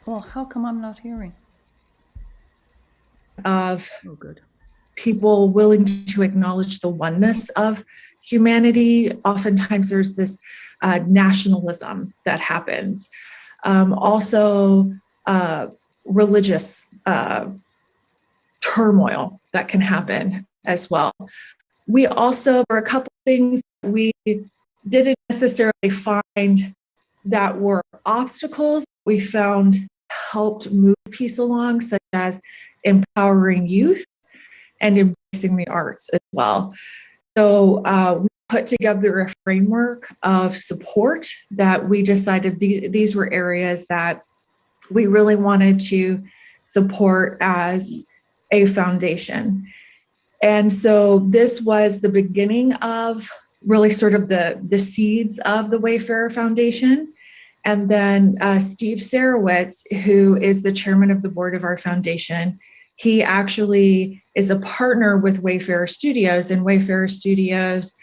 Well, how come I'm not hearing? Of good. People willing to acknowledge the oneness of humanity. Oftentimes there's this nationalism that happens. Also, religious turmoil that can happen as well. We also, there were a couple things we didn't necessarily find that were obstacles we found helped move peace along, such as empowering youth and embracing the arts as well. So we put together a framework of support that we decided these were areas that we really wanted to support as a foundation. And so this was the beginning of really sort of the seeds of the Wayfarer Foundation. And then Steve Sarowitz, who is the chairman of the board of our foundation, he actually is a partner with Wayfarer Studios, and Wayfarer Studios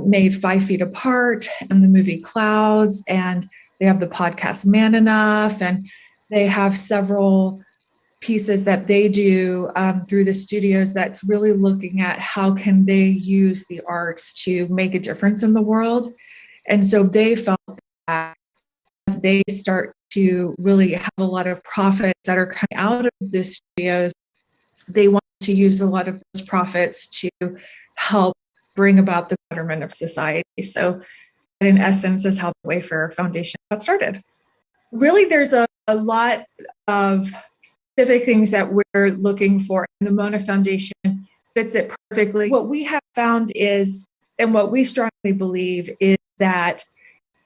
made 5 Feet Apart and the movie Clouds, and they have the podcast Man Enough, and they have several pieces that they do through the studios that's really looking at how can they use the arts to make a difference in the world. And so they felt that as they start to really have a lot of profits that are coming out of the studios, they want to use a lot of those profits to help bring about the betterment of society. So in essence is how the Wayfarer Foundation got started. Really, there's a lot of specific things that we're looking for, and the Mona Foundation fits it perfectly. What we have found is, and what we strongly believe is that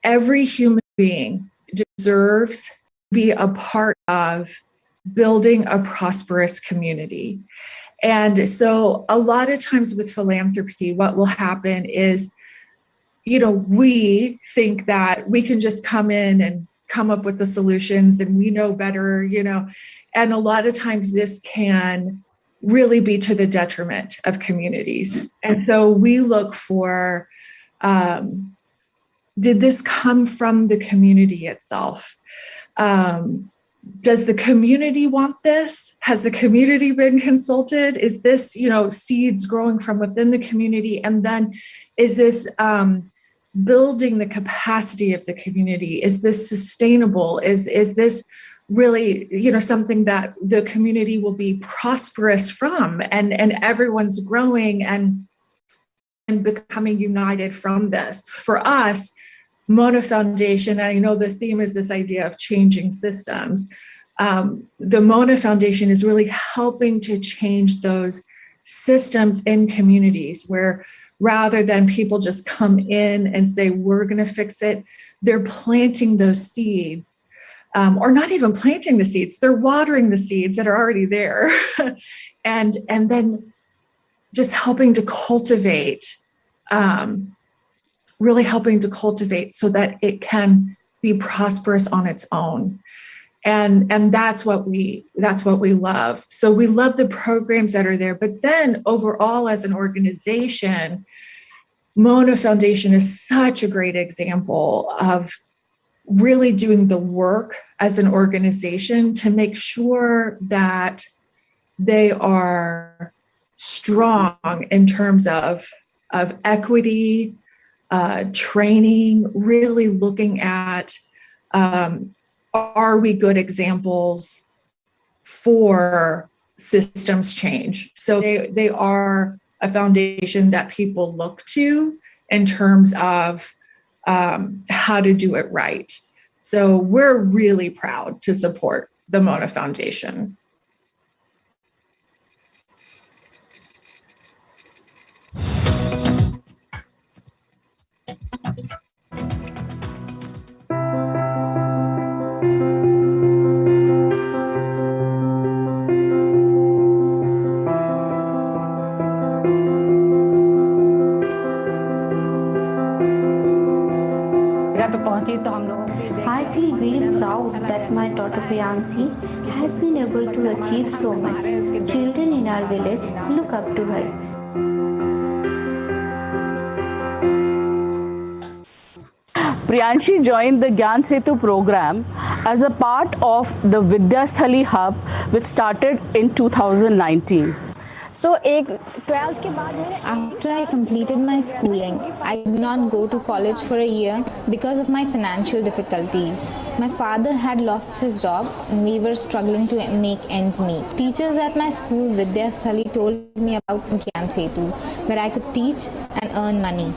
every human being deserves to be a part of building a prosperous community. And so a lot of times with philanthropy, what will happen is, we think that we can just come in and come up with the solutions and we know better, and a lot of times this can really be to the detriment of communities. And so we look for, did this come from the community itself? Does the community want this? Has the community been consulted? Is this, seeds growing from within the community? And then is this building the capacity of the community? Is this sustainable? Is this really, something that the community will be prosperous from, and everyone's growing and becoming united from this? For us, Mona Foundation, and I know the theme is this idea of changing systems. The Mona Foundation is really helping to change those systems in communities where rather than people just come in and say, we're going to fix it, they're planting those seeds, or not even planting the seeds, they're watering the seeds that are already there, and then just helping to cultivate, really helping to cultivate so that it can be prosperous on its own. And that's what we love. So we love the programs that are there, but then overall as an organization, Mona Foundation is such a great example of really doing the work as an organization to make sure that they are strong in terms of equity, training, really looking at, are we good examples for systems change? So they are a foundation that people look to in terms of how to do it right. So we're really proud to support the Mona Foundation. I feel very proud that my daughter Priyansi has been able to achieve so much. Children in our village look up to her. Priyanshi joined the Gyan Setu program as a part of the Vidyasthali Hub, which started in 2019. So, 12th के बाद after I completed my schooling, I did not go to college for a year because of my financial difficulties. My father had lost his job and we were struggling to make ends meet. Teachers at my school, Vidyasthali, told me about Gyan Setu, where I could teach and earn money.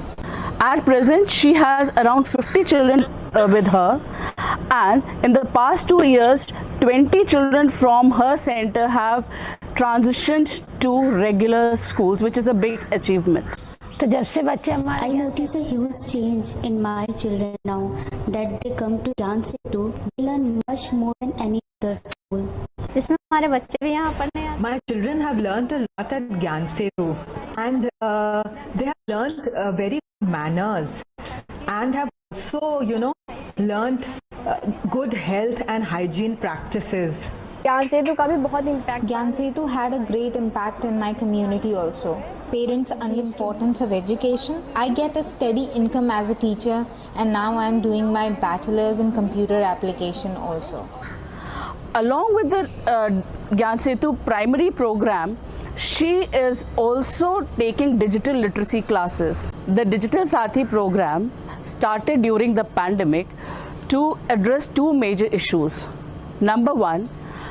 At present, she has around 50 children with her, and in the past 2 years, 20 children from her center have transitioned to regular schools, which is a big achievement. I notice a huge change in my children now that they come to Gyan Setu. They learn much more than any other school. My children have learned a lot at Gyan Setu, and they have learned very good manners and have also, learned good health and hygiene practices. Gyan Setu had a great impact in my community also. Parents understand the importance of education. I get a steady income as a teacher, and now I am doing my bachelor's in computer application also. Along with the Gyan Setu primary program, she is also taking digital literacy classes. The Digital Sathi program started during the pandemic to address two major issues. Number one,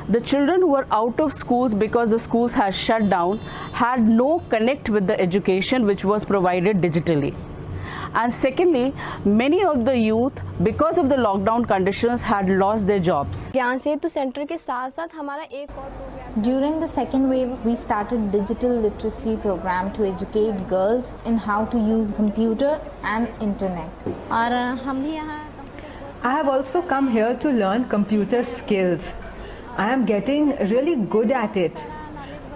the children who were out of schools because the schools had shut down had no connect with the education which was provided digitally. And secondly, many of the youth, because of the lockdown conditions, had lost their jobs. During the second wave, we started digital literacy program to educate girls in how to use computer and internet. I have also come here to learn computer skills. I am getting really good at it,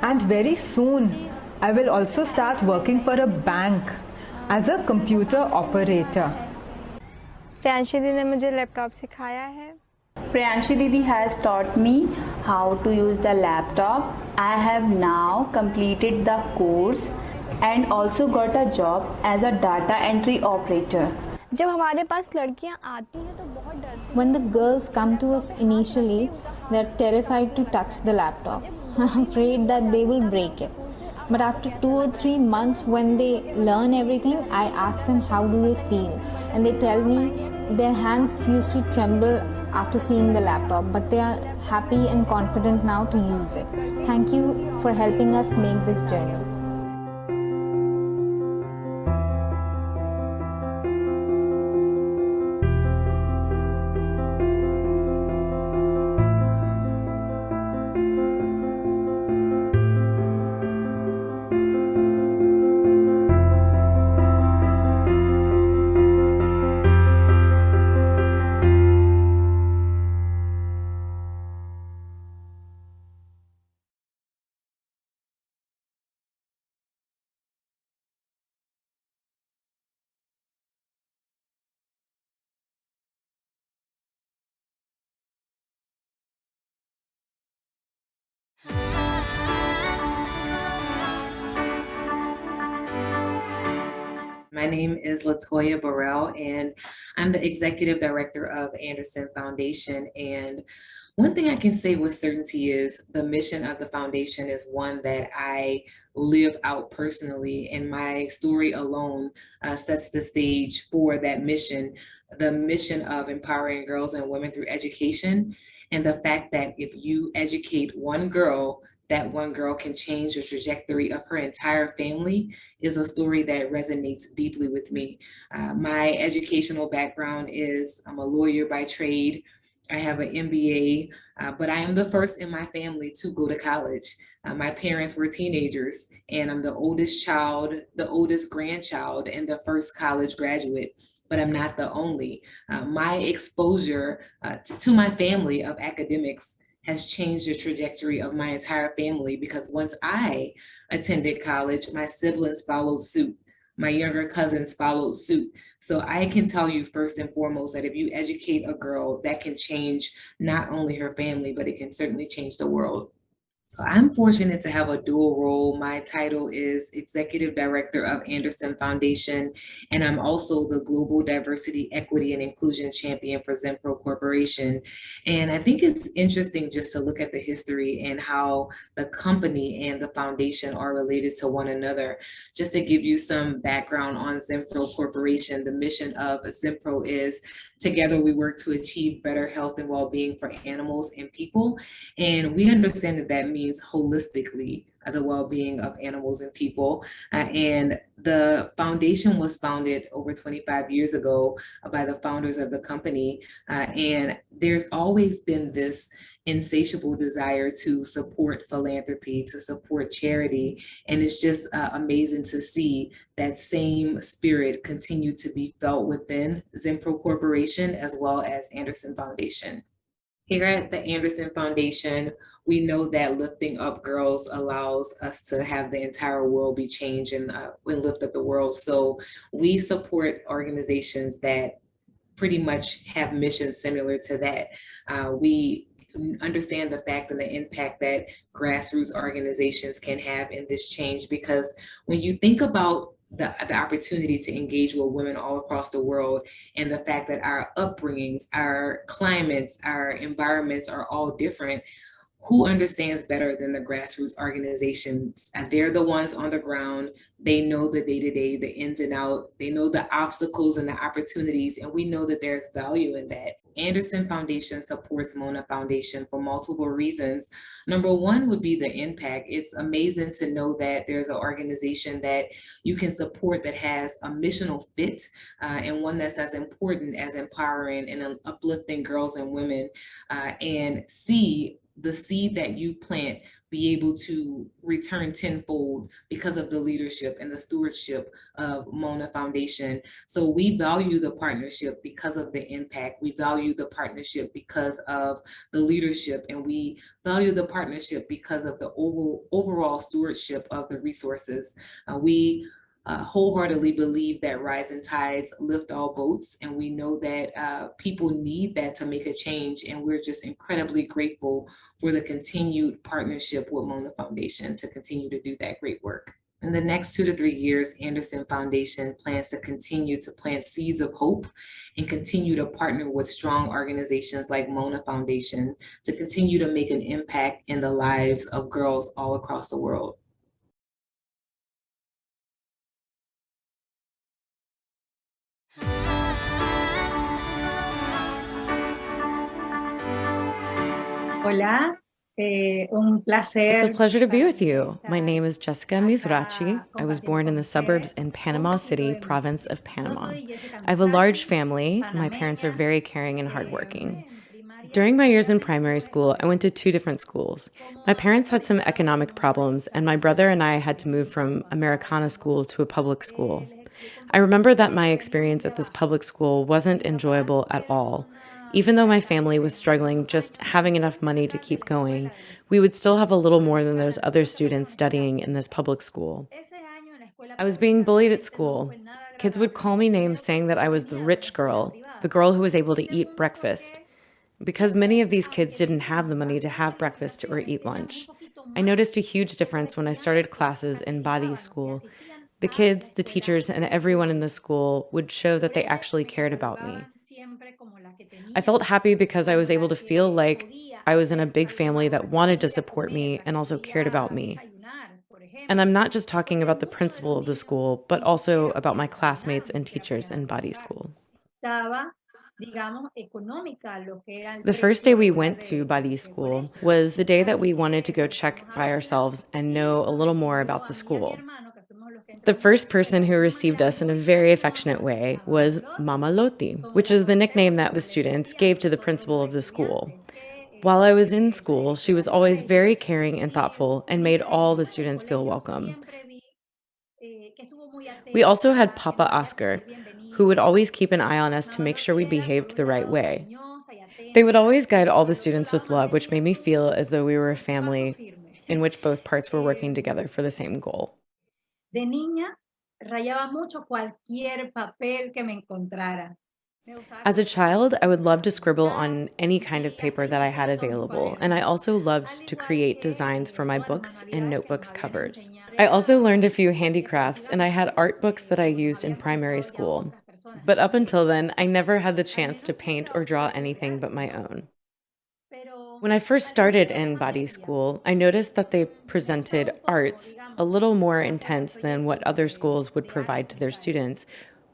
and very soon I will also start working for a bank as a computer operator. Priyanshi दी ने मुझे laptop सिखाया है. Priyanshi Didi has taught me how to use the laptop. I have now completed the course and also got a job as a data entry operator. जब हमारे पास लड़कियां आती हैं तो बहुत डरती हैं. When the girls come to us initially, they're terrified to touch the laptop. Afraid that they will break it. But after 2 or 3 months, when they learn everything, I ask them how do they feel, and they tell me their hands used to tremble after seeing the laptop, but they are happy and confident now to use it. Thank you for helping us make this journey. My name is Latoya Burrell, and I'm the executive director of Anderson Foundation. And one thing I can say with certainty is the mission of the foundation is one that I live out personally, and my story alone sets the stage for that mission, the mission of empowering girls and women through education, and the fact that if you educate one girl, that one girl can change the trajectory of her entire family is a story that resonates deeply with me. My educational background is I'm a lawyer by trade. I have an MBA, but I am the first in my family to go to college. My parents were teenagers, and I'm the oldest child, the oldest grandchild, and the first college graduate. But I'm not the only. My exposure to my family of academics has changed the trajectory of my entire family, because once I attended college, my siblings followed suit. My younger cousins followed suit. So I can tell you first and foremost that if you educate a girl, that can change not only her family, but it can certainly change the world. So I'm fortunate to have a dual role. My title is Executive Director of Anderson Foundation, and I'm also the Global Diversity, Equity, and Inclusion Champion for Zenpro Corporation. And I think it's interesting just to look at the history and how the company and the foundation are related to one another. Just to give you some background on Zenpro Corporation, the mission of Zenpro is together we work to achieve better health and well-being for animals and people. And we understand that that means holistically the well-being of animals and people. And the foundation was founded over 25 years ago by the founders of the company. And there's always been this insatiable desire to support philanthropy, to support charity. And it's just amazing to see that same spirit continue to be felt within Zenpro Corporation as well as Anderson Foundation. Here at the Anderson Foundation, we know that lifting up girls allows us to have the entire world be changed and we lift up the world. So we support organizations that pretty much have missions similar to that. We understand the fact and the impact that grassroots organizations can have in this change, because when you think about the opportunity to engage with women all across the world and the fact that our upbringings, our climates, our environments are all different, who understands better than the grassroots organizations? And they're the ones on the ground. They know the day-to-day, the ins and out. They know the obstacles and the opportunities, and we know that there's value in that. Anderson Foundation supports Mona Foundation for multiple reasons. Number one would be the impact. It's amazing to know that there's an organization that you can support that has a missional fit and one that's as important as empowering and uplifting girls and women, and see the seed that you plant be able to return tenfold because of the leadership and the stewardship of Mona Foundation. So we value the partnership because of the impact. We value the partnership because of the leadership, and we value the partnership because of the overall stewardship of the resources. We wholeheartedly believe that rising tides lift all boats, and we know that people need that to make a change, and we're just incredibly grateful for the continued partnership with Mona Foundation to continue to do that great work. In the next 2 to 3 years, Anderson Foundation plans to continue to plant seeds of hope and continue to partner with strong organizations like Mona Foundation to continue to make an impact in the lives of girls all across the world. Hola, un placer. It's a pleasure to be with you. My name is Jessica Mizrachi. I was born in the suburbs in Panama City, province of Panama. I have a large family. My parents are very caring and hardworking. During my years in primary school, I went to 2 different schools. My parents had some economic problems, and my brother and I had to move from Americana school to a public school. I remember that my experience at this public school wasn't enjoyable at all. Even though my family was struggling just having enough money to keep going, we would still have a little more than those other students studying in this public school. I was being bullied at school. Kids would call me names saying that I was the rich girl, the girl who was able to eat breakfast. Because many of these kids didn't have the money to have breakfast or eat lunch. I noticed a huge difference when I started classes in body school. The kids, the teachers, and everyone in the school would show that they actually cared about me. I felt happy because I was able to feel like I was in a big family that wanted to support me and also cared about me. And I'm not just talking about the principal of the school, but also about my classmates and teachers in body school. The first day we went to body school was the day that we wanted to go check by ourselves and know a little more about the school. The first person who received us in a very affectionate way was Mama Loti, which is the nickname that the students gave to the principal of the school. While I was in school, she was always very caring and thoughtful and made all the students feel welcome. We also had Papa Oscar, who would always keep an eye on us to make sure we behaved the right way. They would always guide all the students with love, which made me feel as though we were a family in which both parts were working together for the same goal. De niña, rayaba mucho cualquier papel que me encontrara. As a child, I would love to scribble on any kind of paper that I had available, and I also loved to create designs for my books and notebooks covers. I also learned a few handicrafts, and I had art books that I used in primary school. But up until then, I never had the chance to paint or draw anything but my own. When I first started in body school, I noticed that they presented arts a little more intense than what other schools would provide to their students,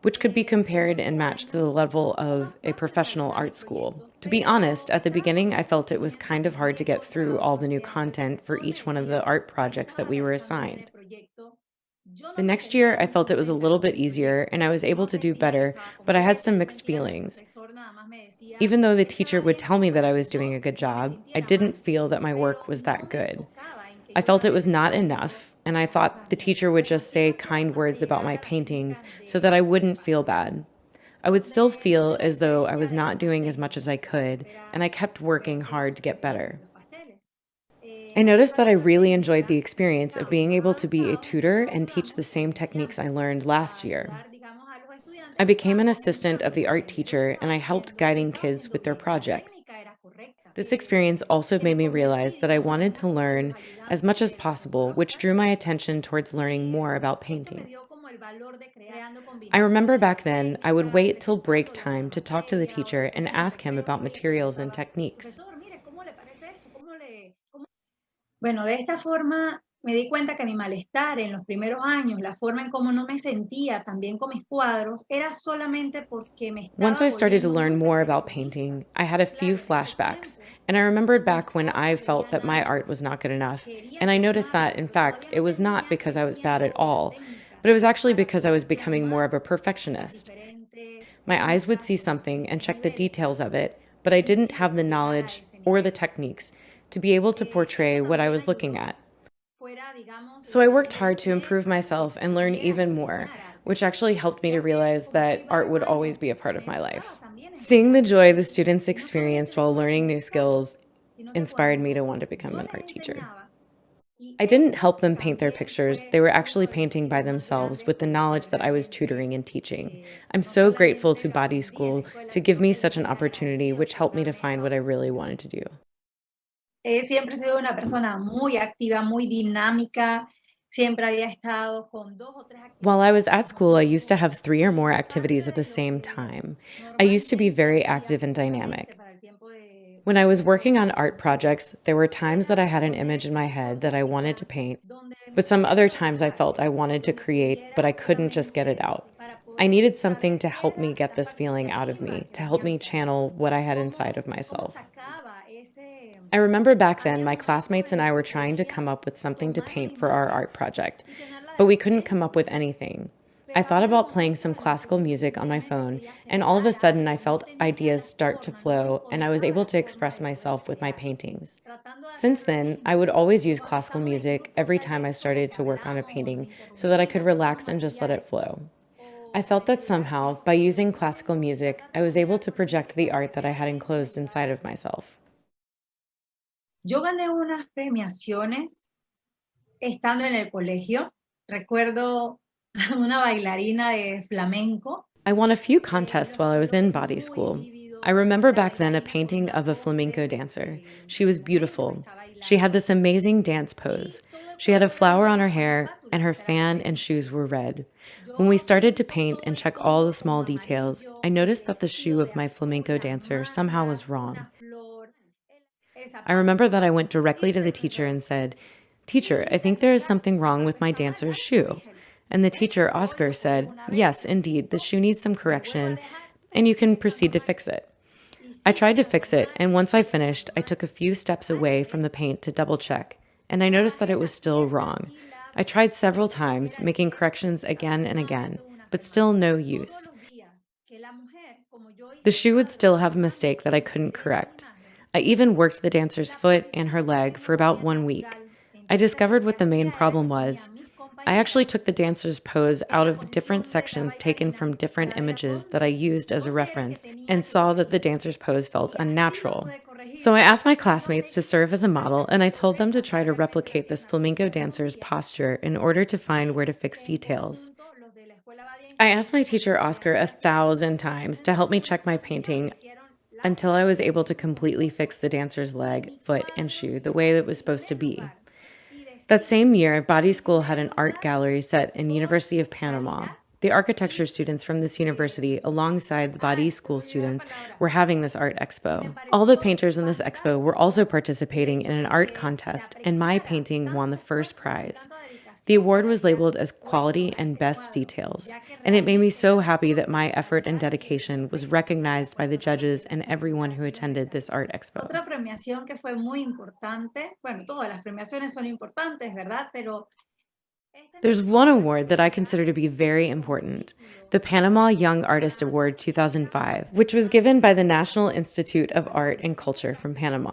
which could be compared and matched to the level of a professional art school. To be honest, at the beginning, I felt it was kind of hard to get through all the new content for each one of the art projects that we were assigned. The next year, I felt it was a little bit easier and I was able to do better, but I had some mixed feelings. Even though the teacher would tell me that I was doing a good job, I didn't feel that my work was that good. I felt it was not enough, and I thought the teacher would just say kind words about my paintings so that I wouldn't feel bad. I would still feel as though I was not doing as much as I could, and I kept working hard to get better. I noticed that I really enjoyed the experience of being able to be a tutor and teach the same techniques I learned last year. I became an assistant of the art teacher, and I helped guiding kids with their projects. This experience also made me realize that I wanted to learn as much as possible, which drew my attention towards learning more about painting. I remember back then, I would wait till break time to talk to the teacher and ask him about materials and techniques. Bueno, de esta forma me di cuenta que mi malestar en los primeros años, la forma en cómo no me sentía también con mis cuadros, era solamente porque me estaba Once I started to volviendo learn muy more about painting, I had a few flashbacks, and I remembered back when I felt that my art was not good enough, and I noticed that, in fact, it was not because I was bad at all, but it was actually because I was becoming more of a perfectionist. My eyes would see something and check the details of it, but I didn't have the knowledge or the techniques to be able to portray what I was looking at. So I worked hard to improve myself and learn even more, which actually helped me to realize that art would always be a part of my life. Seeing the joy the students experienced while learning new skills inspired me to want to become an art teacher. I didn't help them paint their pictures. They were actually painting by themselves with the knowledge that I was tutoring and teaching. I'm so grateful to Body School to give me such an opportunity, which helped me to find what I really wanted to do. Siempre he sido una persona muy activa, muy dinámica. Siempre había estado con 2 o 3 actividades. While I was at school, I used to have 3 or more activities at the same time. I used to be very active and dynamic. When I was working on art projects, there were times that I had an image in my head that I wanted to paint, but some other times I felt I wanted to create, but I couldn't just get it out. I needed something to help me get this feeling out of me, to help me channel what I had inside of myself. I remember back then my classmates and I were trying to come up with something to paint for our art project, but we couldn't come up with anything. I thought about playing some classical music on my phone, and all of a sudden I felt ideas start to flow, and I was able to express myself with my paintings. Since then, I would always use classical music every time I started to work on a painting so that I could relax and just let it flow. I felt that somehow, by using classical music, I was able to project the art that I had enclosed inside of myself. Yo gané unas premiaciones estando en el colegio. Recuerdo una bailarina de flamenco. I won a few contests while I was in body school. I remember back then a painting of a flamenco dancer. She was beautiful. She had this amazing dance pose. She had a flower on her hair, and her fan and shoes were red. When we started to paint and check all the small details, I noticed that the shoe of my flamenco dancer somehow was wrong. I remember that I went directly to the teacher and said, "Teacher, I think there is something wrong with my dancer's shoe." And the teacher, Oscar, said, "Yes, indeed, the shoe needs some correction, and you can proceed to fix it." I tried to fix it, and once I finished, I took a few steps away from the paint to double check, and I noticed that it was still wrong. I tried several times, making corrections again and again, but still no use. The shoe would still have a mistake that I couldn't correct. I even worked the dancer's foot and her leg for about 1 week. I discovered what the main problem was. I actually took the dancer's pose out of different sections taken from different images that I used as a reference and saw that the dancer's pose felt unnatural. So I asked my classmates to serve as a model, and I told them to try to replicate this flamenco dancer's posture in order to find where to fix details. I asked my teacher, Oscar, 1,000 times to help me check my painting until I was able to completely fix the dancer's leg, foot, and shoe the way it was supposed to be. That same year, Body School had an art gallery set in University of Panama. The architecture students from this university, alongside the Body School students, were having this art expo. All the painters in this expo were also participating in an art contest, and my painting won the first prize. The award was labeled as Quality and Best Details, and it made me so happy that my effort and dedication was recognized by the judges and everyone who attended this art expo. Otra premiación que fue muy importante, bueno, todas las premiaciones son importantes, ¿verdad? Pero There's one award that I consider to be very important, the Panama Young Artist Award 2005, which was given by the National Institute of Art and Culture from Panama.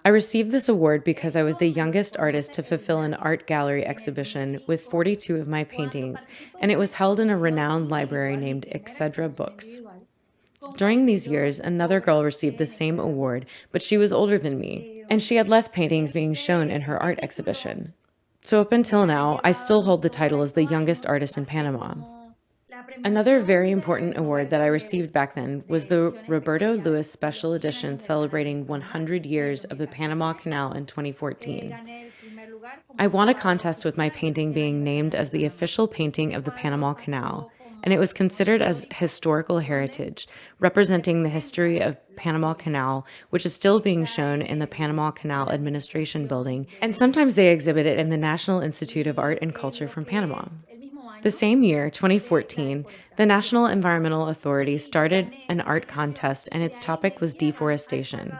I received this award because I was the youngest artist to fulfill an art gallery exhibition with 42 of my paintings, and it was held in a renowned library named Excedra Books. During these years, another girl received the same award, but she was older than me, and she had less paintings being shown in her art exhibition. So up until now, I still hold the title as the youngest artist in Panama. Another very important award that I received back then was the Roberto Lewis Special Edition celebrating 100 years of the Panama Canal in 2014. I won a contest with my painting being named as the official painting of the Panama Canal, and it was considered as historical heritage, representing the history of Panama Canal, which is still being shown in the Panama Canal Administration Building, and sometimes they exhibit it in the National Institute of Art and Culture from Panama. The same year, 2014, the National Environmental Authority started an art contest, and its topic was deforestation.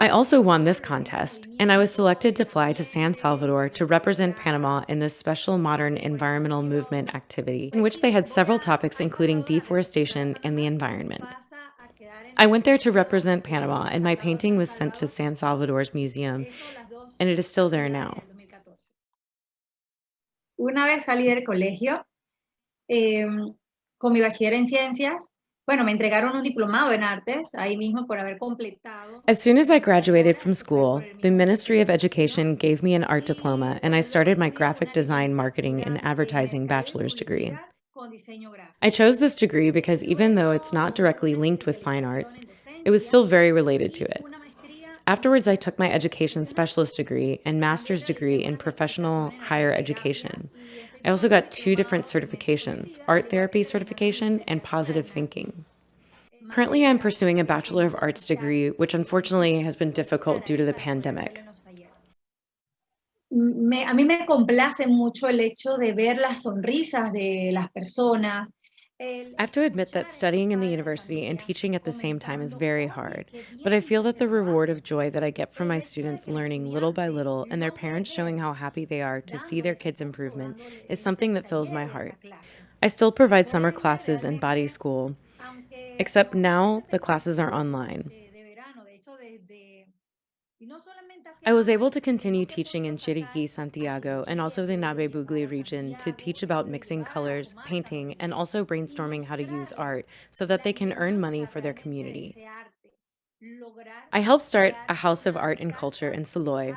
I also won this contest, and I was selected to fly to San Salvador to represent Panama in this special modern environmental movement activity, in which they had several topics including deforestation and the environment. I went there to represent Panama, and my painting was sent to San Salvador's museum, and it is still there now. Una vez salí del colegio con mi bachiller en ciencias, bueno, me entregaron un diplomado en artes, ahí mismo por haber completado. As soon as I graduated from school, the Ministry of Education gave me an art diploma, and I started my graphic design, marketing, and advertising bachelor's degree. I chose this degree because even though it's not directly linked with fine arts, it was still very related to it. Afterwards, I took my education specialist degree and master's degree in professional higher education. I also got 2 different certifications, art therapy certification and positive thinking. Currently, I'm pursuing a Bachelor of Arts degree, which unfortunately has been difficult due to the pandemic. A mí me complace mucho el hecho de ver las sonrisas de las personas. I have to admit that studying in the university and teaching at the same time is very hard, but I feel that the reward of joy that I get from my students learning little by little and their parents showing how happy they are to see their kids' improvement is something that fills my heart. I still provide summer classes in Body School, except now the classes are online. I was able to continue teaching in Chiriquí, Santiago, and also the Nabe Bugli region to teach about mixing colors, painting, and also brainstorming how to use art so that they can earn money for their community. I helped start a House of Art and Culture in Saloy,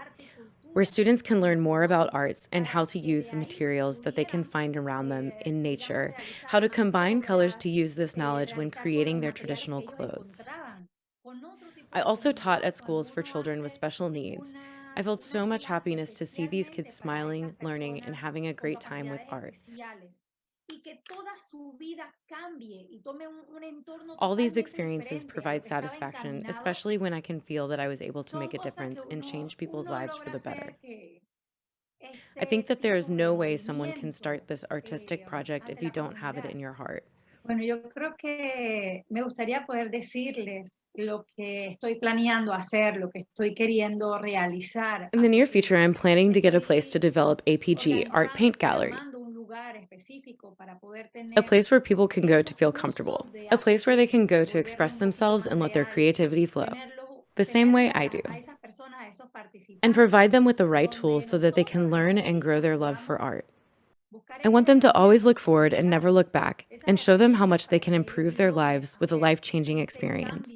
where students can learn more about arts and how to use the materials that they can find around them in nature, how to combine colors to use this knowledge when creating their traditional clothes. I also taught at schools for children with special needs. I felt so much happiness to see these kids smiling, learning, and having a great time with art. All these experiences provide satisfaction, especially when I can feel that I was able to make a difference and change people's lives for the better. I think that there is no way someone can start this artistic project if you don't have it in your heart. Bueno, yo creo que me gustaría poder decirles lo que estoy planeando hacer, lo que estoy queriendo realizar. In the near future, I'm planning to get a place to develop APG, Art Paint Gallery. A place where people can go to feel comfortable. A place where they can go to express themselves and let their creativity flow. The same way I do. And provide them with the right tools so that they can learn and grow their love for art. I want them to always look forward and never look back, and show them how much they can improve their lives with a life-changing experience.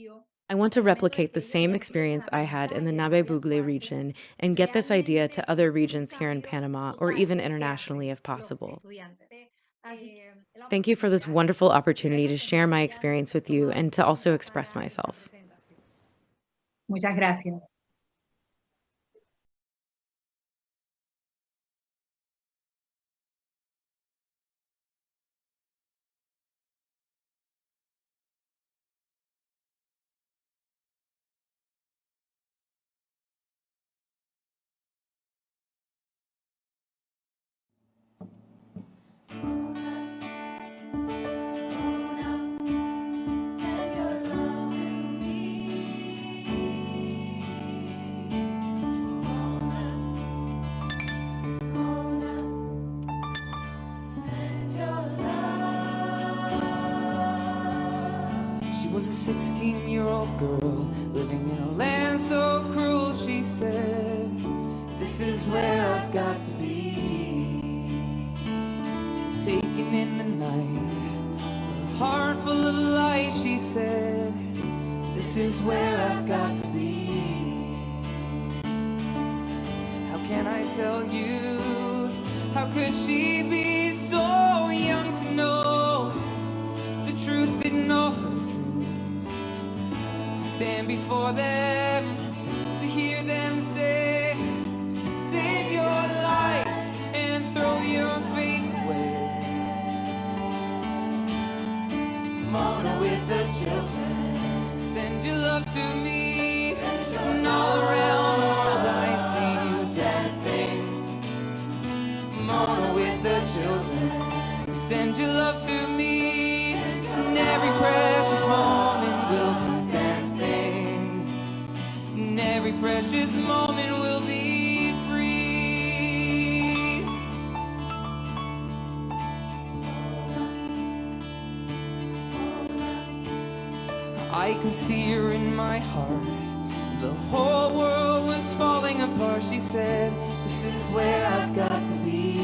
I want to replicate the same experience I had in the Nabe Bugli region and get this idea to other regions here in Panama or even internationally if possible. Thank you for this wonderful opportunity to share my experience with you and to also express myself. Muchas gracias. She was a 16-year-old girl living in a land so cruel. She said, this is where I've got to be. Taken in the night, a heart full of light. She said, this is where I've got to be. How can I tell you? How could she be so young to know the truth, didn't know her dreams, to stand before them, to hear them say, save your life and throw your faith away. Mona with the children, send your love to me, and all around the world I see you dancing. Mona with the children, send your love to me, and every precious moment will be dancing, and every precious moment will be free. I can see her in my heart. The whole world was falling apart. She said, this is where I've got to be.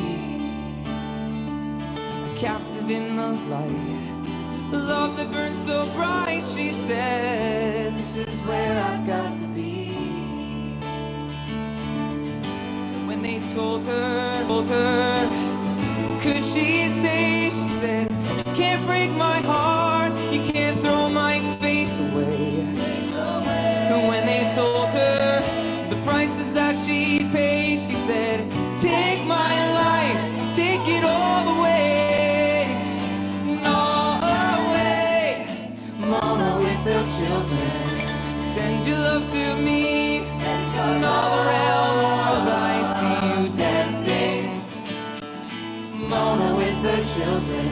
A captive in the light, love that burns so bright. She said, this is where I've got to be. When they told her, what could she say? She said, you can't break my heart, you can't throw my faith away. And when they told her the prices that she pays, she said, take my life, take it all away, and all away. Mona with the children, send your love to me, and all around the world I see you dancing. Mona with the children,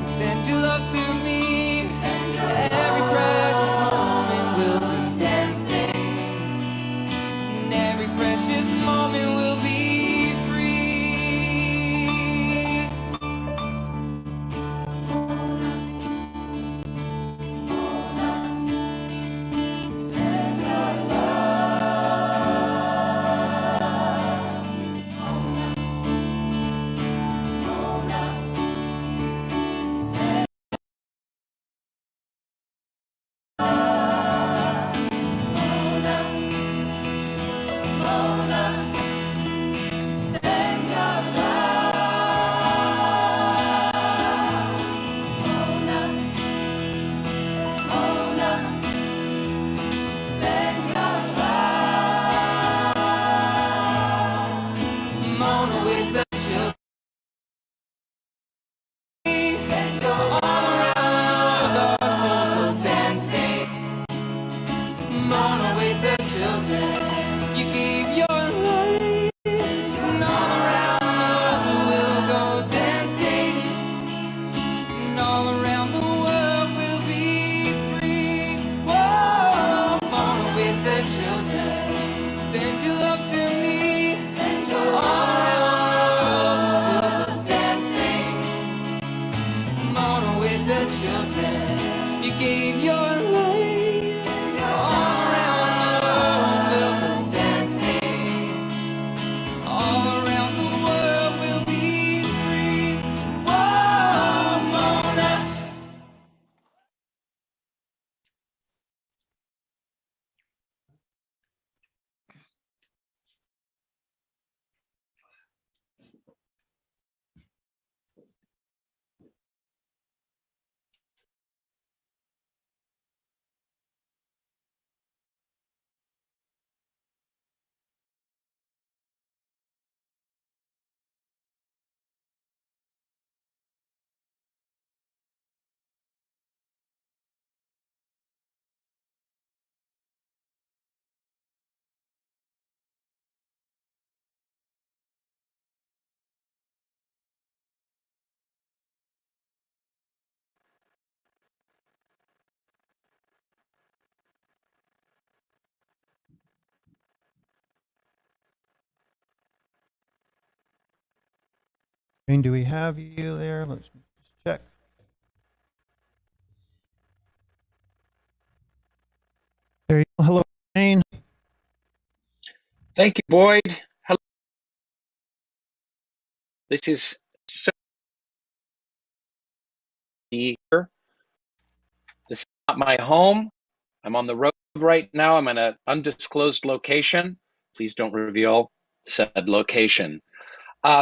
send your love to me, every precious moment will be dancing, and every precious moment will be free. Send your Mona with the children, all around the world our souls will dancing. Mona with the children, you gave your life, and all around the world we'll go dancing, and all around the world we'll be free. Whoa, Mona with the children, send your love to me, all around the world we'll go dancing. Mona with the children, you gave your life, all around the world we'll go dancing, all around the world we'll be free. Whoa, Mona. Rainn, do we have you there? Let's just check. There you go. Hello, Rainn. Thank you, Boyd. Hello. This is so here. This is not my home. I'm on the road right now. I'm in an undisclosed location. Please don't reveal said location.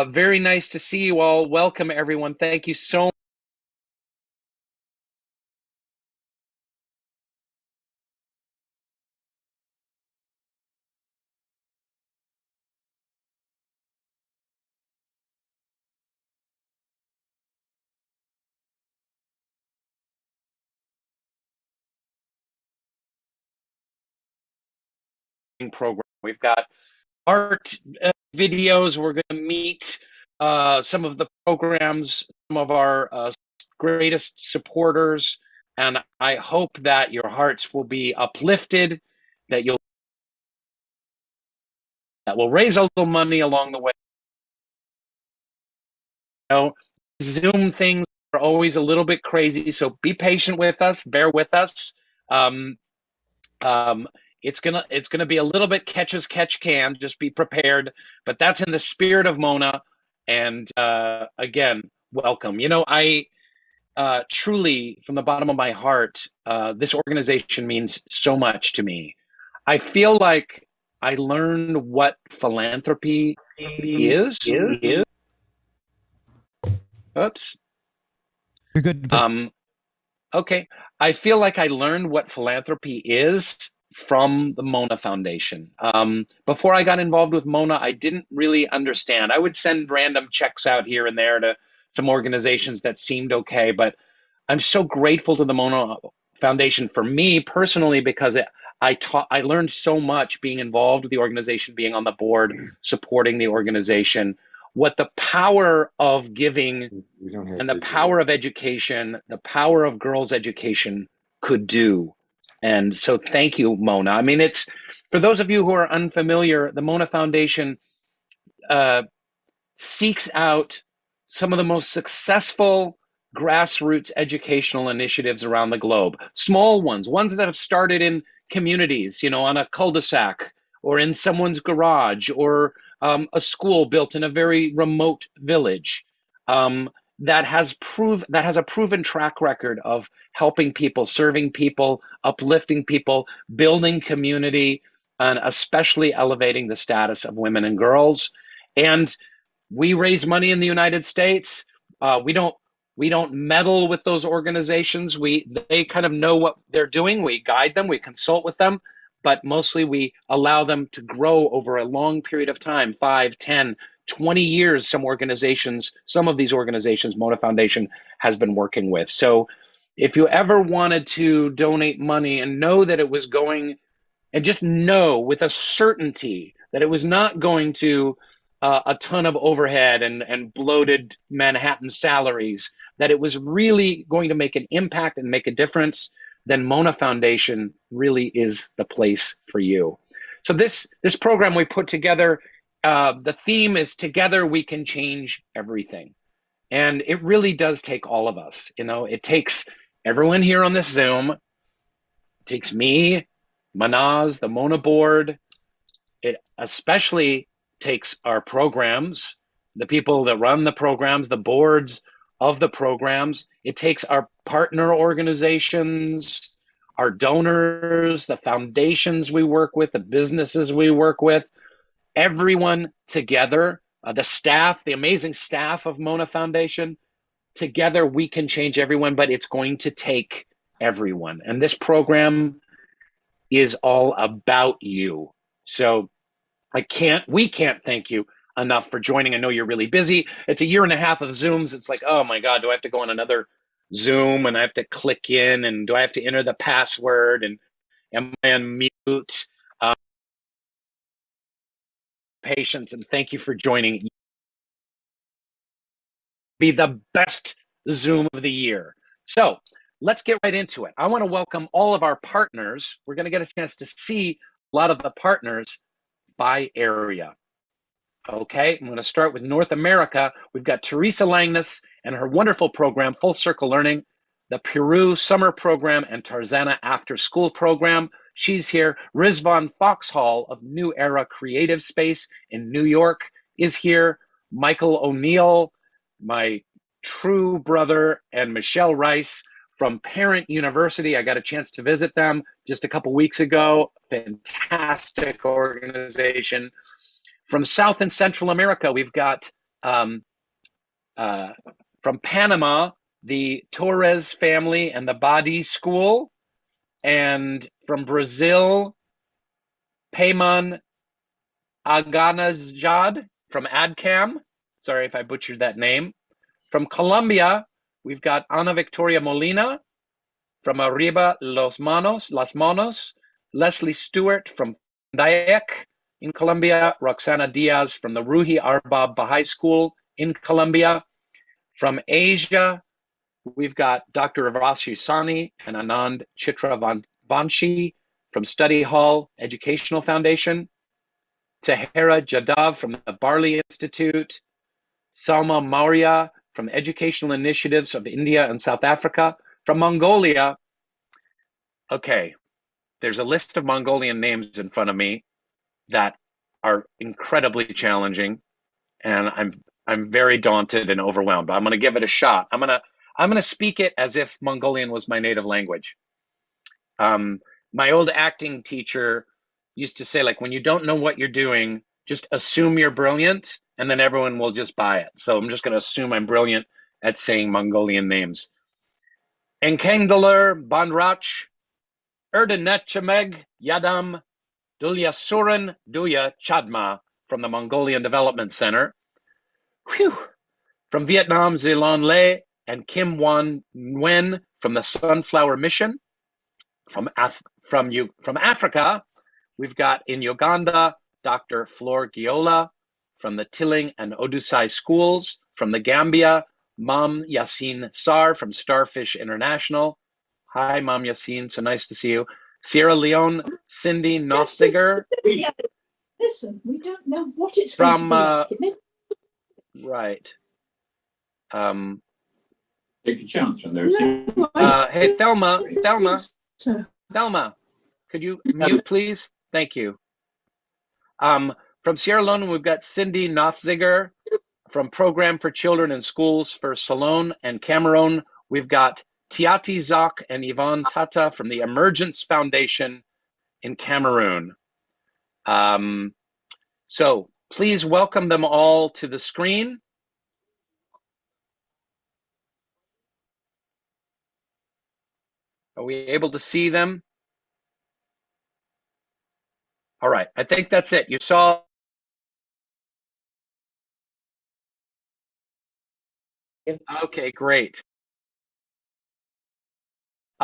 Very nice to see you all. Welcome, everyone. Thank you so much. Program. We've got art videos. We're going to meet some of the programs, some of our greatest supporters, and I hope that your hearts will be uplifted, that will raise a little money along the way. You know, Zoom things are always a little bit crazy, so be patient with us, bear with us. It's gonna be a little bit catch as catch can. Just be prepared. But that's in the spirit of Mona. And again, welcome. You know, I truly, from the bottom of my heart, this organization means so much to me. I feel like I learned what philanthropy is. Oops. You're good. Okay. I feel like I learned what philanthropy is from the Mona Foundation. Before I got involved with Mona, I didn't really understand. I would send random checks out here and there to some organizations that seemed okay, but I'm so grateful to the Mona Foundation for me personally, because I learned so much being involved with the organization, being on the board, supporting the organization, what the power of giving and the power of education, the power of girls' education could do. And so thank you, Mona. I mean, it's, for those of you who are unfamiliar, the Mona Foundation seeks out some of the most successful grassroots educational initiatives around the globe. Small ones that have started in communities, you know, on a cul-de-sac or in someone's garage, or a school built in a very remote village. That has a proven track record of helping people, serving people, uplifting people, building community, and especially elevating the status of women and girls. And we raise money in the United States. We don't meddle with those organizations. They kind of know what they're doing. We guide them, we consult with them, but mostly we allow them to grow over a long period of time, 5, 10, 20 years, some of these organizations, Mona Foundation has been working with. So if you ever wanted to donate money and know that it was going, and just know with a certainty that it was not going to a ton of overhead and bloated Manhattan salaries, that it was really going to make an impact and make a difference, then Mona Foundation really is the place for you. So this program we put together, the theme is Together We Can Change Everything. And it really does take all of us. You know, it takes everyone here on this Zoom. It takes me, Manaz, the Mona board. It especially takes our programs, the people that run the programs, the boards of the programs. It takes our partner organizations, our donors, the foundations we work with, the businesses we work with, everyone together, the staff, the amazing staff of Mona Foundation. Together we can change everyone, but it's going to take everyone. And this program is all about you. So we can't thank you enough for joining. I know you're really busy. It's a year and a half of Zooms. It's like, oh my God, do I have to go on another Zoom and I have to click in, and do I have to enter the password, and am I on mute? Patience, and thank you for joining. Be the best Zoom of the year. So let's get right into it. I want to welcome all of our partners. We're going to get a chance to see a lot of the partners by area. Okay, I'm going to start with North America. We've got Teresa Langness and her wonderful program, Full Circle Learning, the Peru Summer Program, and Tarzana After School Program. She's here. Rizvan Foxhall of New Era Creative Space in New York is here. Michael O'Neill, my true brother, and Michelle Rice from Parent University. I got a chance to visit them just a couple weeks ago. Fantastic organization. From South and Central America, we've got from Panama, the Torres family and the Badi School. And from Brazil, Payman Aganazjad from ADCAM. Sorry if I butchered that name. From Colombia, we've got Ana Victoria Molina from Arriba Las Manos, Leslie Stewart from Dayak in Colombia, Roxana Diaz from the Ruhi Arbab Baha'i School in Colombia. From Asia, we've got Dr. Ravashi Sani and Anand Chitravanshi from Study Hall Educational Foundation. Tahera Jadav from the Barley Institute. Salma Maurya from Educational Initiatives of India and South Africa. From Mongolia, okay, there's a list of Mongolian names in front of me that are incredibly challenging, and I'm very daunted and overwhelmed. I'm going to give it a shot. I'm going to speak it as if Mongolian was my native language. My old acting teacher used to say, like, when you don't know what you're doing, just assume you're brilliant, and then everyone will just buy it. So I'm just going to assume I'm brilliant at saying Mongolian names. Enkengdaler Banrach, Erdenetchemeg Yadam Dulyasuren Duya Chadma from the Mongolian Development Center. Whew. From Vietnam, Zilon Le and Kim Wan Nguyen from the Sunflower Mission. From Africa, we've got in Uganda, Dr. Flor Giola from the Tilling and Odusai schools. From the Gambia, Mam Yassine Sar from Starfish International. Hi, Mam Yassine, so nice to see you. Sierra Leone, Cindy Nofziger. Listen, we don't know what it's from, going to be like. Right. Take a chance when there's hey, Thelma, could you mute, please? Thank you. From Sierra Leone, we've got Cindy Nofziger from Program for Children in Schools for Salone and Cameroon. We've got Tiati Zak and Yvonne Tata from the Emergence Foundation in Cameroon. So please welcome them all to the screen. Are we able to see them? All right, I think that's it. You saw. Okay, great.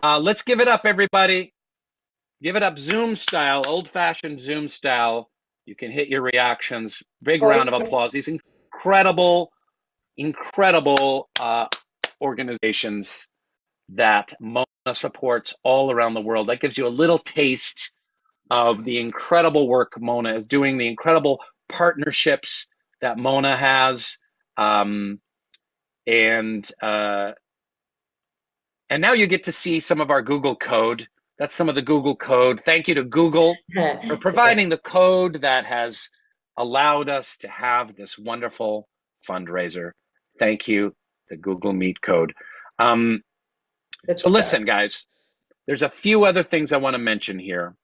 Let's give it up, everybody. Give it up Zoom style, old-fashioned Zoom style. You can hit your reactions. Big round of applause. These incredible organizations that Mona supports all around the world. That gives you a little taste of the incredible work Mona is doing, the incredible partnerships that Mona has. And now you get to see some of our Google code. That's some of the Google code. Thank you to Google for providing the code that has allowed us to have this wonderful fundraiser. Thank you, the Google Meet code. So listen, guys, there's a few other things I want to mention here,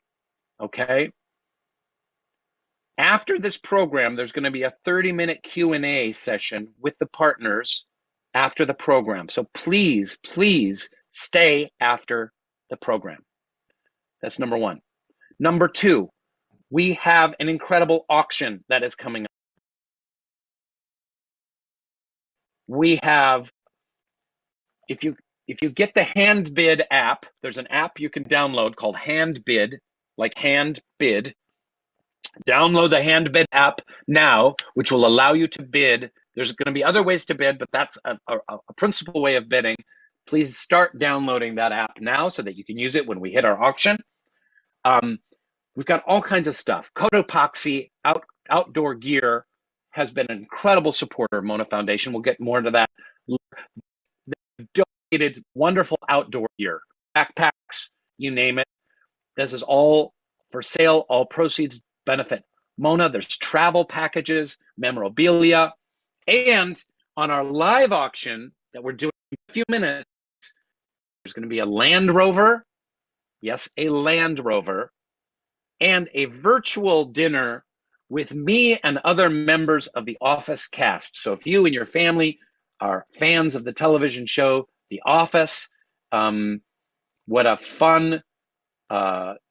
okay? After this program, there's going to be a 30-minute Q&A session with the partners after the program. So please, please stay after the program. That's number one. Number two, we have an incredible auction that is coming up. We have, if you get the HandBid app, there's an app you can download called HandBid, like hand bid. Download the HandBid app now, which will allow you to bid. There's going to be other ways to bid, but that's a principal way of bidding. Please start downloading that app now so that you can use it when we hit our auction. We've got all kinds of stuff. Cotopaxi outdoor gear has been an incredible supporter of Mona Foundation. We'll get more into that. They donated wonderful outdoor gear, backpacks, you name it. This is all for sale. All proceeds benefit Mona. There's travel packages, memorabilia, and on our live auction that we're doing in a few minutes, there's going to be a Land Rover, yes, a Land Rover, and a virtual dinner with me and other members of the Office cast. So if you and your family are fans of the television show The Office, what a fun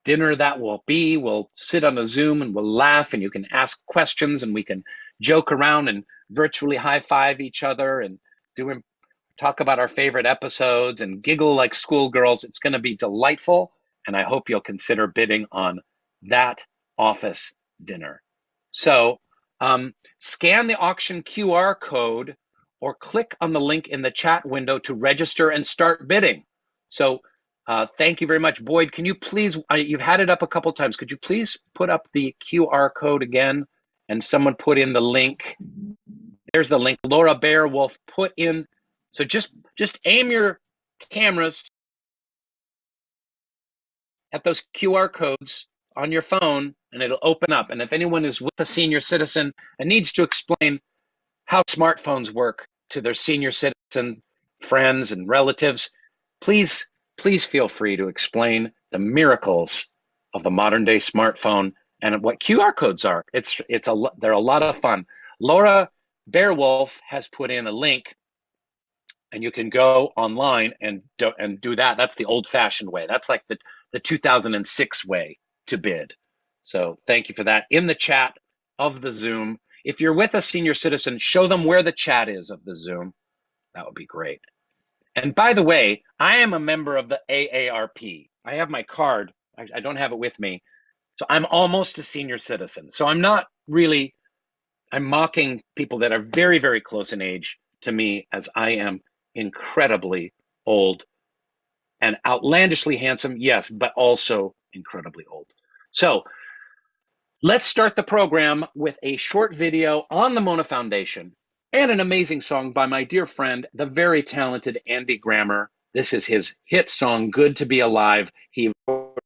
dinner that will be. We'll sit on a Zoom and we'll laugh, and you can ask questions, and we can joke around and virtually high-five each other and talk about our favorite episodes and giggle like schoolgirls. It's going to be delightful, and I hope you'll consider bidding on that Office dinner. So scan the auction QR code or click on the link in the chat window to register and start bidding. So thank you very much. Boyd, can you please, you've had it up a couple times, could you please put up the QR code again? And someone put in the link. There's the link. Laura Bearwolf put in. So just aim your cameras at those QR codes on your phone, and it'll open up. And if anyone is with a senior citizen and needs to explain how smartphones work to their senior citizen friends and relatives, please feel free to explain the miracles of the modern day smartphone and what QR codes are. They're a lot of fun. Laura Bearwolf has put in a link, and you can go online and do that. That's the old-fashioned way. That's like the 2006 way to bid. So thank you for that. In the chat of the Zoom, if you're with a senior citizen, show them where the chat is of the Zoom. That would be great. And by the way, I am a member of the AARP. I have my card. I don't have it with me. So I'm almost a senior citizen. So I'm mocking people that are very, very close in age to me, as I am incredibly old and outlandishly handsome, yes, but also incredibly old. So let's start the program with a short video on the Mona Foundation and an amazing song by my dear friend, the very talented Andy Grammer. This is his hit song, Good to Be Alive. He wrote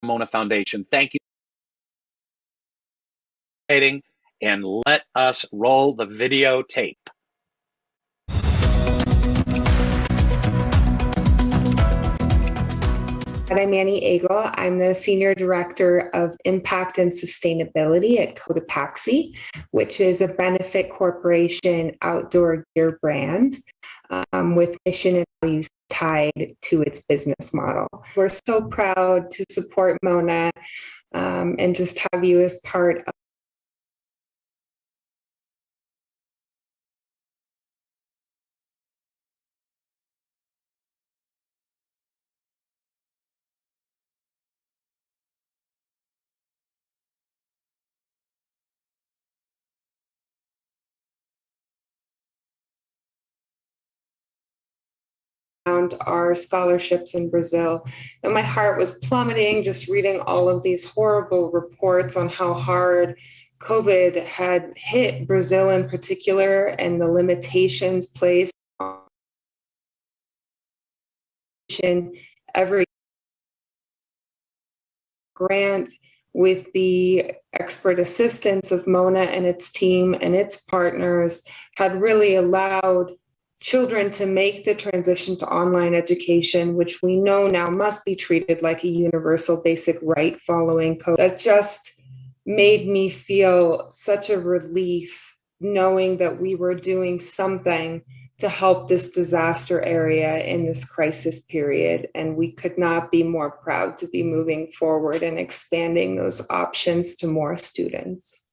Mona Foundation. Thank you. And let us roll the videotape. I'm Annie Agel. I'm the Senior Director of Impact and Sustainability at Cotopaxi, which is a benefit corporation outdoor gear brand with mission and values tied to its business model. We're so proud to support Mona and just have you as part of our scholarships in Brazil. And my heart was plummeting just reading all of these horrible reports on how hard COVID had hit Brazil in particular and the limitations placed on every grant. With the expert assistance of Mona and its team and its partners, had really allowed children to make the transition to online education, which we know now must be treated like a universal basic right following COVID. That just made me feel such a relief knowing that we were doing something to help this disaster area in this crisis period. And we could not be more proud to be moving forward and expanding those options to more students.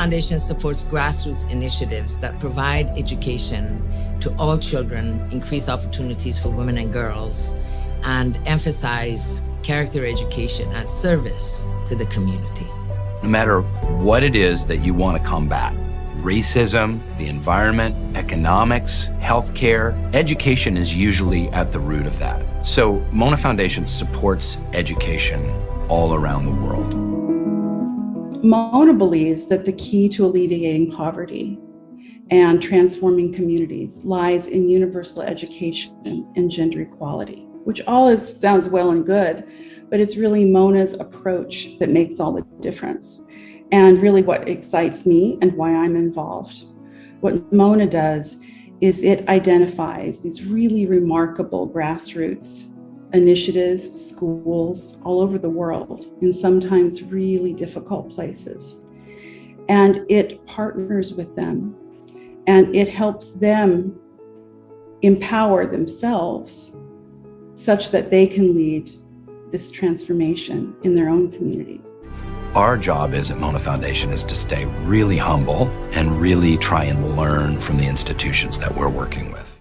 Foundation supports grassroots initiatives that provide education to all children, increase opportunities for women and girls, and emphasize character education and service to the community. No matter what it is that you want to combat, racism, the environment, economics, healthcare, education is usually at the root of that. So Mona Foundation supports education all around the world. Mona believes that the key to alleviating poverty and transforming communities lies in universal education and gender equality, which all sounds well and good, but it's really Mona's approach that makes all the difference. And really what excites me and why I'm involved. What Mona does is it identifies these really remarkable grassroots initiatives, schools all over the world in sometimes really difficult places. And it partners with them and it helps them empower themselves such that they can lead this transformation in their own communities. Our job is at Mona Foundation is to stay really humble and really try and learn from the institutions that we're working with.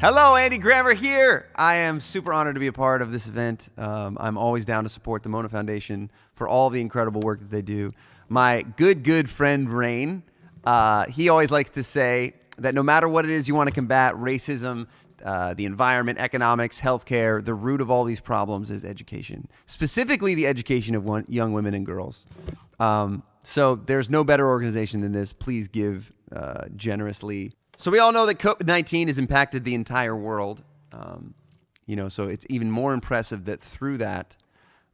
Hello, Andy Grammer here. I am super honored to be a part of this event. I'm always down to support the Mona Foundation for all the incredible work that they do. My good friend Rainn, he always likes to say that no matter what it is you want to combat, racism, the environment, economics, healthcare, the root of all these problems is education, specifically the education of young women and girls. So there's no better organization than this. Please give generously. So we all know that COVID-19 has impacted the entire world. So it's even more impressive that through that,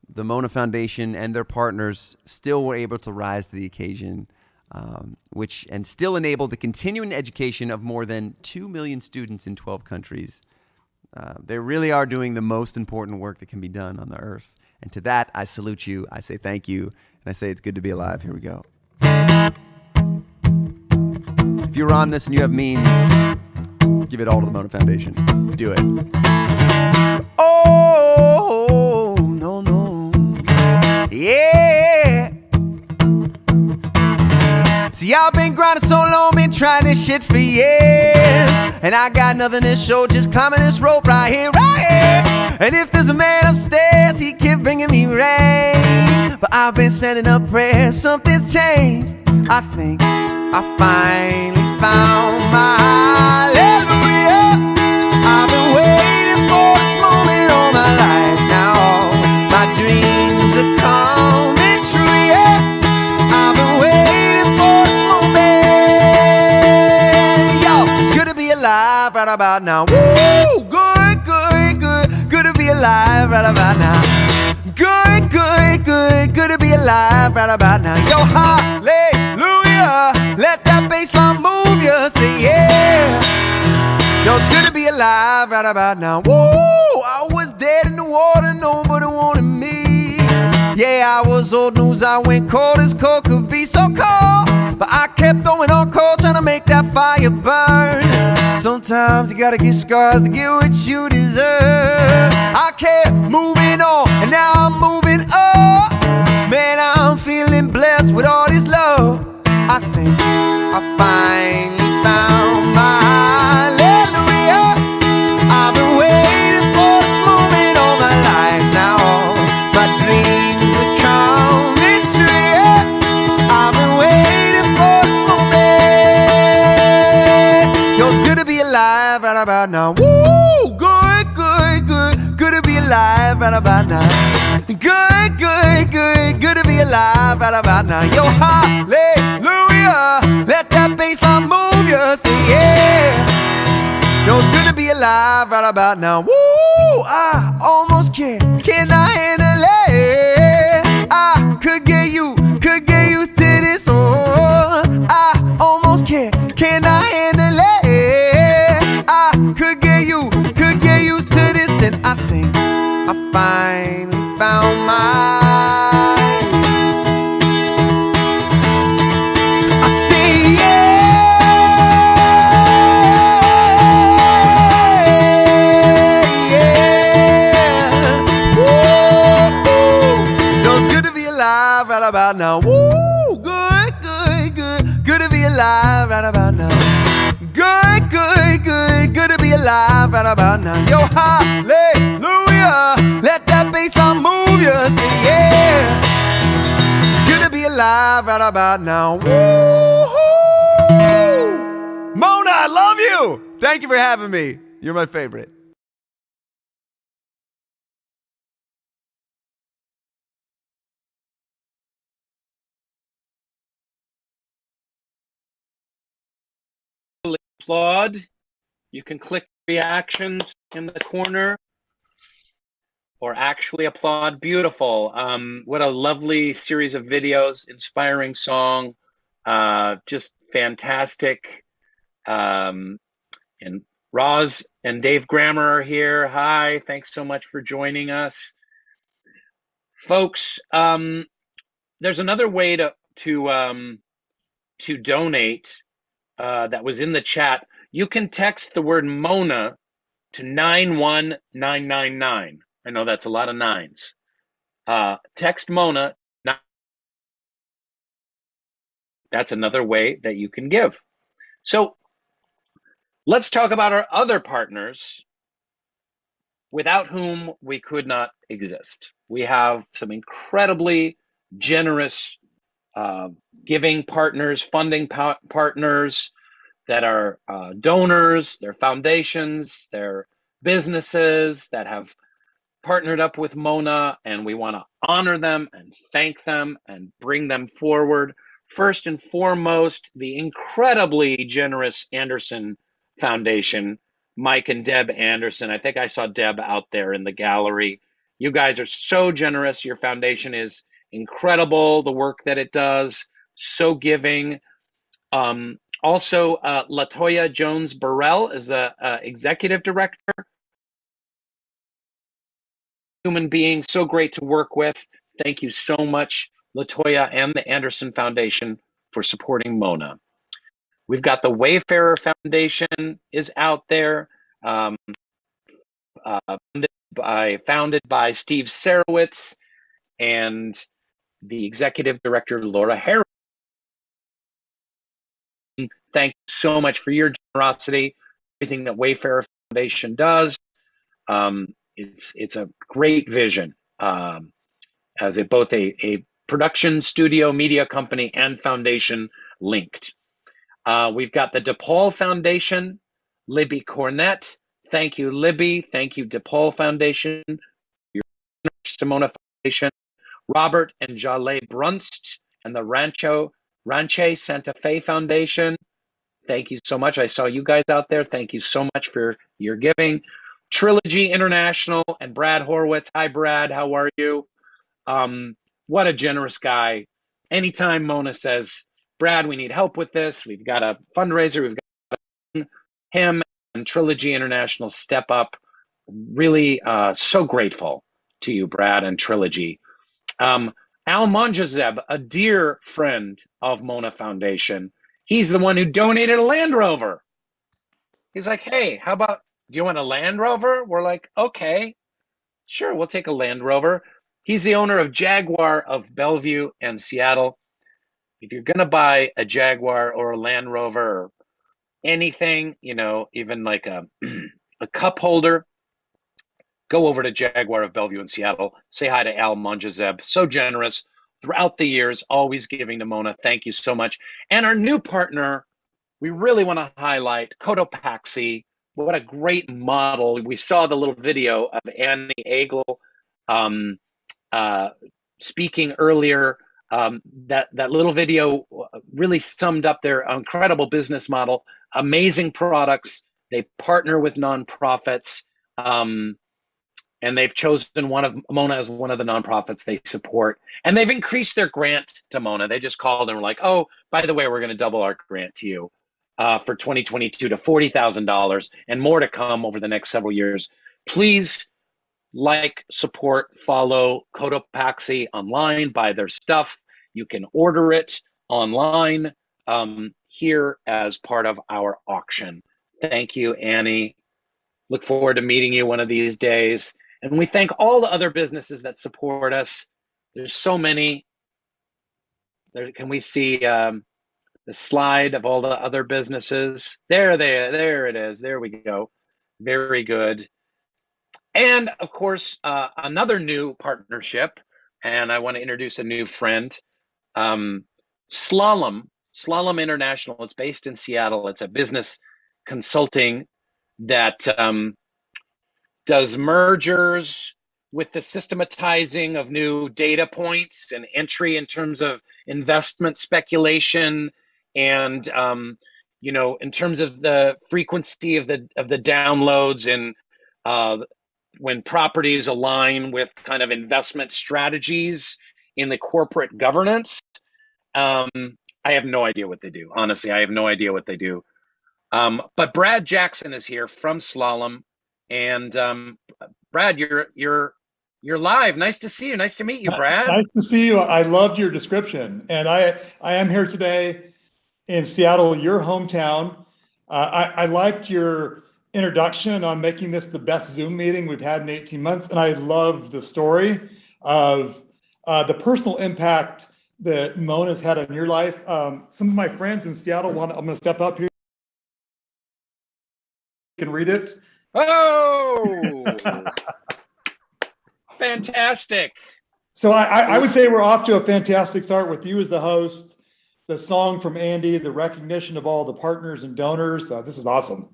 the Mona Foundation and their partners still were able to rise to the occasion which and still enable the continuing education of more than 2 million students in 12 countries. They really are doing the most important work that can be done on the earth. And to that, I salute you. I say thank you. And I say it's good to be alive. Here we go. If you're on this and you have means, give it all to the Mona Foundation. Do it. Oh, no, no. Yeah. See, I've been grinding so long, been trying this shit for years. And I got nothing to show, just climbing this rope right here, right here. And if there's a man upstairs, he keep bringing me rain. But I've been sending up prayers, something's changed. I think I finally found my hallelujah. I've been waiting for this moment all my life now. My dreams are coming true, yeah. I've been waiting for this moment. Yo, it's good to be alive right about now. Woo! Good, good, good. Good to be alive right about now. Good, good, good. Good to be alive right about now. Yo, hallelujah. Let that bass line move you. Say yeah. Yo, it's good to be alive right about now. Woo! I was dead in the water, nobody wanted me. Yeah, I was old news, I went cold as cold could be, so cold. But I kept throwing on cold, trying to make that fire burn. Sometimes you gotta get scars to get what you deserve. I kept moving on, and now I'm moving up. Man, I'm feeling blessed with all this love. I think I finally found my hallelujah. I've been waiting for this moment all my life now. My dreams are coming true, yeah. I've been waiting for this moment. Yo, it's good to be alive right about now. Woo! Good, good, good. Good to be alive right about now. Good, good, good. Good to be alive right about now. Yo, hallelujah. Let that bass line move you. Say yeah. Yo, it's good to be alive right about now. Woo! I almost can't. Can I handle it? I could get used to this. Oh, I almost can't. Can I handle it? I could get used to this, and I think I finally found my. I say yeah. Woo! Yo, it's good to be alive right about now. Woo! Good, good, good. Good to be alive right about now. Good, good, good. Good to be alive right about now. Yo, hallelujah. Let that bass line move you. Say yeah. It's good to be alive right about now. Woo-hoo! Mona, I love you. Thank you for having me. You're my favorite. Applaud. You can click reactions in the corner or actually applaud. Beautiful. What a lovely series of videos, inspiring song, just fantastic. And Roz and Dave Grammer are here. Hi, thanks so much for joining us. Folks, there's another way to donate that was in the chat. You can text the word Mona to 91999. I know that's a lot of nines. Text Mona. That's another way that you can give. So let's talk about our other partners without whom we could not exist. We have some incredibly generous giving partners, funding partners that are donors, they're foundations, they're businesses that have partnered up with Mona, and we want to honor them and thank them and bring them forward. First and foremost, the incredibly generous Anderson Foundation, Mike and Deb Anderson. I think I saw Deb out there in the gallery. You guys are so generous. Your foundation is incredible, the work that it does. so giving. Also, Latoya Jones Burrell is the executive director. Human being, so great to work with. Thank you so much, Latoya and the Anderson Foundation for supporting Mona. We've got the Wayfarer Foundation is out there, founded by Steve Sarowitz and the executive director, Laura Harris. Thank you so much for your generosity, everything that Wayfarer Foundation does. It's a great vision as both a production studio, media company, and foundation linked. We've got the DePaul Foundation, Libby Cornett. Thank you, Libby. Thank you, DePaul Foundation. Your Simona Foundation, Robert and Jaleh Brunst, and the Ranche Santa Fe Foundation. Thank you so much. I saw you guys out there. Thank you so much for your giving. Trilogy International and Brad Horowitz. Hi, Brad. How are you? What a generous guy. Anytime Mona says, Brad, we need help with this, we've got a fundraiser, we've got him and Trilogy International step up. Really so grateful to you, Brad and Trilogy. Al Monjazeb, a dear friend of Mona Foundation. He's the one who donated a Land Rover. He's like, hey, how about, do you want a Land Rover? We're like, okay, sure, we'll take a Land Rover. He's the owner of Jaguar of Bellevue and Seattle. If you're gonna buy a Jaguar or a Land Rover or anything, you know, even like a cup holder, go over to Jaguar of Bellevue in Seattle. Say hi to Al Monjazeb. So generous throughout the years, always giving to Mona. Thank you so much. And our new partner, we really want to highlight Cotopaxi. What a great model. We saw the little video of Annie Agel speaking earlier. That little video really summed up their incredible business model. Amazing products. They partner with nonprofits. And they've chosen Mona as one of the nonprofits they support. And they've increased their grant to Mona. They just called and were like, oh, by the way, we're going to double our grant to you for 2022 to $40,000 and more to come over the next several years. Please like, support, follow Cotopaxi online, buy their stuff. You can order it online here as part of our auction. Thank you, Annie. Look forward to meeting you one of these days. And we thank all the other businesses that support us. There's so many. Can we see the slide of all the other businesses? There it is. There we go. Very good. And of course, another new partnership. And I want to introduce a new friend, Slalom International. It's based in Seattle. It's a business consulting that does mergers with the systematizing of new data points and entry in terms of investment speculation and you know, in terms of the frequency of the downloads and when properties align with kind of investment strategies in the corporate governance. I have no idea what they do. Honestly, I have no idea what they do. But Brad Jackson is here from Slalom, and Brad, you're live. Nice to see you. Nice to meet you, Brad. Nice to see you. I loved your description, and I am here today in Seattle, your hometown. I liked your introduction on making this the best Zoom meeting we've had in 18 months, and I love the story of the personal impact that Mona's had on your life. Some of my friends in Seattle I'm going to step up here. Can read it. Oh, fantastic. So I would say we're off to a fantastic start with you as the host, the song from Andy, the recognition of all the partners and donors. This is awesome.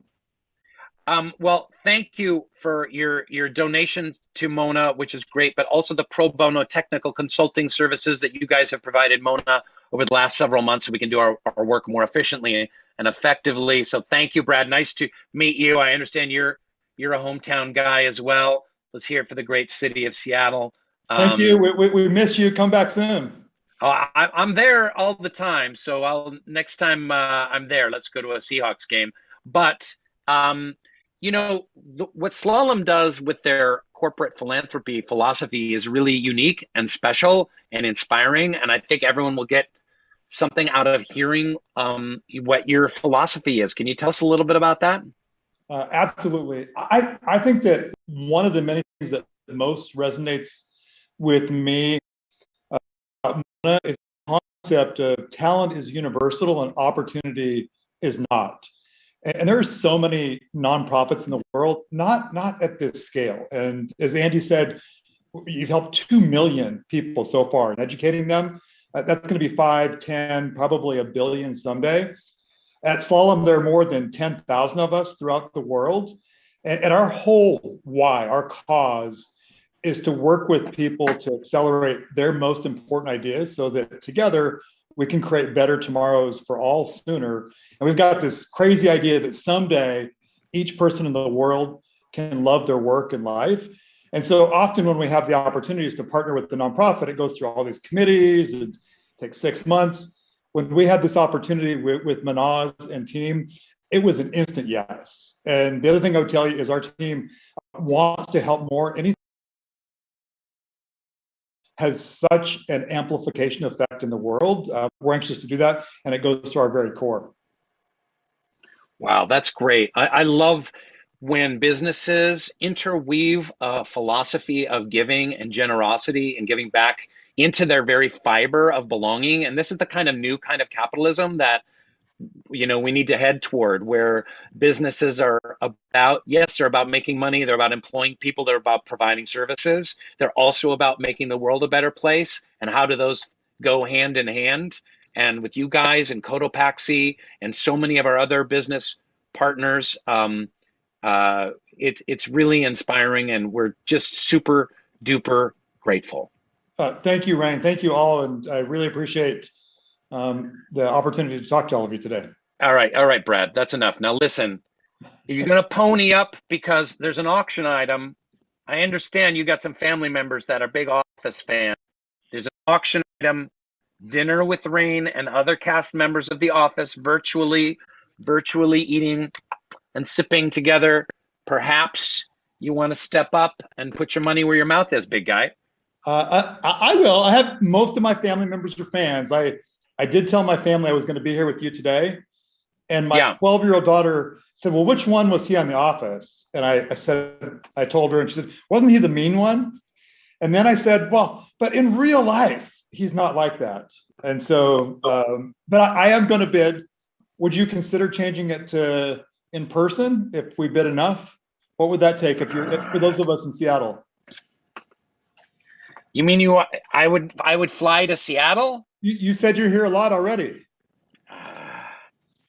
Well, thank you for your donation to Mona, which is great, but also the pro bono technical consulting services that you guys have provided Mona over the last several months so we can do our work more efficiently and effectively. So thank you, Brad. Nice to meet you. I understand you're a hometown guy as well. Let's hear it for the great city of Seattle. Thank you. We miss you. Come back soon. I'm there all the time, so next time I'm there, let's go to a Seahawks game. But you know, what Slalom does with their corporate philanthropy philosophy is really unique and special and inspiring, and I think everyone will get something out of hearing what your philosophy is. Can you tell us a little bit about that? Absolutely. I think that one of the many things that most resonates with me is the concept of talent is universal and opportunity is not. And there are so many nonprofits in the world, not at this scale. And as Andy said, you've helped 2 million people so far in educating them. That's going to be 5, 10, probably 1 billion someday. At Slalom, there are more than 10,000 of us throughout the world. And our whole why, our cause, is to work with people to accelerate their most important ideas so that together we can create better tomorrows for all sooner. And we've got this crazy idea that someday each person in the world can love their work and life. And so often when we have the opportunities to partner with the nonprofit, it goes through all these committees, it takes 6 months. When we had this opportunity with Manaz and team, it was an instant yes. And the other thing I would tell you is our team wants to help more. Anything has such an amplification effect in the world. We're anxious to do that, and it goes to our very core. Wow, that's great. I love when businesses interweave a philosophy of giving and generosity and giving back into their very fiber of belonging. And this is the kind of new kind of capitalism that, you know, we need to head toward, where businesses are about, yes, they're about making money, they're about employing people, they're about providing services. They're also about making the world a better place. And how do those go hand in hand? And with you guys and Cotopaxi and so many of our other business partners, it's really inspiring, and we're just super duper grateful. Thank you, Rainn. Thank you all. And I really appreciate the opportunity to talk to all of you today. All right, Brad, that's enough. Now listen, you're going to pony up because there's an auction item. I understand you got some family members that are big Office fans. There's an auction item, dinner with Rainn and other cast members of The Office, virtually eating and sipping together. Perhaps you want to step up and put your money where your mouth is, big guy. I will. I have most of my family members are fans. I did tell my family I was going to be here with you today. And my 12-year-old daughter said, well, which one was he on The Office? And I told her, and she said, wasn't he the mean one? And then I said, well, but in real life, he's not like that. And so, but I am going to bid. Would you consider changing it to in person if we bid enough? What would that take for those of us in Seattle? You mean I would fly to Seattle? You said you're here a lot already.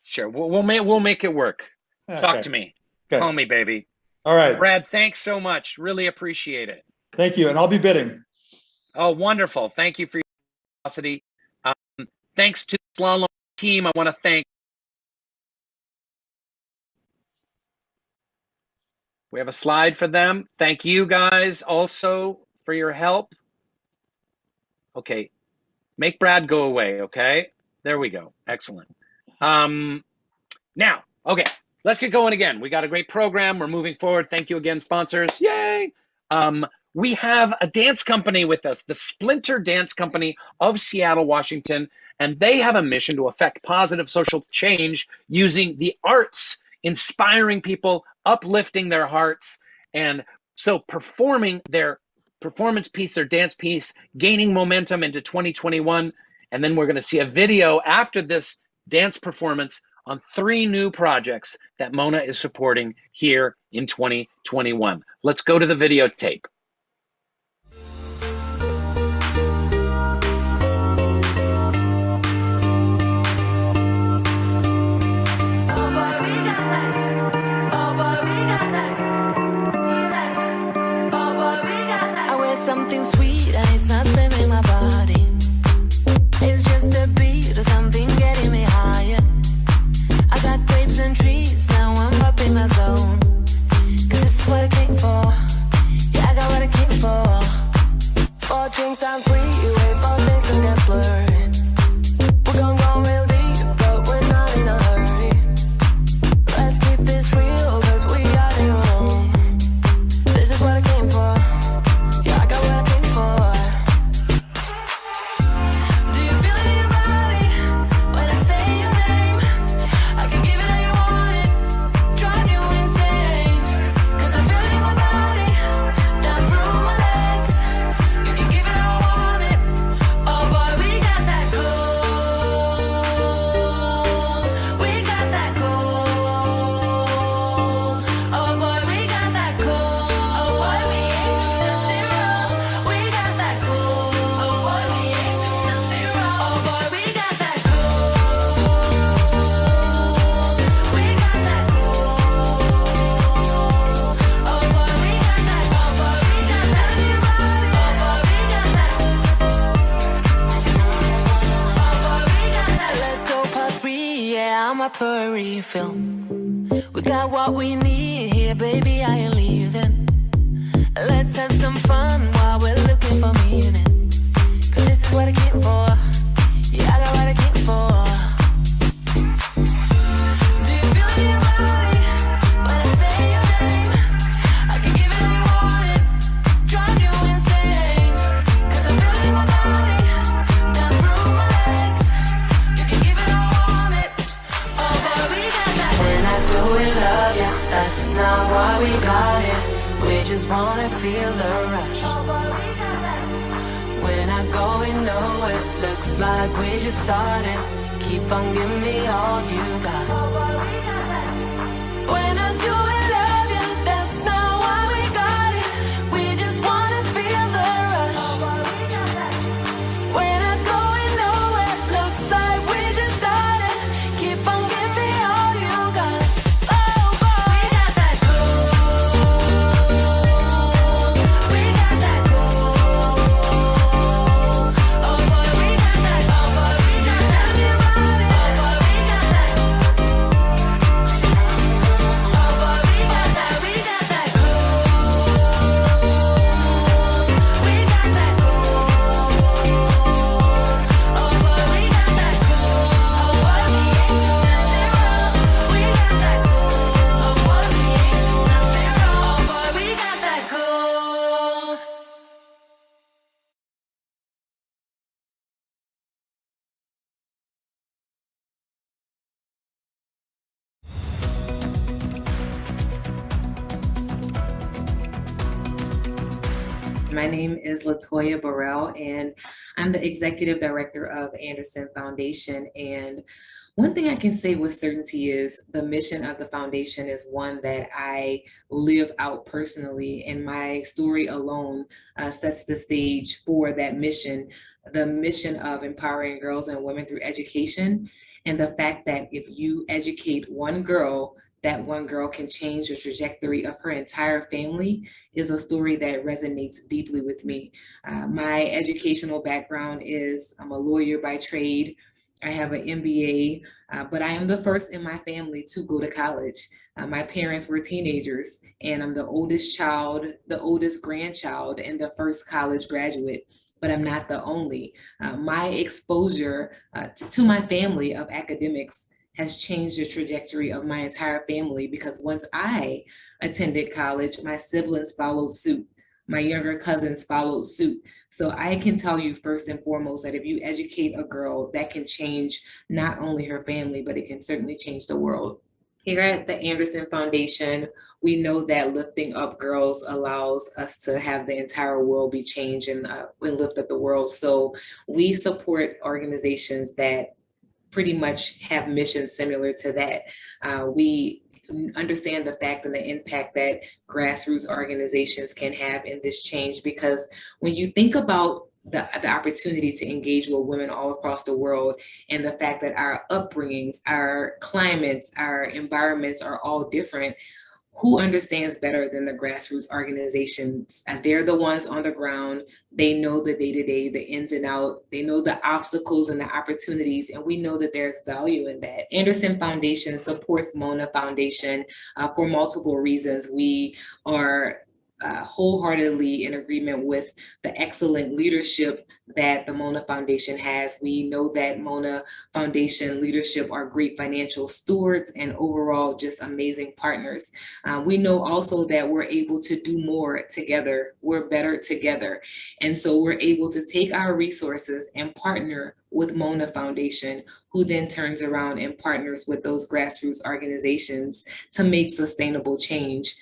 Sure, we'll make it work. Okay. Talk to me. Okay. Call me, baby. All right. Brad, thanks so much. Really appreciate it. Thank you, and I'll be bidding. Oh, wonderful. Thank you for your curiosity. Thanks to the Slalom team. I want to thank. We have a slide for them. Thank you guys also for your help. Okay, make Brad go away, okay? There we go, excellent. Now, okay, let's get going again. We got a great program, we're moving forward. Thank you again, sponsors, yay! We have a dance company with us, the Splinter Dance Company of Seattle, Washington, and they have a mission to affect positive social change using the arts, inspiring people, uplifting their hearts, and so performing their performance piece, their dance piece, gaining momentum into 2021. And then we're going to see a video after this dance performance on 3 new projects that Mona is supporting here in 2021. Let's go to the videotape. Something sweet and it's not slamming my body. It's just a beat or something getting me higher. I got grapes and trees, now I'm up in my zone. Cause this is what I came for. Yeah, I got for a refill. We got what we need here, baby, I ain't leaving. Let's have some fun while we're looking for meaning. Cause this is what I came for. Yeah, I got what I came for. Do you feel it in your body when I say your name? I can give it all you want it, drive you insane. Cause I feel it in my body, down through my legs. You can give it all you want it. Oh, but we got that. When I do it, love ya, that's not why we got it. We just wanna feel the rush. When I go, we know it looks like we just started. Keep on giving me all you got. When I do it, love you, that's not why we got it. We just wanna feel the rush. When I go, we know it looks like we just started. Keep on giving me all you got. Oh, boy, we got that My name is Latoya Burrell, and I'm the executive director of Anderson Foundation. And one thing I can say with certainty is the mission of the foundation is one that I live out personally, and my story alone sets the stage for that mission, the mission of empowering girls and women through education, and the fact that if you educate one girl, that one girl can change the trajectory of her entire family is a story that resonates deeply with me. My educational background is I'm a lawyer by trade. I have an MBA, but I am the first in my family to go to college. My parents were teenagers, and I'm the oldest child, the oldest grandchild, and the first college graduate. But I'm not the only. My exposure to my family of academics has changed the trajectory of my entire family, because once I attended college, my siblings followed suit. My younger cousins followed suit. So I can tell you first and foremost that if you educate a girl, that can change not only her family, but it can certainly change the world. Here at the Anderson Foundation, we know that lifting up girls allows us to have the entire world be changed and lift up the world. So we support organizations that pretty much have missions similar to that. We understand the fact and the impact that grassroots organizations can have in this change, because when you think about the opportunity to engage with women all across the world, and the fact that our upbringings, our climates, our environments are all different, who understands better than the grassroots organizations? And they're the ones on the ground. They know the day-to-day, the ins and out. They know the obstacles and the opportunities, and we know that there's value in that. Anderson Foundation supports Mona Foundation for multiple reasons. We are wholeheartedly in agreement with the excellent leadership that the Mona Foundation has. We know that Mona Foundation leadership are great financial stewards and overall just amazing partners. We know also that we're able to do more together. We're better together. And so we're able to take our resources and partner with Mona Foundation, who then turns around and partners with those grassroots organizations to make sustainable change.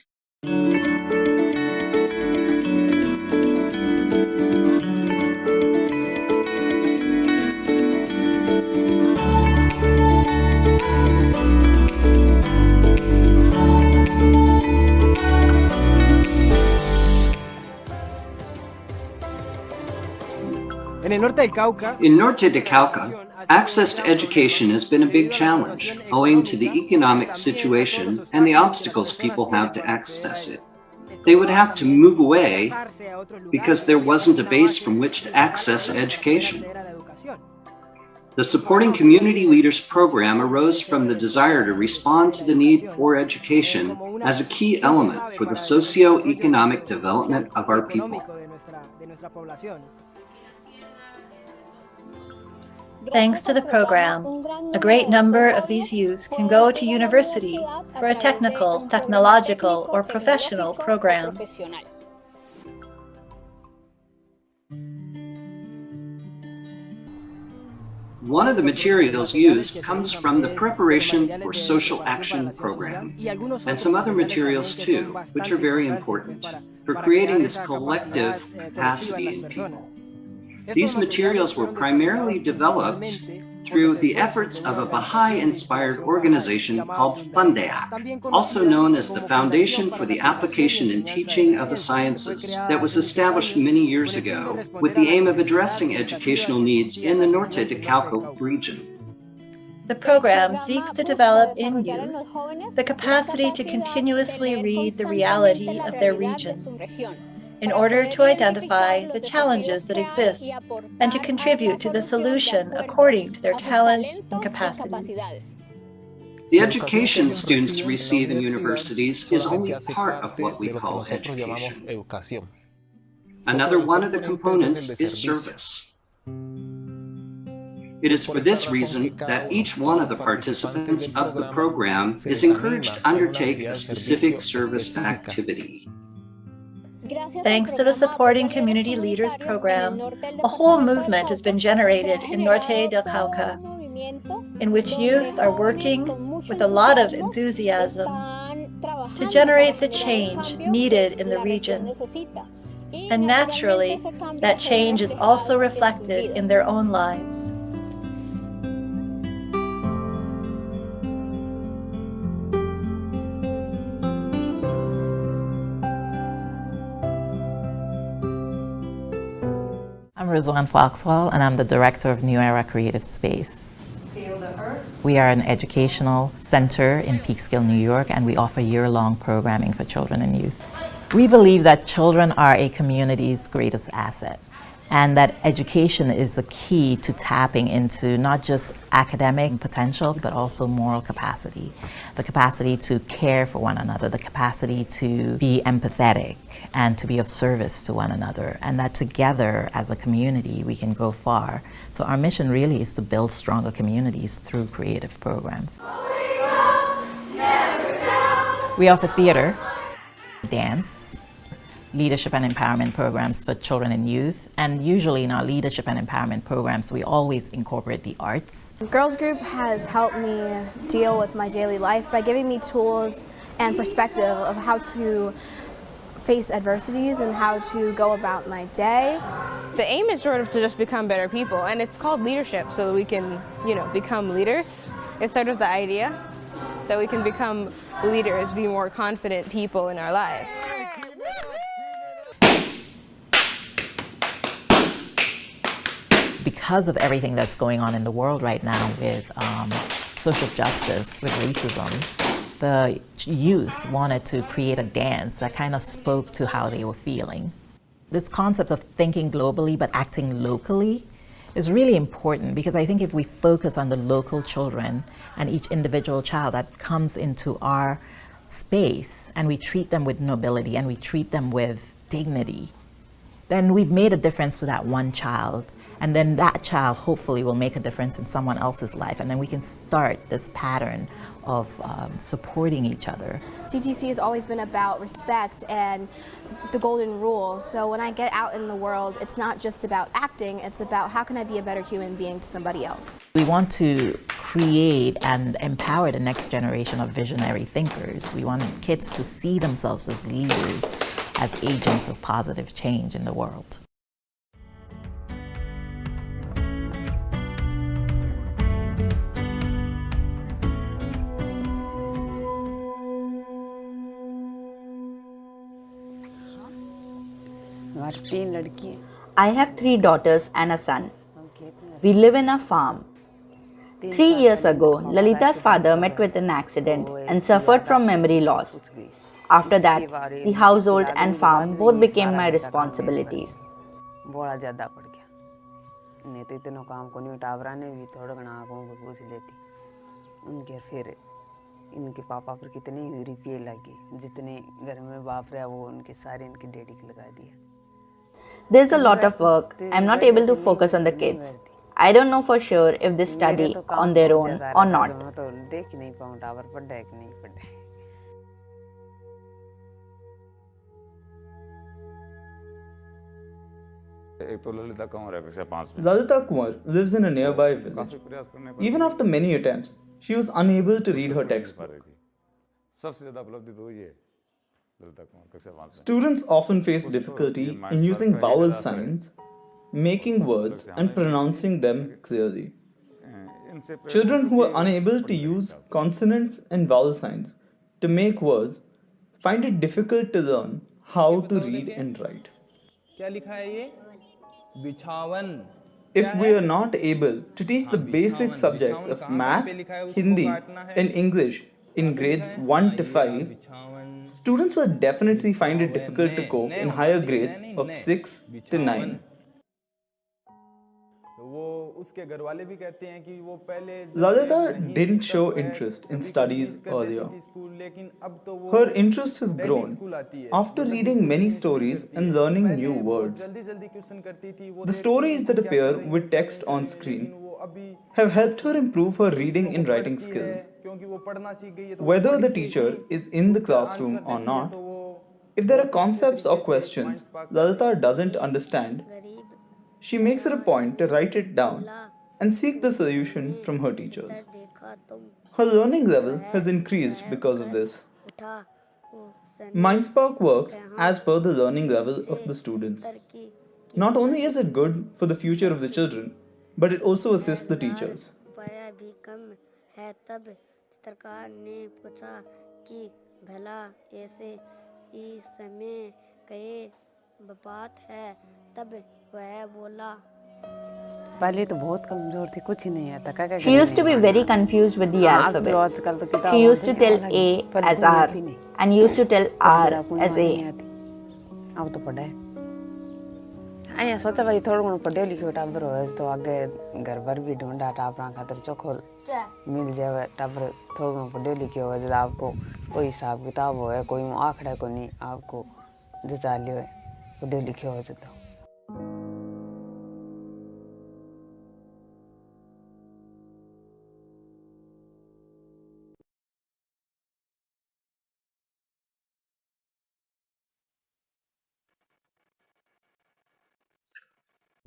In Norte de Cauca, access to education has been a big challenge, owing to the economic situation and the obstacles people have to access it. They would have to move away because there wasn't a base from which to access education. The Supporting Community Leaders program arose from the desire to respond to the need for education as a key element for the socio-economic development of our people. Thanks to the program, a great number of these youth can go to university for a technical, technological, or professional program. One of the materials used comes from the Preparation for Social Action program, and some other materials too, which are very important for creating this collective capacity in people. These materials were primarily developed through the efforts of a Baha'i-inspired organization called Fundayak, also known as the Foundation for the Application and Teaching of the Sciences, that was established many years ago with the aim of addressing educational needs in the Norte de Cauca region. The program seeks to develop in youth the capacity to continuously read the reality of their region in order to identify the challenges that exist and to contribute to the solution according to their talents and capacities. The education students receive in universities is only part of what we call education. Another one of the components is service. It is for this reason that each one of the participants of the program is encouraged to undertake a specific service activity. Thanks to the Supporting Community Leaders program, a whole movement has been generated in Norte del Cauca, in which youth are working with a lot of enthusiasm to generate the change needed in the region. And naturally, that change is also reflected in their own lives. I'm Rizwan Foxwell, and I'm the director of New Era Creative Space. We are an educational center in Peekskill, New York, and we offer year-long programming for children and youth. We believe that children are a community's greatest asset, and that education is the key to tapping into not just academic potential, but also moral capacity. The capacity to care for one another, the capacity to be empathetic and to be of service to one another, and that together as a community we can go far. So our mission really is to build stronger communities through creative programs. We offer theater, dance, leadership and empowerment programs for children and youth, and usually in our leadership and empowerment programs we always incorporate the arts. Girls Group has helped me deal with my daily life by giving me tools and perspective of how to face adversities and how to go about my day. The aim is sort of to just become better people, and it's called leadership so that we can, become leaders. It's sort of the idea that we can become leaders, be more confident people in our lives. Because of everything that's going on in the world right now with social justice, with racism, the youth wanted to create a dance that kind of spoke to how they were feeling. This concept of thinking globally but acting locally is really important, because I think if we focus on the local children and each individual child that comes into our space and we treat them with nobility and we treat them with dignity, then we've made a difference to that one child. And then that child hopefully will make a difference in someone else's life. And then we can start this pattern of supporting each other. CTC has always been about respect and the golden rule. So when I get out in the world, it's not just about acting, it's about how can I be a better human being to somebody else. We want to create and empower the next generation of visionary thinkers. We want kids to see themselves as leaders, as agents of positive change in the world. I have 3 daughters and a son. We live in a farm. 3 years ago, Lalita's father met with an accident and suffered from memory loss. After that, the household and farm both became my responsibilities. नहीं तो इतनों काम को नहीं टावरा ने भी थोड़ा घना आंखों को पूछ लेती उनके फिर इनके पापा पर कितनी रुपये लगे जितने घर में बाप रहा वो उनके सारे इनके डैडी को लगा दिया. There's a lot of work. I'm not able to focus on the kids. I don't know for sure if they study on their own or not. मैं तो देख ही नहीं पाऊँ टावर पढ़ा है कि नहीं पढ़ा है. Lalita Kumar lives in a nearby village. Even after many attempts, she was unable to read her textbook. Students often face difficulty in using vowel signs, making words, and pronouncing them clearly. Children who are unable to use consonants and vowel signs to make words find it difficult to learn how to read and write. If we are not able to teach the basic subjects of math, Hindi, and English in grades 1 to 5, students will definitely find it difficult to cope in higher grades of 6 to 9. Lalita didn't show interest in studies earlier. Her interest has grown after reading many stories and learning new words. The stories that appear with text on screen have helped her improve her reading and writing skills. Whether the teacher is in the classroom or not, if there are concepts or questions Lalita doesn't understand, she makes it a point to write it down and seek the solution from her teachers. Her learning level has increased because of this. Mindspark works as per the learning level of the students. Not only is it good for the future of the children, but it also assists the teachers. पहले तो बहुत कमजोर थी कुछ ही नहीं आता क्या. She used to be very confused with the alphabets. She used to tell A as R and used to tell R as A. अब तो पढ़ा है. आया सोचा भाई थोड़ा घणो पढ़े लिखे टाबर हो तो आगे घर पर भी ढूंढा टापरा खातर चोखो मिल जाए टाबर थोड़ा घणो पढ़े लिखे हो जब आपको कोई हिसाब किताब हो कोई आंकड़ा को नहीं आपको जचा लियो पढ़े लिखे हो तो.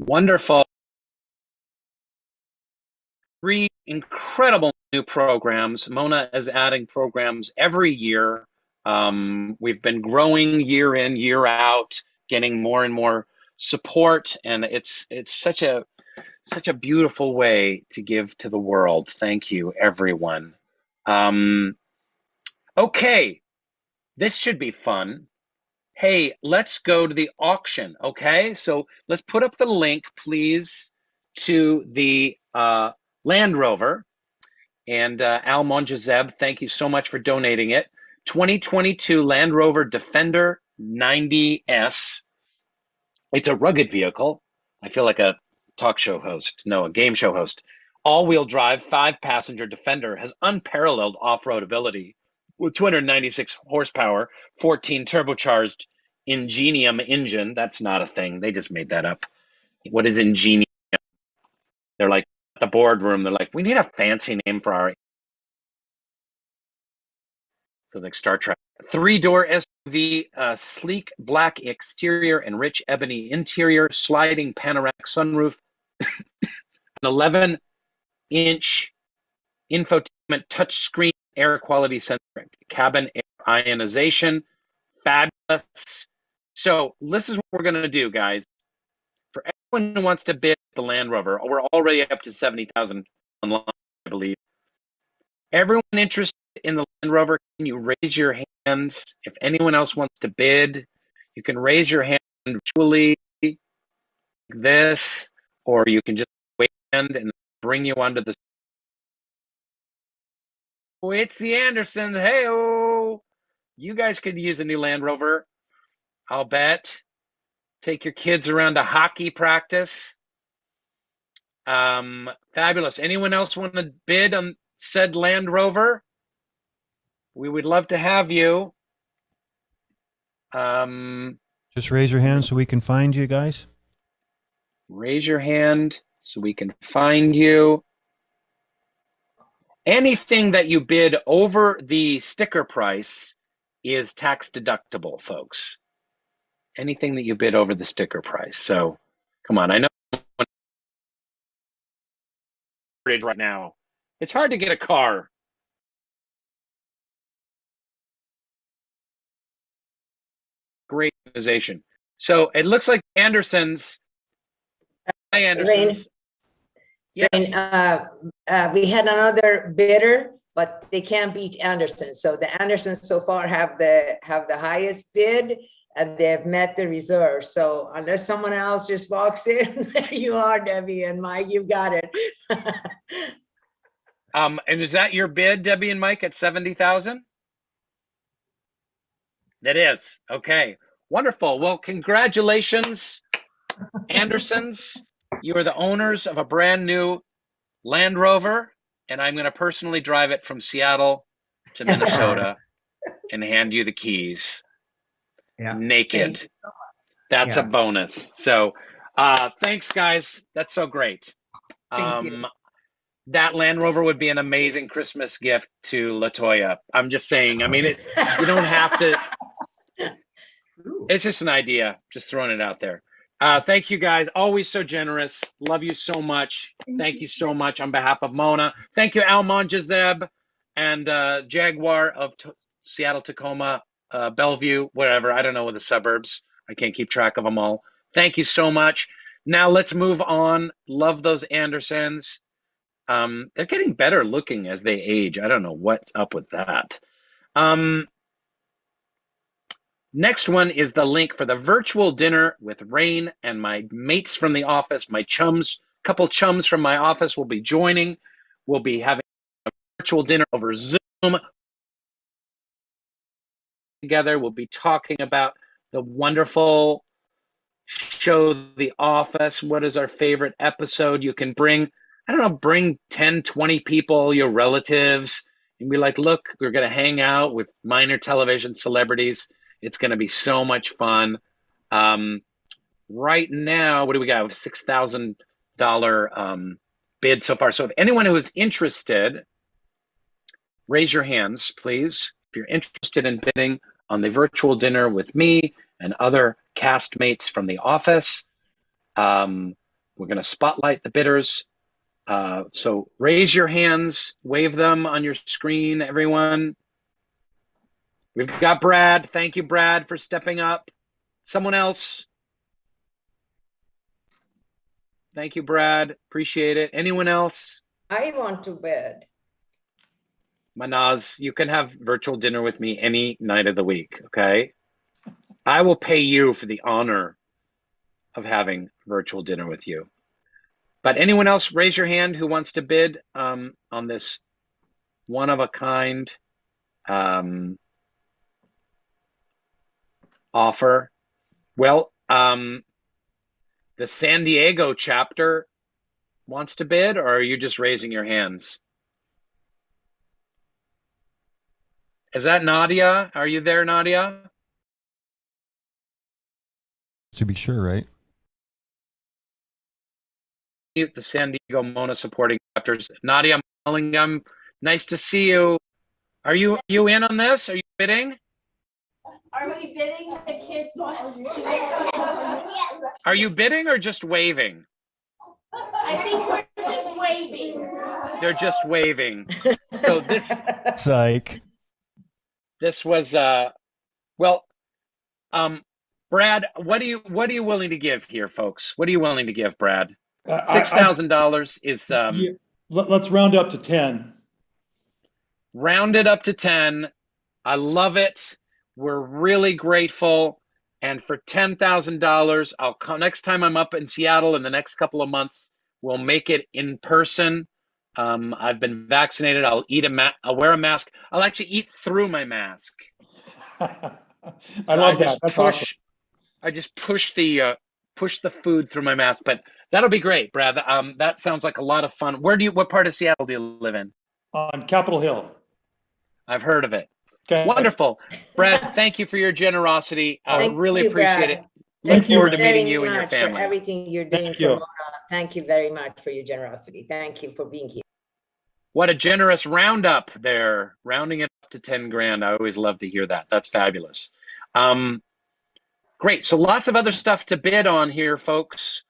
Wonderful. 3 incredible new programs. Mona is adding programs every year. We've been growing year in, year out, getting more and more support, and it's such a beautiful way to give to the world. Thank you, everyone. Okay, this should be fun. Hey, let's go to the auction, okay? So let's put up the link, please, to the Land Rover. And Al Monjazeb, thank you so much for donating it. 2022 Land Rover Defender 90S. It's a rugged vehicle. I feel like a talk show host. No, a game show host. All-wheel drive, 5-passenger Defender has unparalleled off-road ability. With 296 horsepower, 14 turbocharged Ingenium engine. That's not a thing. They just made that up. What is Ingenium? They're like at the boardroom. They're like, we need a fancy name for our. Feels like Star Trek. 3-door SUV, sleek black exterior and rich ebony interior, sliding panoramic sunroof, an 11-inch infotainment touchscreen, air quality sensor, cabin air ionization, fabulous. So this is what we're going to do, guys. For everyone who wants to bid the Land Rover, we're already up to 70,000 online, I believe. Everyone interested in the Land Rover, can you raise your hands? If anyone else wants to bid, you can raise your hand virtually like this, or you can just wave and bring you onto the. Oh, it's the Andersons. Hey-oh. You guys could use a new Land Rover, I'll bet. Take your kids around to hockey practice. Fabulous. Anyone else want to bid on said Land Rover? We would love to have you. Just raise your hand so we can find you guys. Raise your hand so we can find you. Anything that you bid over the sticker price is tax deductible, folks. Anything that you bid over the sticker price. So come on, I know right now it's hard to get a car. Great organization. So it looks like Anderson's. Hi, Anderson's. Yes. We had another bidder, but they can't beat Anderson. So the Andersons so far have the highest bid, and they've met the reserve. So unless someone else just walks in, there you are, Debbie and Mike. You've got it. And is that your bid, Debbie and Mike, at 70,000? That is. Okay. Wonderful. Well, congratulations, Andersons. You are the owners of a brand new Land Rover, and I'm going to personally drive it from Seattle to Minnesota and hand you the keys. Naked. That's a bonus. So thanks, guys. That's so great. That Land Rover would be an amazing Christmas gift to LaToya. I'm just saying. I mean, you don't have to. It's just an idea. Just throwing it out there. Thank you, guys. Always so generous. Love you so much. Thank you so much on behalf of Mona. Thank you, Almon Jazeb and Jaguar of Seattle, Tacoma, Bellevue, whatever. I don't know what the suburbs. I can't keep track of them all. Thank you so much. Now let's move on. Love those Andersons. They're getting better looking as they age. I don't know what's up with that. Next one is the link for the virtual dinner with Rainn and my mates from the office, my chums, couple chums from my office will be joining. We'll be having a virtual dinner over Zoom together. We'll be talking about the wonderful show, The Office. What is our favorite episode? You can bring, I don't know, bring 10, 20 people, your relatives, and be like, look, we're going to hang out with minor television celebrities. It's going to be so much fun. Right now, what do we got? $6,000 bid so far. So if anyone who is interested, raise your hands, please. If you're interested in bidding on the virtual dinner with me and other castmates from the office, we're going to spotlight the bidders. So raise your hands, wave them on your screen, everyone. We've got Brad. Thank you, Brad, for stepping up. Someone else? Thank you, Brad. Appreciate it. Anyone else? I want to bid. Manaz, you can have virtual dinner with me any night of the week, okay? I will pay you for the honor of having virtual dinner with you. But anyone else, raise your hand who wants to bid on this one-of-a-kind offer. Well, the San Diego chapter wants to bid, or are you just raising your hands? Is that Nadia? Are you there, Nadia? To be sure, right? The San Diego Mona supporting chapters. Nadia Mullingham, nice to see you. Are you in on this? Are you bidding? Are we bidding the kids? Are you bidding or just waving? I think we're just waving. They're just waving. So this Psych. This was well, Brad, what are you willing to give here, folks? What are you willing to give, Brad? $6,000 is let's round up to 10. Round it up to 10. I love it. We're really grateful. And for $10,000, I'll come next time I'm up in Seattle in the next couple of months. We'll make it in person. I've been vaccinated. I'll wear a mask. I'll actually eat through my mask. I love that. That's awesome. I just push the food through my mask. But That'll be great, Brad. That sounds like a lot of fun. What part of Seattle do you live in? On Capitol Hill. I've heard of it. Okay. Wonderful. Brad, thank you for your generosity. I Thank really you, appreciate Brad. it. Look Thank you forward to very meeting you and your much for family. everything you're doing Thank for you. Mona. Thank you very much for your generosity. Thank you for being here. What a generous roundup there, rounding it up to 10 grand. I always love to hear that. That's fabulous. Great. So lots of other stuff to bid on here, folks.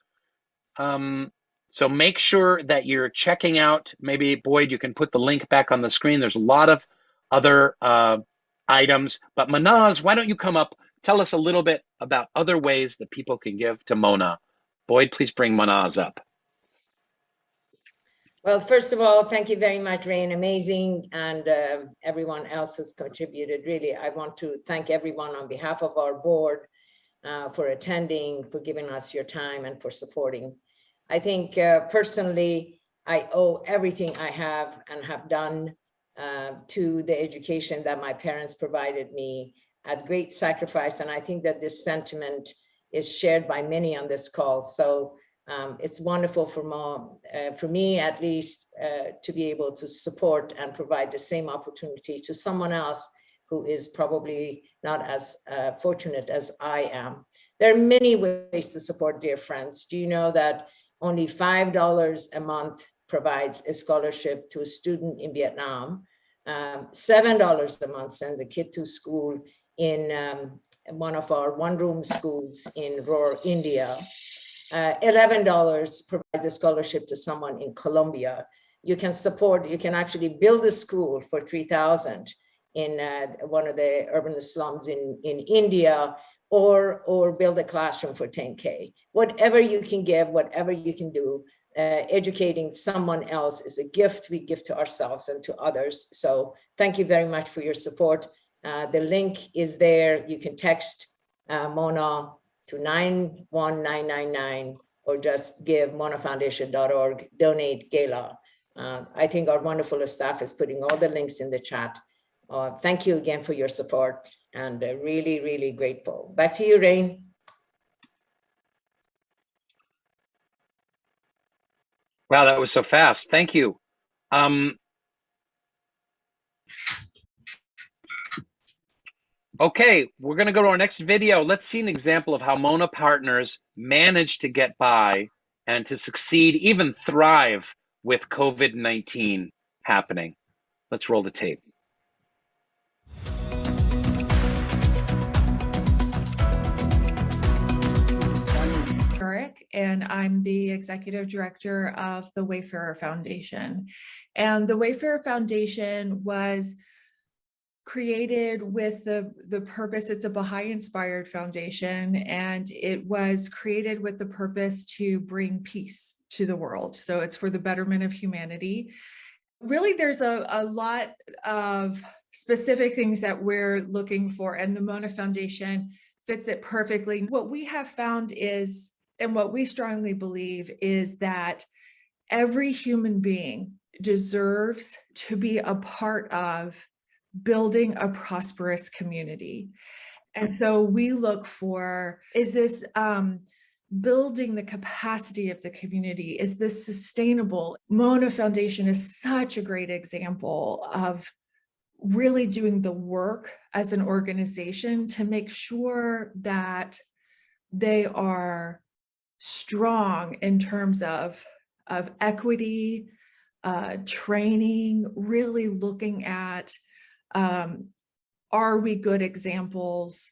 So make sure that you're checking out, maybe Boyd, you can put the link back on the screen. There's a lot of other items, but Manaz, why don't you come up, tell us a little bit about other ways that people can give to Mona. Boyd, please bring Manaz up. Well, first of all, thank you very much, Rainn. Amazing. And everyone else who's contributed. Really, I want to thank everyone on behalf of our board for attending, for giving us your time, and for supporting. I think personally, I owe everything I have and have done to the education that my parents provided me at great sacrifice. And I think that this sentiment is shared by many on this call. So it's wonderful for me at least, to be able to support and provide the same opportunity to someone else who is probably not as fortunate as I am. There are many ways to support, dear friends. Do you know that only $5 a month provides a scholarship to a student in Vietnam? $7 a month sends a kid to school in one of our one-room schools in rural India. $11 provides a scholarship to someone in Colombia. You can actually build a school for $3,000 in one of the urban slums in India, or build a classroom for $10K. Whatever you can give, whatever you can do, educating someone else is a gift we give to ourselves and to others. So thank you very much for your support. The link is there. You can text Mona to 91999 or just give monafoundation.org, donate gala. I think our wonderful staff is putting all the links in the chat. Thank you again for your support, and really, really grateful. Back to you, Rainn. Wow, that was so fast. Thank you. Okay, we're going to go to our next video. Let's see an example of how Mona partners managed to get by and to succeed, even thrive with COVID-19 happening. Let's roll the tape. And I'm the executive director of the Wayfarer Foundation. And the Wayfarer Foundation was created with the purpose, it's a Baha'i-inspired foundation, and it was created with the purpose to bring peace to the world. So it's for the betterment of humanity. Really, there's a lot of specific things that we're looking for, and the Mona Foundation fits it perfectly. What we have found is, and what we strongly believe, is that every human being deserves to be a part of building a prosperous community. And so we look for, is this building the capacity of the community? Is this sustainable? Mona Foundation is such a great example of really doing the work as an organization to make sure that they are strong in terms of equity, training, really looking at, are we good examples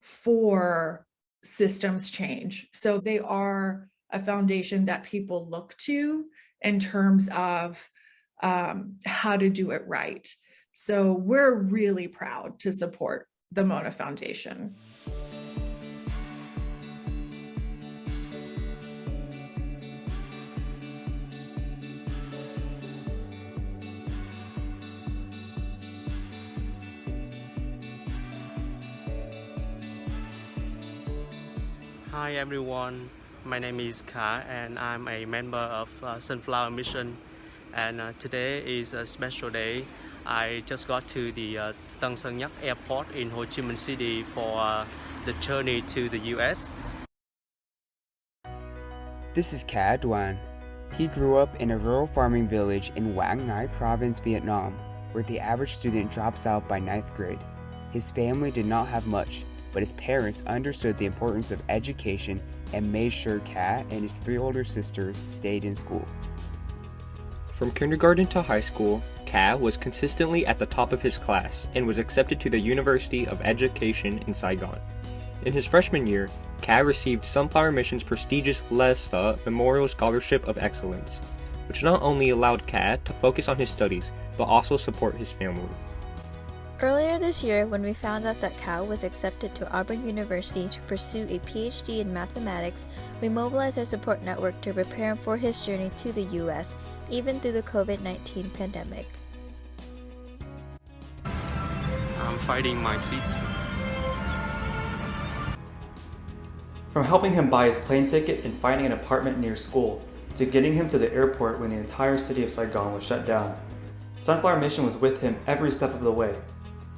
for systems change? So they are a foundation that people look to in terms of how to do it right. So we're really proud to support the Mona Foundation. Hi everyone, my name is Ka and I'm a member of Sunflower Mission, and today is a special day. I just got to the Tân Sơn Nhất Airport in Ho Chi Minh City for the journey to the US. This is Ca Duan. He grew up in a rural farming village in Quang Ngai Province, Vietnam, where the average student drops out by 9th grade. His family did not have much, but his parents understood the importance of education and made sure Ca and his 3 older sisters stayed in school. From kindergarten to high school, Ca was consistently at the top of his class and was accepted to the University of Education in Saigon. In his freshman year, Ca received Sunflower Mission's prestigious LESTA Memorial Scholarship of Excellence, which not only allowed Ca to focus on his studies, but also support his family. Earlier this year, when we found out that Ca was accepted to Auburn University to pursue a PhD in mathematics, we mobilized our support network to prepare him for his journey to the U.S., even through the COVID-19 pandemic. I'm fighting my seat. From helping him buy his plane ticket and finding an apartment near school, to getting him to the airport when the entire city of Saigon was shut down, Sunflower Mission was with him every step of the way.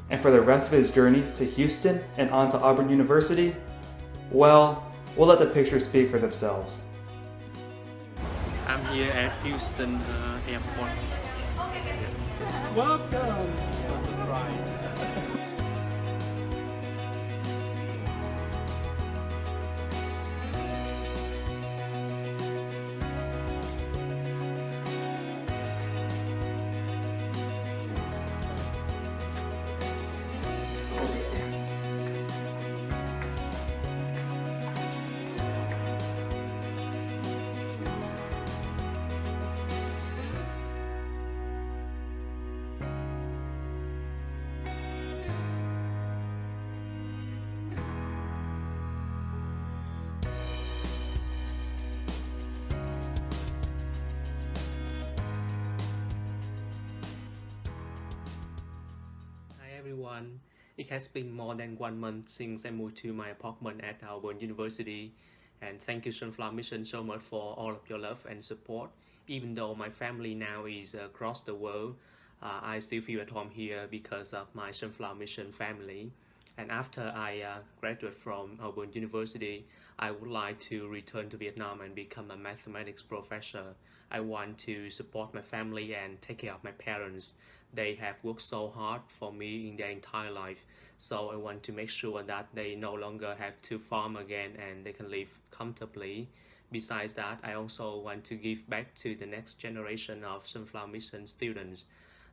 And for the rest of his journey to Houston and on to Auburn University, well, we'll let the pictures speak for themselves. I'm here at Houston Airport. Welcome! So surprised. Everyone. It has been more than 1 month since I moved to my apartment at Auburn University, and thank you Sunflower Mission so much for all of your love and support. Even though my family now is across the world, I still feel at home here because of my Sunflower Mission family. And after I graduate from Auburn University, I would like to return to Vietnam and become a mathematics professor. I want to support my family and take care of my parents. They have worked so hard for me in their entire life, so I want to make sure that they no longer have to farm again and they can live comfortably. Besides that, I also want to give back to the next generation of Sunflower Mission students.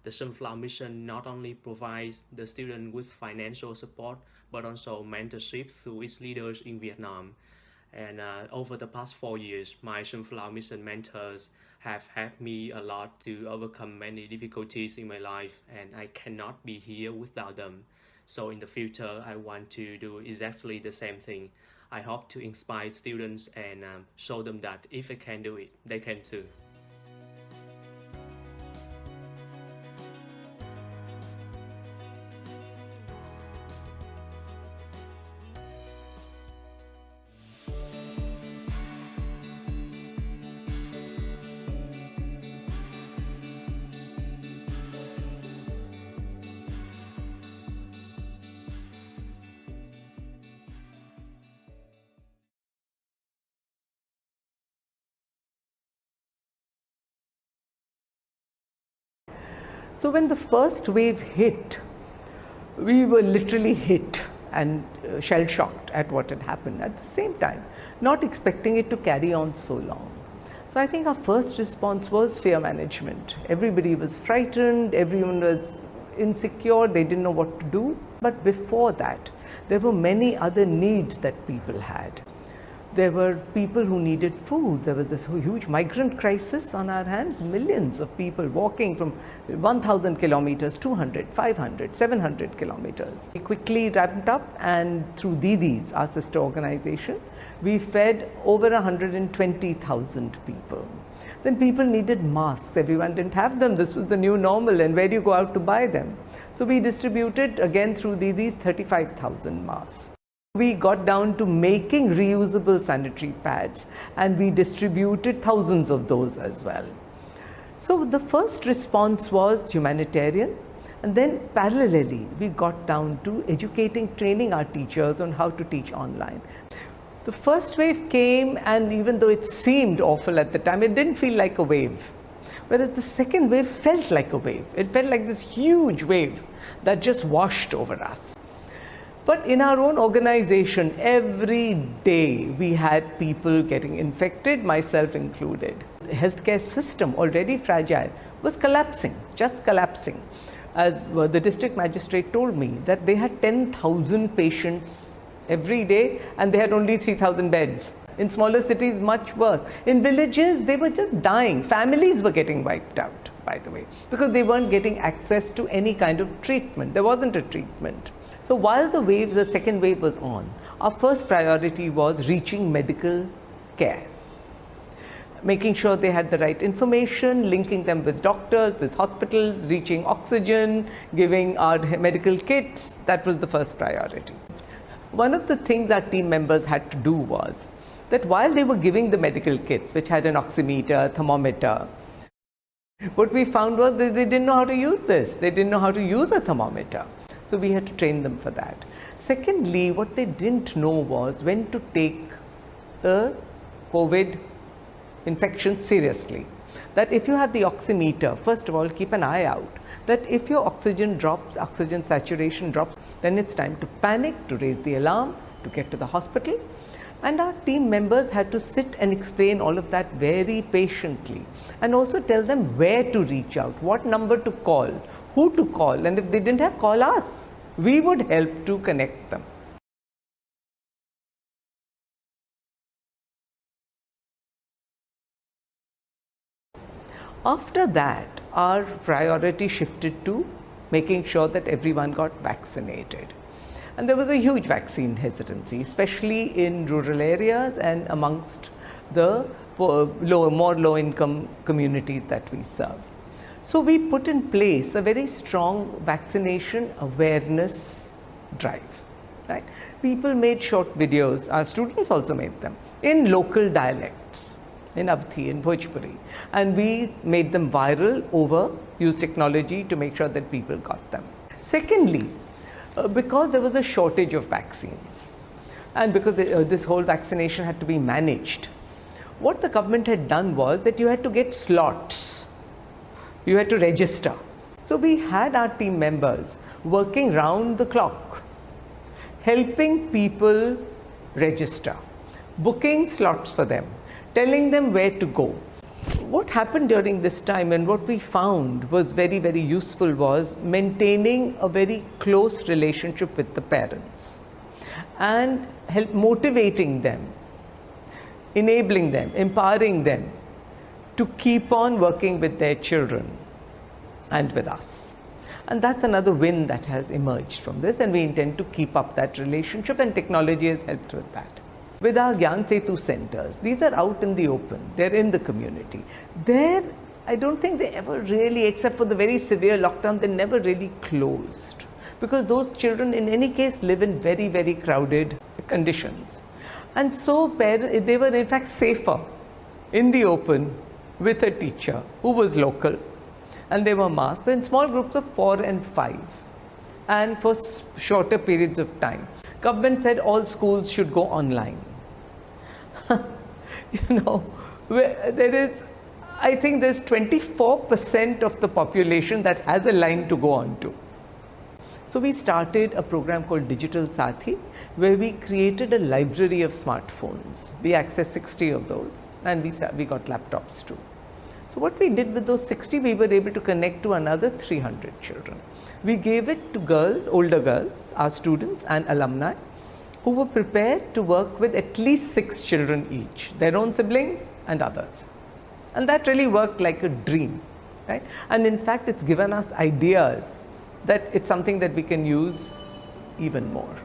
The Sunflower Mission not only provides the student with financial support, but also mentorship through its leaders in Vietnam. And over the past 4 years, my Sunflower Mission mentors have helped me a lot to overcome many difficulties in my life, and I cannot be here without them. So in the future, I want to do exactly the same thing. I hope to inspire students and show them that if I can do it, they can too. So when the first wave hit, we were literally hit and shell-shocked at what had happened at the same time, not expecting it to carry on so long. So I think our first response was fear management. Everybody was frightened, everyone was insecure, they didn't know what to do. But before that, there were many other needs that people had. There were people who needed food. There was this huge migrant crisis on our hands, millions of people walking from 1,000 kilometers, 200, 500, 700 kilometers. We quickly ramped up, and through Didis, our sister organization, we fed over 120,000 people. Then people needed masks. Everyone didn't have them. This was the new normal, and where do you go out to buy them? So we distributed, again through Didis, 35,000 masks. We got down to making reusable sanitary pads, and we distributed thousands of those as well. So the first response was humanitarian, and then parallelly we got down to educating, training our teachers on how to teach online. The first wave came, and even though it seemed awful at the time, it didn't feel like a wave. Whereas the second wave felt like a wave. It felt like this huge wave that just washed over us. But in our own organization, every day we had people getting infected, myself included. The healthcare system, already fragile, was collapsing, just collapsing. As the district magistrate told me, that they had 10,000 patients every day and they had only 3,000 beds. In smaller cities, much worse. In villages, they were just dying. Families were getting wiped out, by the way, because they weren't getting access to any kind of treatment. There wasn't a treatment. So while the second wave was on, our first priority was reaching medical care. Making sure they had the right information, linking them with doctors, with hospitals, reaching oxygen, giving our medical kits. That was the first priority. One of the things our team members had to do was that while they were giving the medical kits, which had an oximeter, thermometer, what we found was that they didn't know how to use this. They didn't know how to use a thermometer. So we had to train them for that. Secondly, what they didn't know was when to take a COVID infection seriously. That if you have the oximeter, first of all, keep an eye out. That if your oxygen drops, oxygen saturation drops, then it's time to panic, to raise the alarm, to get to the hospital. And our team members had to sit and explain all of that very patiently, and also tell them where to reach out, what number to call, who to call, and if they didn't have, call us. We would help to connect them. After that, our priority shifted to making sure that everyone got vaccinated. And there was a huge vaccine hesitancy, especially in rural areas and amongst the more low-income communities that we serve. So we put in place a very strong vaccination awareness drive. Right? People made short videos, our students also made them, in local dialects, in Avthi, in Bhojpuri. And we made them viral used technology to make sure that people got them. Secondly, because there was a shortage of vaccines, and because this whole vaccination had to be managed, what the government had done was that you had to get slots. You had to register. So we had our team members working round the clock, helping people register, booking slots for them, telling them where to go. What happened during this time and what we found was very, very useful was maintaining a very close relationship with the parents and motivating them, enabling them, empowering them to keep on working with their children and with us. And that's another win that has emerged from this, and we intend to keep up that relationship, and technology has helped with that. With our Gyan Setu centers, these are out in the open, they're in the community. There, I don't think they ever really, except for the very severe lockdown, they never really closed. Because those children in any case live in very, very crowded conditions. And so they were in fact safer in the open with a teacher who was local, and they were masked in small groups of 4 and 5 and for shorter periods of time. Government said all schools should go online. You know, I think there's 24% of the population that has a line to go on to. So we started a program called Digital Sathi, where we created a library of smartphones. We accessed 60 of those, and we got laptops too. So what we did with those 60, we were able to connect to another 300 children. We gave it to girls, older girls, our students and alumni, who were prepared to work with at least 6 children each, their own siblings and others. And that really worked like a dream, right? And in fact, it's given us ideas that it's something that we can use even more.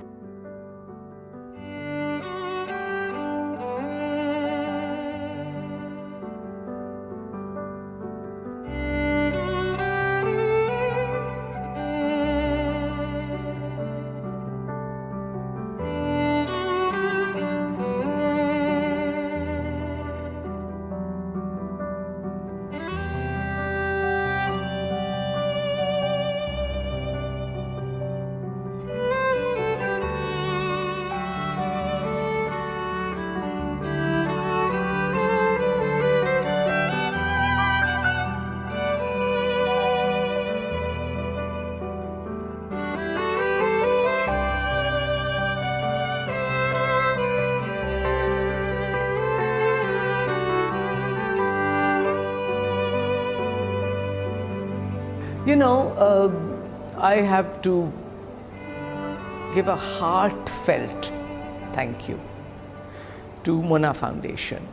You know, I have to give a heartfelt thank you to Mona Foundation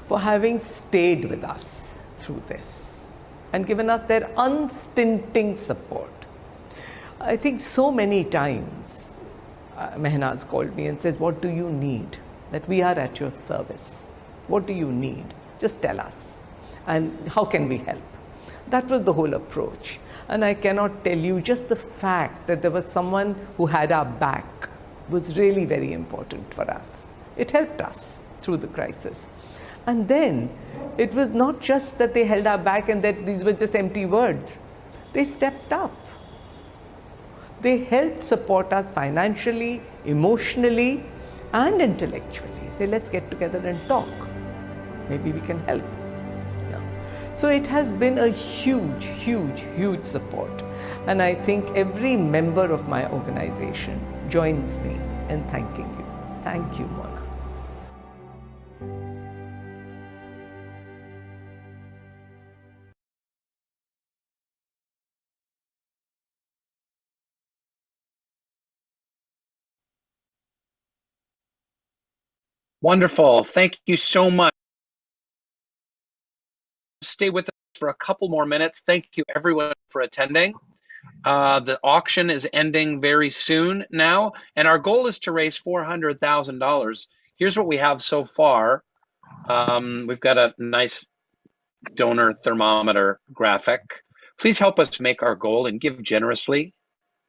for having stayed with us through this and given us their unstinting support. I think so many times Mehnaz called me and says, what do you need? That we are at your service. What do you need? Just tell us. And how can we help? That was the whole approach. And I cannot tell you, just the fact that there was someone who had our back was really very important for us. It helped us through the crisis. And then it was not just that they held our back and that these were just empty words. They stepped up. They helped support us financially, emotionally, and intellectually. Say, let's get together and talk. Maybe we can help. So it has been a huge, huge, huge support. And I think every member of my organization joins me in thanking you. Thank you, Mona. Wonderful. Thank you so much. Stay with us for a couple more minutes. Thank you everyone for attending. The auction is ending very soon now, and our goal is to raise $400,000. Here's what we have so far. We've got a nice donor thermometer graphic. Please help us make our goal and give generously.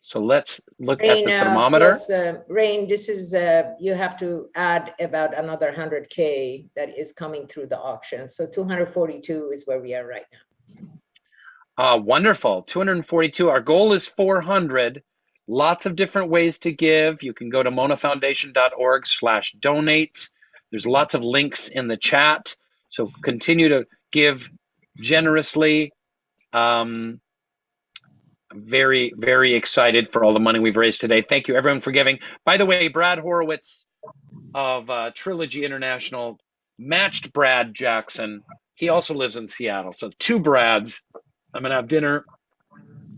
So let's look at the thermometer. Yes, Rainn, this is, you have to add about another 100K that is coming through the auction. So 242 is where we are right now. Wonderful, 242. Our goal is 400. Lots of different ways to give. You can go to monafoundation.org/donate. There's lots of links in the chat. So continue to give generously. Very, very excited for all the money we've raised today. Thank you everyone for giving. By the way, Brad Horowitz of Trilogy International matched Brad Jackson. He also lives in Seattle. So two Brads. I'm gonna have dinner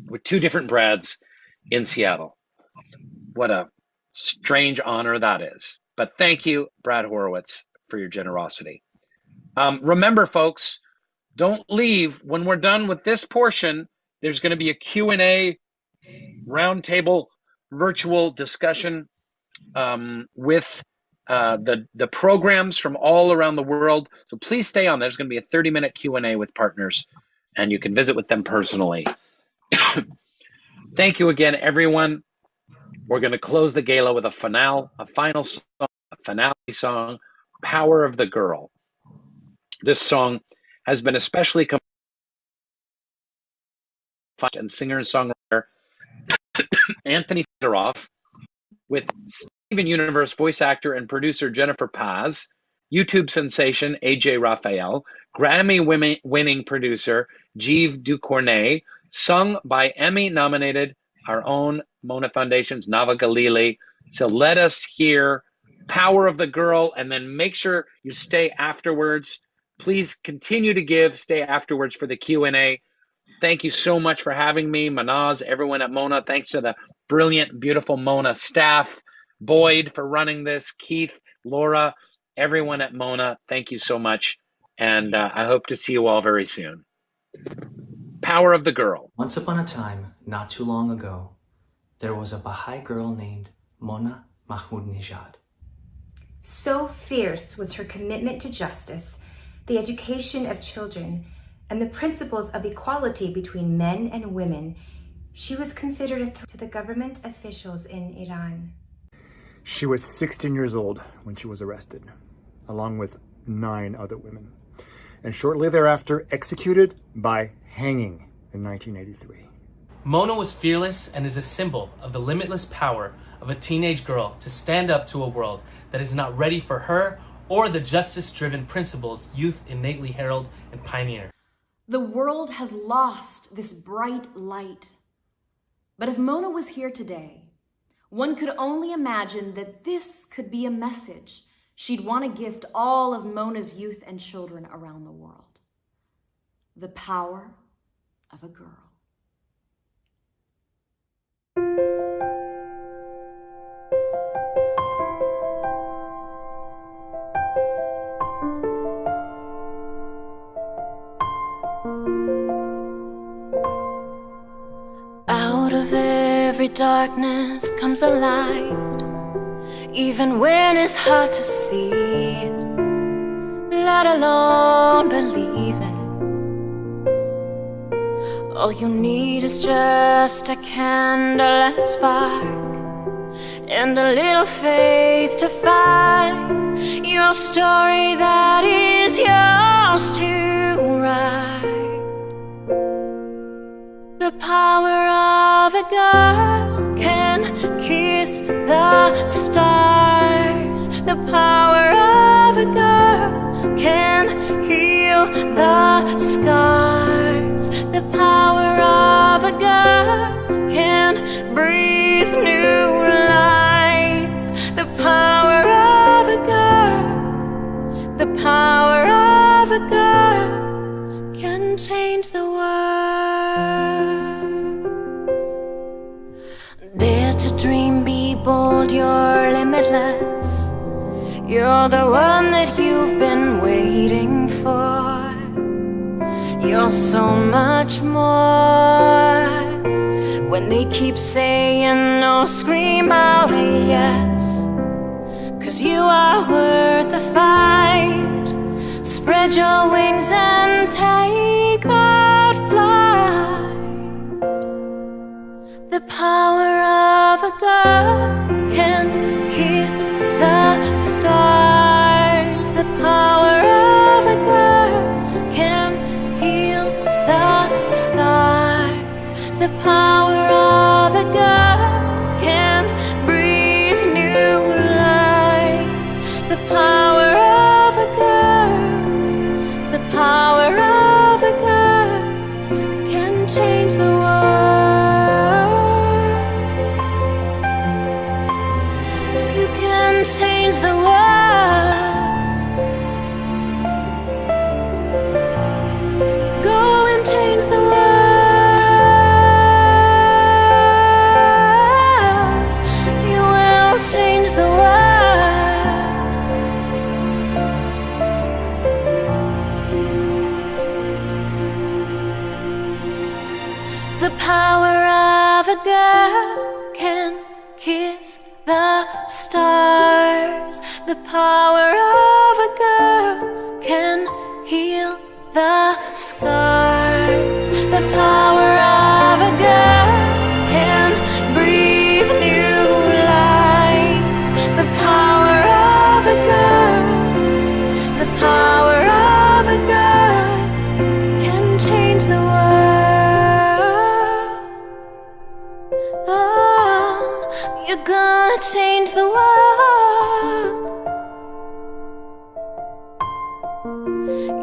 with two different Brads in Seattle. What a strange honor that is. But thank you, Brad Horowitz, for your generosity. Remember, folks, don't leave. When we're done with this portion, there's going to be a Q&A roundtable virtual discussion with the programs from all around the world. So please stay on. There's going to be a 30-minute Q&A with partners, and you can visit with them personally. Thank you again, everyone. We're going to close the gala with a final song, a finale song, Power of the Girl. This song has been especially and singer and songwriter Anthony Fedorov, with Steven Universe voice actor and producer Jennifer Paz, YouTube sensation AJ Raphael, Grammy-winning producer Jeeves Ducournay, sung by Emmy-nominated our own Mona Foundation's Nava Galili. So let us hear Power of the Girl, and then make sure you stay afterwards. Please continue to give, stay afterwards for the Q&A. Thank you so much for having me, Manaz, everyone at Mona. Thanks to the brilliant, beautiful Mona staff, Boyd for running this, Keith, Laura, everyone at Mona. Thank you so much. And I hope to see you all very soon. Power of the Girl. Once upon a time, not too long ago, there was a Baha'i girl named Mona Mahmoud-Nijad. So fierce was her commitment to justice, the education of children, and the principles of equality between men and women, she was considered a threat to the government officials in Iran. She was 16 years old when she was arrested, along with 9 other women, and shortly thereafter executed by hanging in 1983. Mona was fearless and is a symbol of the limitless power of a teenage girl to stand up to a world that is not ready for her or the justice-driven principles youth innately herald and pioneer. The world has lost this bright light. But if Mona was here today, one could only imagine that this could be a message she'd want to gift all of Mona's youth and children around the world. The power of a girl. darkness comes a light, even when it's hard to see it, let alone believe it. All you need is just a candle and a spark, and a little faith to find your story that is yours to write. The power of a girl can kiss the stars. The power of a girl can heal the scars. The power of a girl can breathe new life. The power of a girl, the power of a girl can change the world. Dare to dream, be bold, you're limitless. You're the one that you've been waiting for. You're so much more. When they keep saying no, scream out a yes, 'cause you are worth the fight. Spread your wings and take that flight. The power of a girl can kiss the stars. The power of a girl can heal the scars. The power of a girl can breathe new life. The power of a girl, the power of a girl can change the world. You can change the world. Go and change the world. You will change the world. The power of a girl can kiss the stars. The power of a girl can heal the scars. The power of a girl can breathe new life. The power of a girl, the power of a girl can change the world. Oh, you're gonna change the world.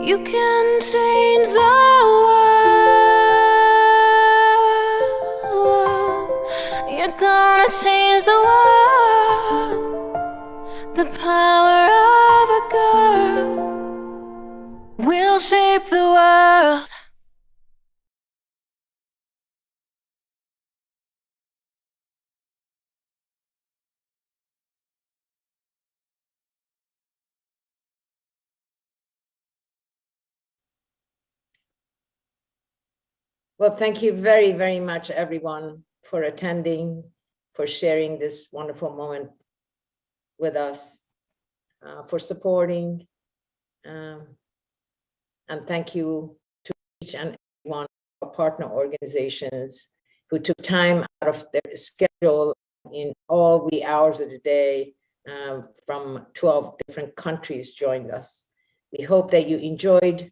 You can change the world. You're gonna change the world. The power of a girl will shape the world. Well, thank you very, very much, everyone, for attending, for sharing this wonderful moment with us, for supporting. And thank you to each and every one of our partner organizations who took time out of their schedule in all wee hours of the day, from 12 different countries joined us. We hope that you enjoyed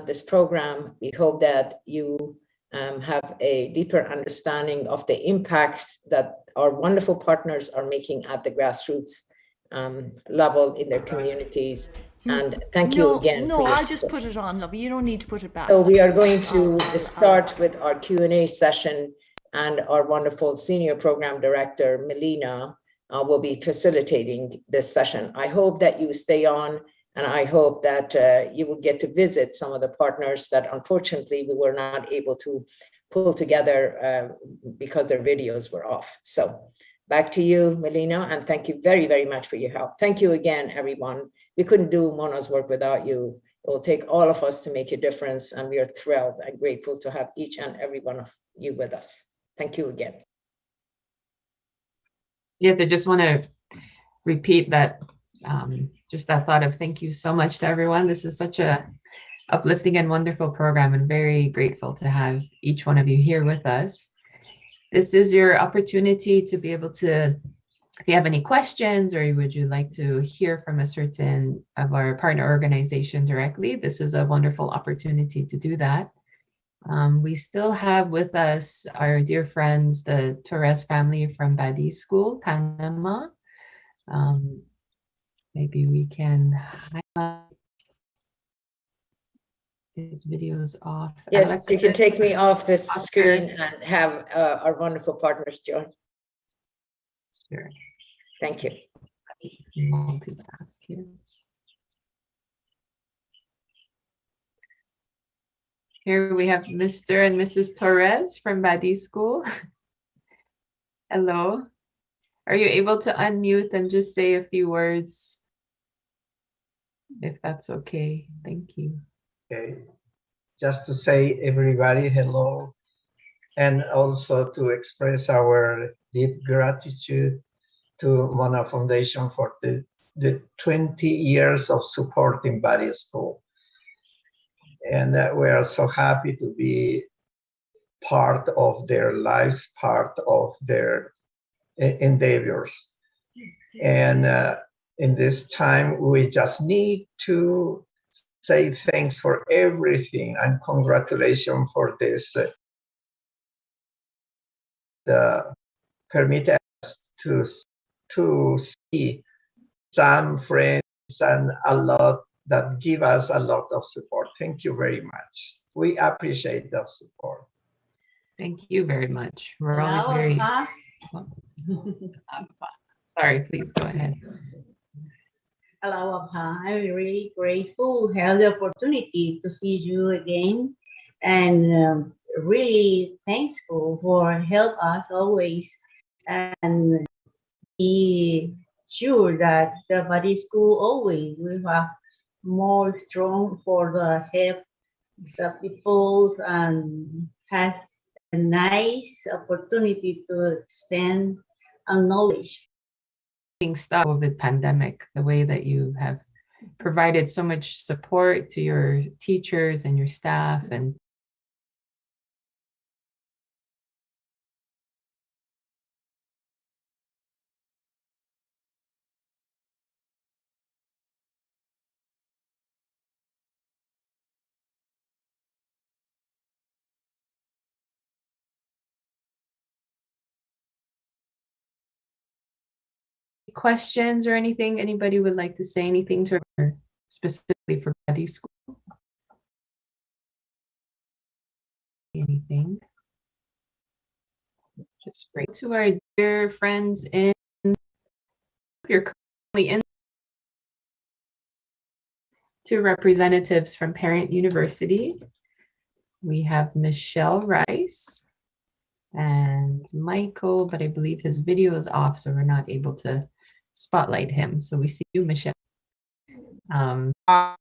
this program. We hope that you have a deeper understanding of the impact that our wonderful partners are making at the grassroots level in their communities. And thank you again. No, I'll just put it on, love. You don't need to put it back. So we are going to start with our Q&A session, and our wonderful senior program director, Melina, will be facilitating this session. I hope that you stay on, and I hope that you will get to visit some of the partners that unfortunately we were not able to pull together because their videos were off. So back to you, Melina, and thank you very, very much for your help. Thank you again, everyone. We couldn't do Mona's work without you. It will take all of us to make a difference, and we are thrilled and grateful to have each and every one of you with us. Thank you again. Yes, I just want to repeat that, just that thought of thank you so much to everyone. This is such a uplifting and wonderful program, and very grateful to have each one of you here with us. This is your opportunity to be able to, if you have any questions or would you like to hear from a certain of our partner organization directly, this is a wonderful opportunity to do that. We still have with us our dear friends, the Torres family from Badi School, Panama. Maybe we can highlight his videos off. Yes, Alexis, you can take me off this Oscar. screen and have our wonderful partners join. Sure. Thank you. Multitask here. Here we have Mr. and Mrs. Torres from Badi School. Hello. Are you able to unmute and just say a few words? If that's okay. Thank you. Okay. Just to say everybody hello, and also to express our deep gratitude to Mona Foundation for the 20 years of supporting Badi School. And we are so happy to be part of their lives, part of their endeavors. And in this time, we just need to say thanks for everything and congratulations for this. Permit us to see some friends and a lot that give us a lot of support. Thank you very much. We appreciate the support. Thank you very much. We're always very... Sorry, please go ahead. Hello, Abha. I'm really grateful to have the opportunity to see you again, and really thankful for help us always, and be sure that the Badi School always will have more strong for the help the people, and has a nice opportunity to expand our knowledge. Being stuck with pandemic, the way that you have provided so much support to your teachers and your staff, and questions or anything anybody would like to say, anything to specifically for Badi School? Anything? Just great. To our dear friends in, you're currently in, to representatives from Parent University. We have Michelle Rice and Michael, but I believe his video is off, so we're not able to spotlight him. So we see you, Michelle. I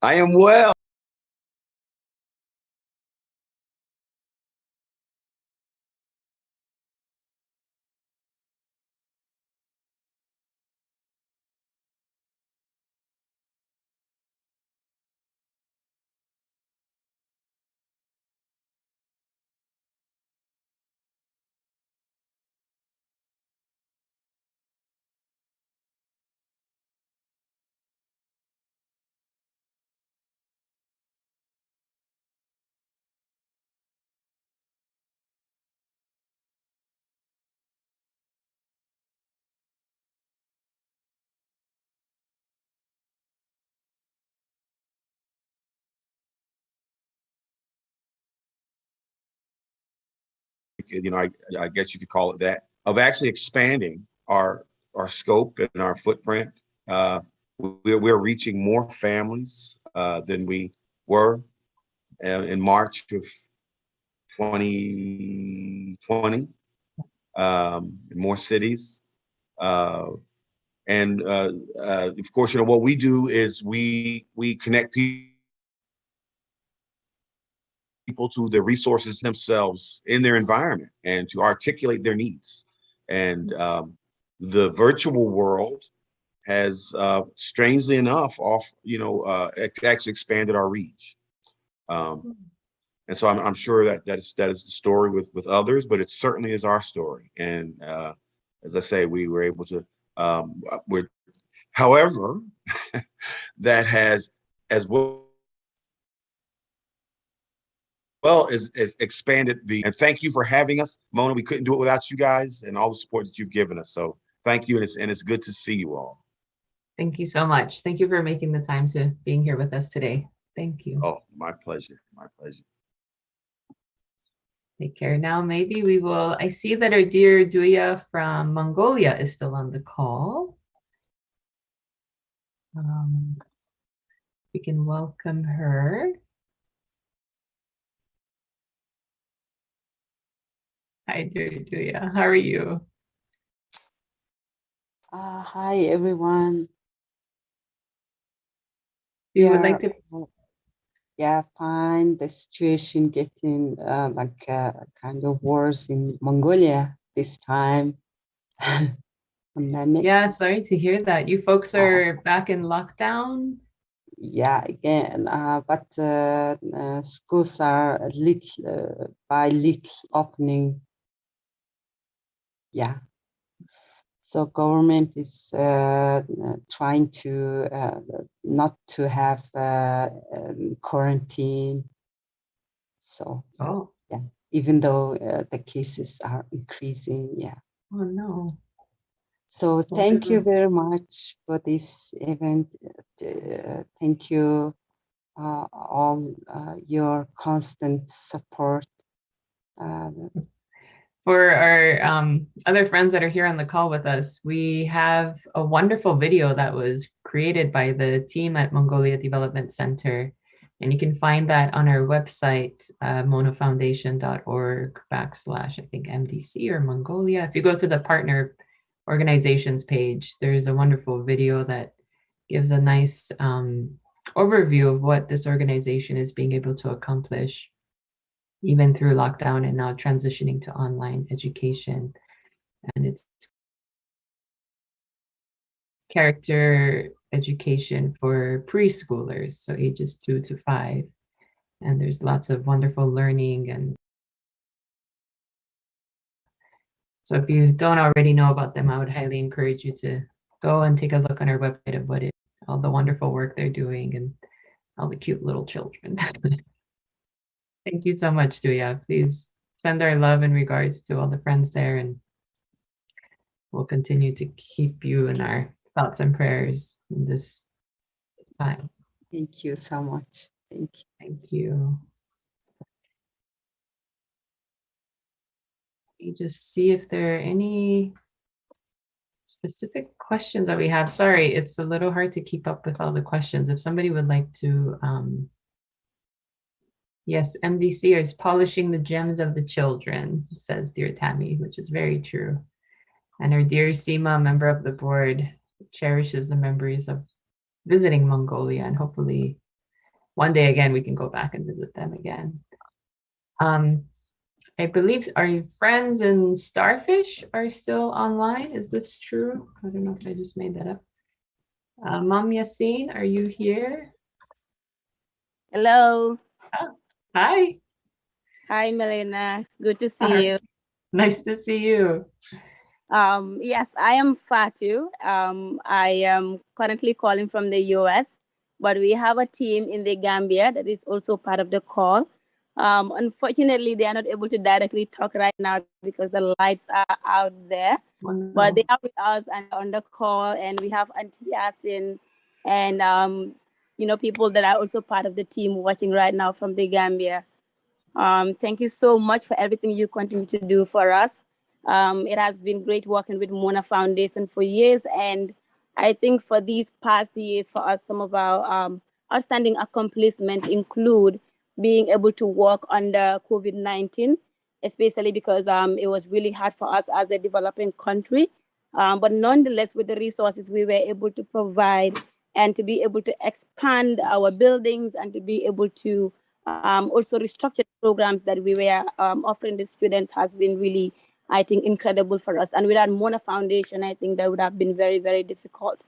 am well. You know, I guess you could call it that, of actually expanding our scope and our footprint. We're reaching more families than we were in March of 2020, more cities. And of course, you know, what we do is we connect people people to the resources themselves in their environment and to articulate their needs. And the virtual world has, strangely enough, actually expanded our reach. And so I'm sure that is the story with others, but it certainly is our story. And as I say, we were able to. However, that has as well as expanded and thank you for having us, Mona. We couldn't do it without you guys and all the support that you've given us. So thank you, and it's good to see you all. Thank you so much. Thank you for making the time to being here with us today. Thank you. Oh, my pleasure. My pleasure. Take care. Now, maybe we will. I see that our dear Duya from Mongolia is still on the call. We can welcome her. Hi, dear Duya. How are you? Hi, everyone. You would like to. Yeah, fine. The situation getting kind of worse in Mongolia this time. Pandemic. Yeah, sorry to hear that. You folks are back in lockdown. Yeah, again, but schools are little by little opening. Yeah. So government is trying to not to have quarantine. So yeah, even though the cases are increasing, yeah. Oh no. So thank you very much for this event. Thank you all your constant support. For our other friends that are here on the call with us, we have a wonderful video that was created by the team at Mongolia Development Center. And you can find that on our website, monafoundation.org / I think MDC or Mongolia. If you go to the partner organizations page, there's a wonderful video that gives a nice overview of what this organization is being able to accomplish, even through lockdown and now transitioning to online education. And it's character education for preschoolers, so ages 2 to 5. And there's lots of wonderful learning. And so if you don't already know about them, I would highly encourage you to go and take a look on our website of all the wonderful work they're doing and all the cute little children. Thank you so much, Duya. Please send our love and regards to all the friends there, and we'll continue to keep you in our thoughts and prayers in this time. Thank you so much. Thank you. Thank you. Let me just see if there are any specific questions that we have. Sorry, it's a little hard to keep up with all the questions. If somebody would like to, yes, MDC is polishing the gems of the children, says dear Tammy, which is very true. And our dear Seema, member of the board, cherishes the memories of visiting Mongolia, and hopefully one day again we can go back and visit them again. I believe our friends in Starfish are still online. Is this true? I don't know if I just made that up. Mom Yassine, are you here? Hello. Oh, hi. Hi, Melina. It's good to see you. Nice to see you. Yes, I am Fatu. I am currently calling from the US, but we have a team in the Gambia that is also part of the call. Unfortunately, they are not able to directly talk right now because the lights are out there. Wonderful. But they are with us and on the call, and we have Auntie Yasin and people that are also part of the team watching right now from the Gambia. Thank you so much for everything you continue to do for us. It has been great working with Mona Foundation for years, and I think for these past years for us, some of our outstanding accomplishments include being able to work under COVID-19, especially because it was really hard for us as a developing country. But nonetheless, with the resources we were able to provide and to be able to expand our buildings and to be able to Also restructured programs that we were offering the students has been really, I think, incredible for us. And without Mona Foundation, I think that would have been very, very difficult.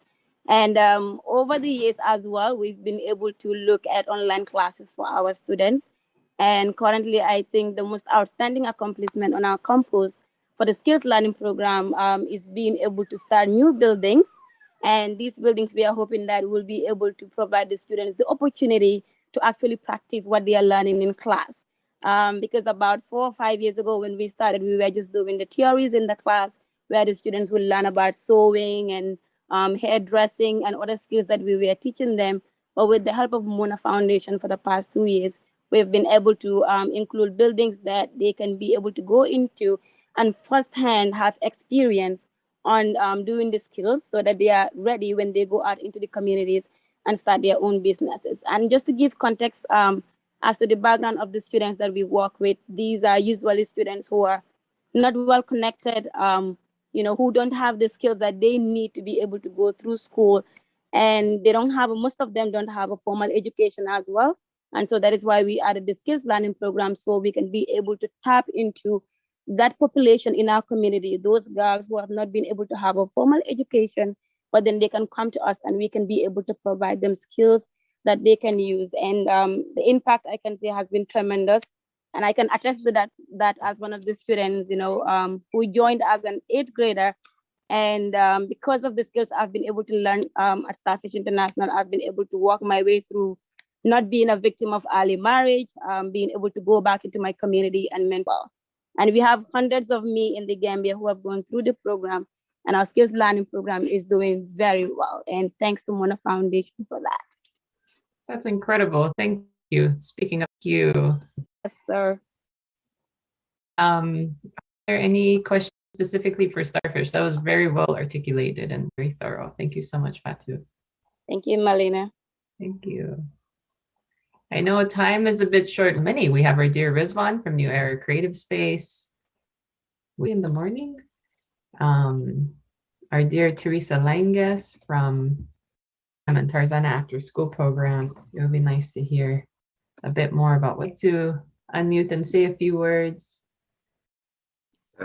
And over the years as well, we've been able to look at online classes for our students. And currently, I think the most outstanding accomplishment on our campus for the skills learning program is being able to start new buildings. And these buildings, we are hoping that we'll be able to provide the students the opportunity to actually practice what they are learning in class. Because about 4 or 5 years ago when we started, we were just doing the theories in the class where the students would learn about sewing and hairdressing and other skills that we were teaching them. But with the help of Mona Foundation for the past 2 years, we've been able to include buildings that they can be able to go into and firsthand have experience on doing the skills so that they are ready when they go out into the communities and start their own businesses. And just to give context as to the background of the students that we work with, these are usually students who are not well connected, who don't have the skills that they need to be able to go through school. And they don't have, most of them don't have a formal education as well. And so that is why we added the skills learning program, so we can be able to tap into that population in our community, those girls who have not been able to have a formal education, but then they can come to us and we can be able to provide them skills that they can use. And the impact, I can say, has been tremendous. And I can attest to that as one of the students, who joined as an 8th grader. And because of the skills I've been able to learn at Starfish International, I've been able to walk my way through not being a victim of early marriage, being able to go back into my community and mentor. And we have hundreds of me in the Gambia who have gone through the program, and our skills learning program is doing very well. And thanks to Mona Foundation for that. That's incredible. Thank you. Speaking of you. Yes, sir. Are there any questions specifically for Starfish? That was very well articulated and very thorough. Thank you so much, Fatu. Thank you, Malina. Thank you. I know time is a bit short. Many. We have our dear Rizwan from New Era Creative Space. We in the morning. Our dear Teresa Langes from Tarzana After School Program. It would be nice to hear a bit more about what to unmute and say a few words.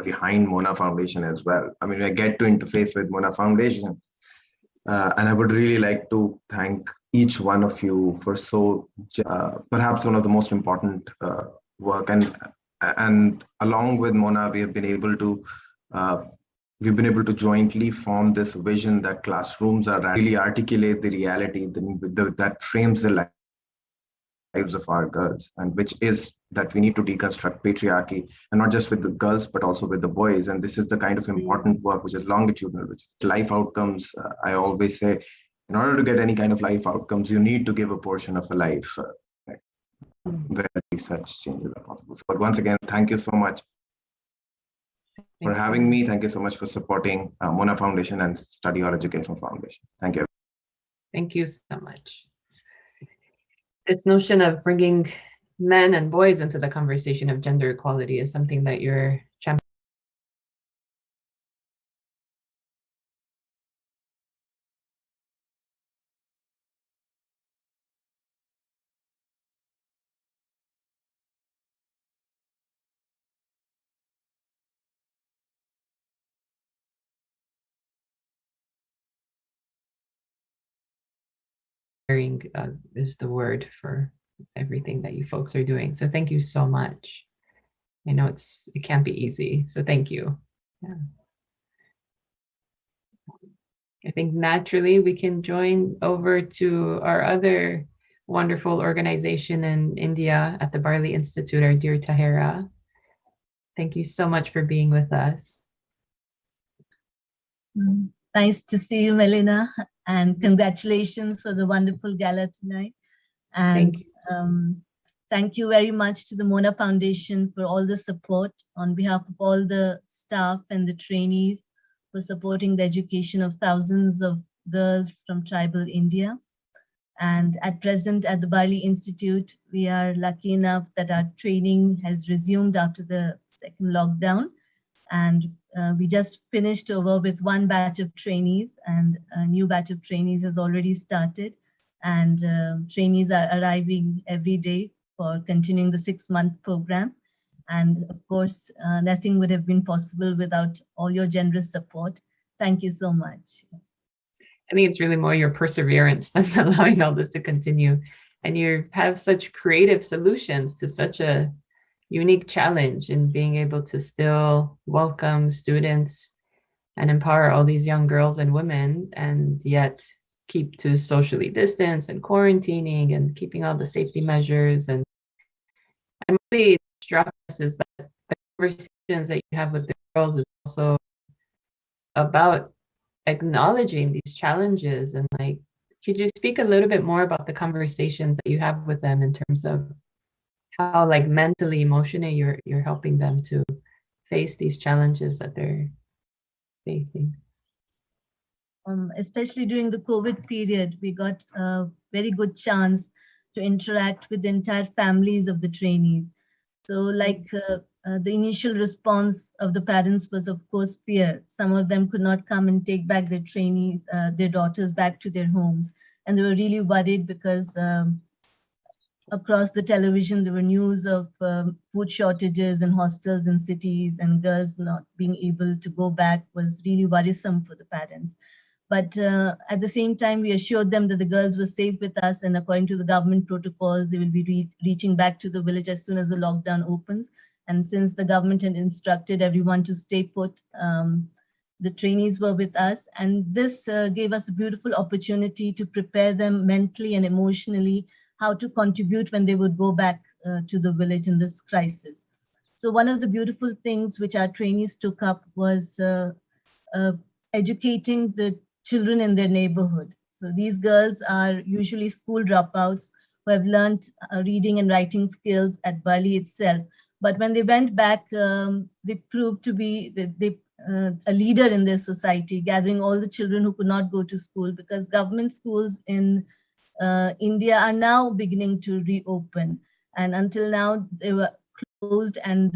Behind Mona Foundation as well. I mean, I get to interface with Mona Foundation. And I would really like to thank each one of you for perhaps one of the most important work. And along with Mona, we've been able to jointly form this vision that classrooms are really articulate the reality that frames the lives of our girls, and which is that we need to deconstruct patriarchy, and not just with the girls, but also with the boys. And this is the kind of important work which is longitudinal, which is life outcomes. I always say, in order to get any kind of life outcomes, you need to give a portion of a life where such changes are possible. But once again, thank you so much for having me. Thank you so much for supporting Mona Foundation and Study Hall Educational Foundation. Thank you. Thank you so much. This notion of bringing men and boys into the conversation of gender equality is something that you're championing. Is the word for everything that you folks are doing. So thank you so much. I know it can't be easy. So thank you. Yeah. I think naturally we can join over to our other wonderful organization in India at the Barley Institute, our dear Tahira. Thank you so much for being with us. Nice to see you, Melina, and congratulations for the wonderful gala tonight. And thank you very much to the Mona Foundation for all the support on behalf of all the staff and the trainees for supporting the education of thousands of girls from tribal India. And at present at the Barley Institute, we are lucky enough that our training has resumed after the second lockdown. And we just finished over with one batch of trainees, and a new batch of trainees has already started. And trainees are arriving every day for continuing the 6-month program. And of course, nothing would have been possible without all your generous support. Thank you so much. I think it's really more your perseverance that's allowing all this to continue. And you have such creative solutions to such a unique challenge in being able to still welcome students and empower all these young girls and women, and yet keep to socially distance and quarantining and keeping all the safety measures. And really struck us is that the conversations that you have with the girls is also about acknowledging these challenges. And like, could you speak a little bit more about the conversations that you have with them in terms of how, like, mentally, emotionally, you're helping them to face these challenges that they're facing? Especially during the COVID period, we got a very good chance to interact with the entire families of the trainees. So like the initial response of the parents was, of course, fear. Some of them could not come and take back their trainees, their daughters back to their homes. And they were really worried because across the television, there were news of food shortages in hostels in cities, and girls not being able to go back was really worrisome for the parents. But at the same time, we assured them that the girls were safe with us, and according to the government protocols, they will be reaching back to the village as soon as the lockdown opens. And since the government had instructed everyone to stay put, the trainees were with us. And this gave us a beautiful opportunity to prepare them mentally and emotionally how to contribute when they would go back to the village in this crisis. So one of the beautiful things which our trainees took up was educating the children in their neighborhood. So these girls are usually school dropouts who have learned reading and writing skills at Bali itself. But when they went back, they proved to be a leader in their society, gathering all the children who could not go to school, because government schools in India are now beginning to reopen. And until now, they were closed, and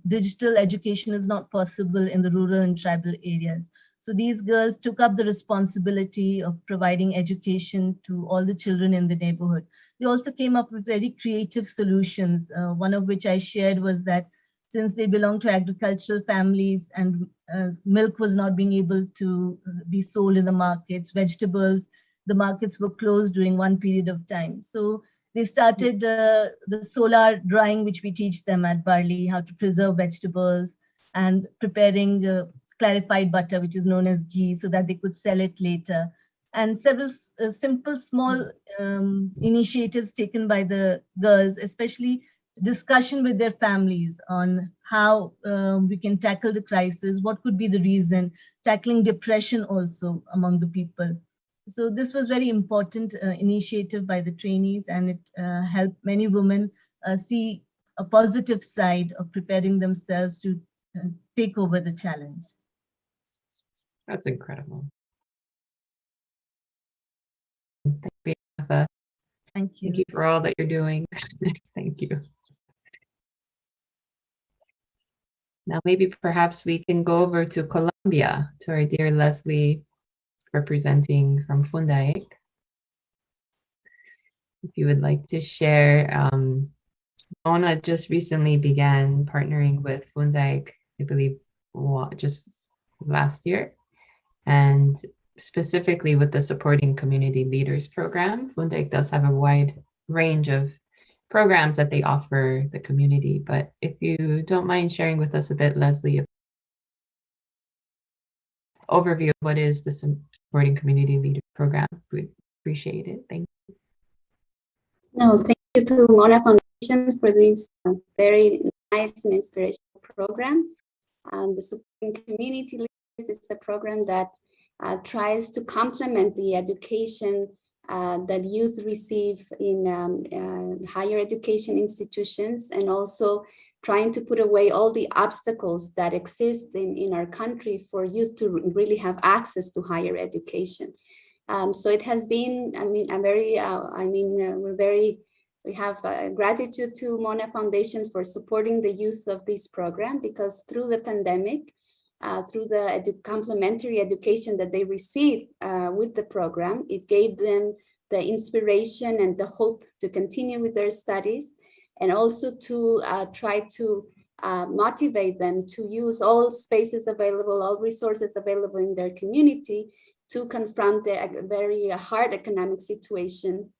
digital education is not possible in the rural and tribal areas. So these girls took up the responsibility of providing education to all the children in the neighborhood. They also came up with very creative solutions, one of which I shared was that since they belong to agricultural families and milk was not being able to be sold in the markets, vegetables, the markets were closed during one period of time. So they started the solar drying, which we teach them at Barley, how to preserve vegetables, and preparing clarified butter, which is known as ghee, so that they could sell it later. And several simple, small initiatives taken by the girls, especially discussion with their families on how we can tackle the crisis, what could be the reason, tackling depression also among the people. So this was very important initiative by the trainees, and it helped many women see a positive side of preparing themselves to take over the challenge. That's incredible. Thank you, Martha. Thank you. Thank you for all that you're doing. Thank you. Now, maybe perhaps we can go over to Colombia, to our dear Leslie, representing from Fundaik. If you would like to share, Mona just recently began partnering with Fundaik, I believe, just last year, and specifically with the Supporting Community Leaders program. Fundaik does have a wide range of programs that they offer the community, but if you don't mind sharing with us a bit, Leslie, overview of what is the Supporting Community Leaders program, we'd appreciate it. Thank you. No, thank you to Mona Foundation for this very nice and inspirational program. The Supporting Community Leaders is a program that tries to complement the education that youth receive in higher education institutions, and also trying to put away all the obstacles that exist in our country for youth to really have access to higher education. So it has been, we have gratitude to Mona Foundation for supporting the youth of this program, because through the pandemic, through the complementary education that they received with the program, it gave them the inspiration and the hope to continue with their studies. and also to try to motivate them to use all spaces available, all resources available in their community to confront the very hard economic situation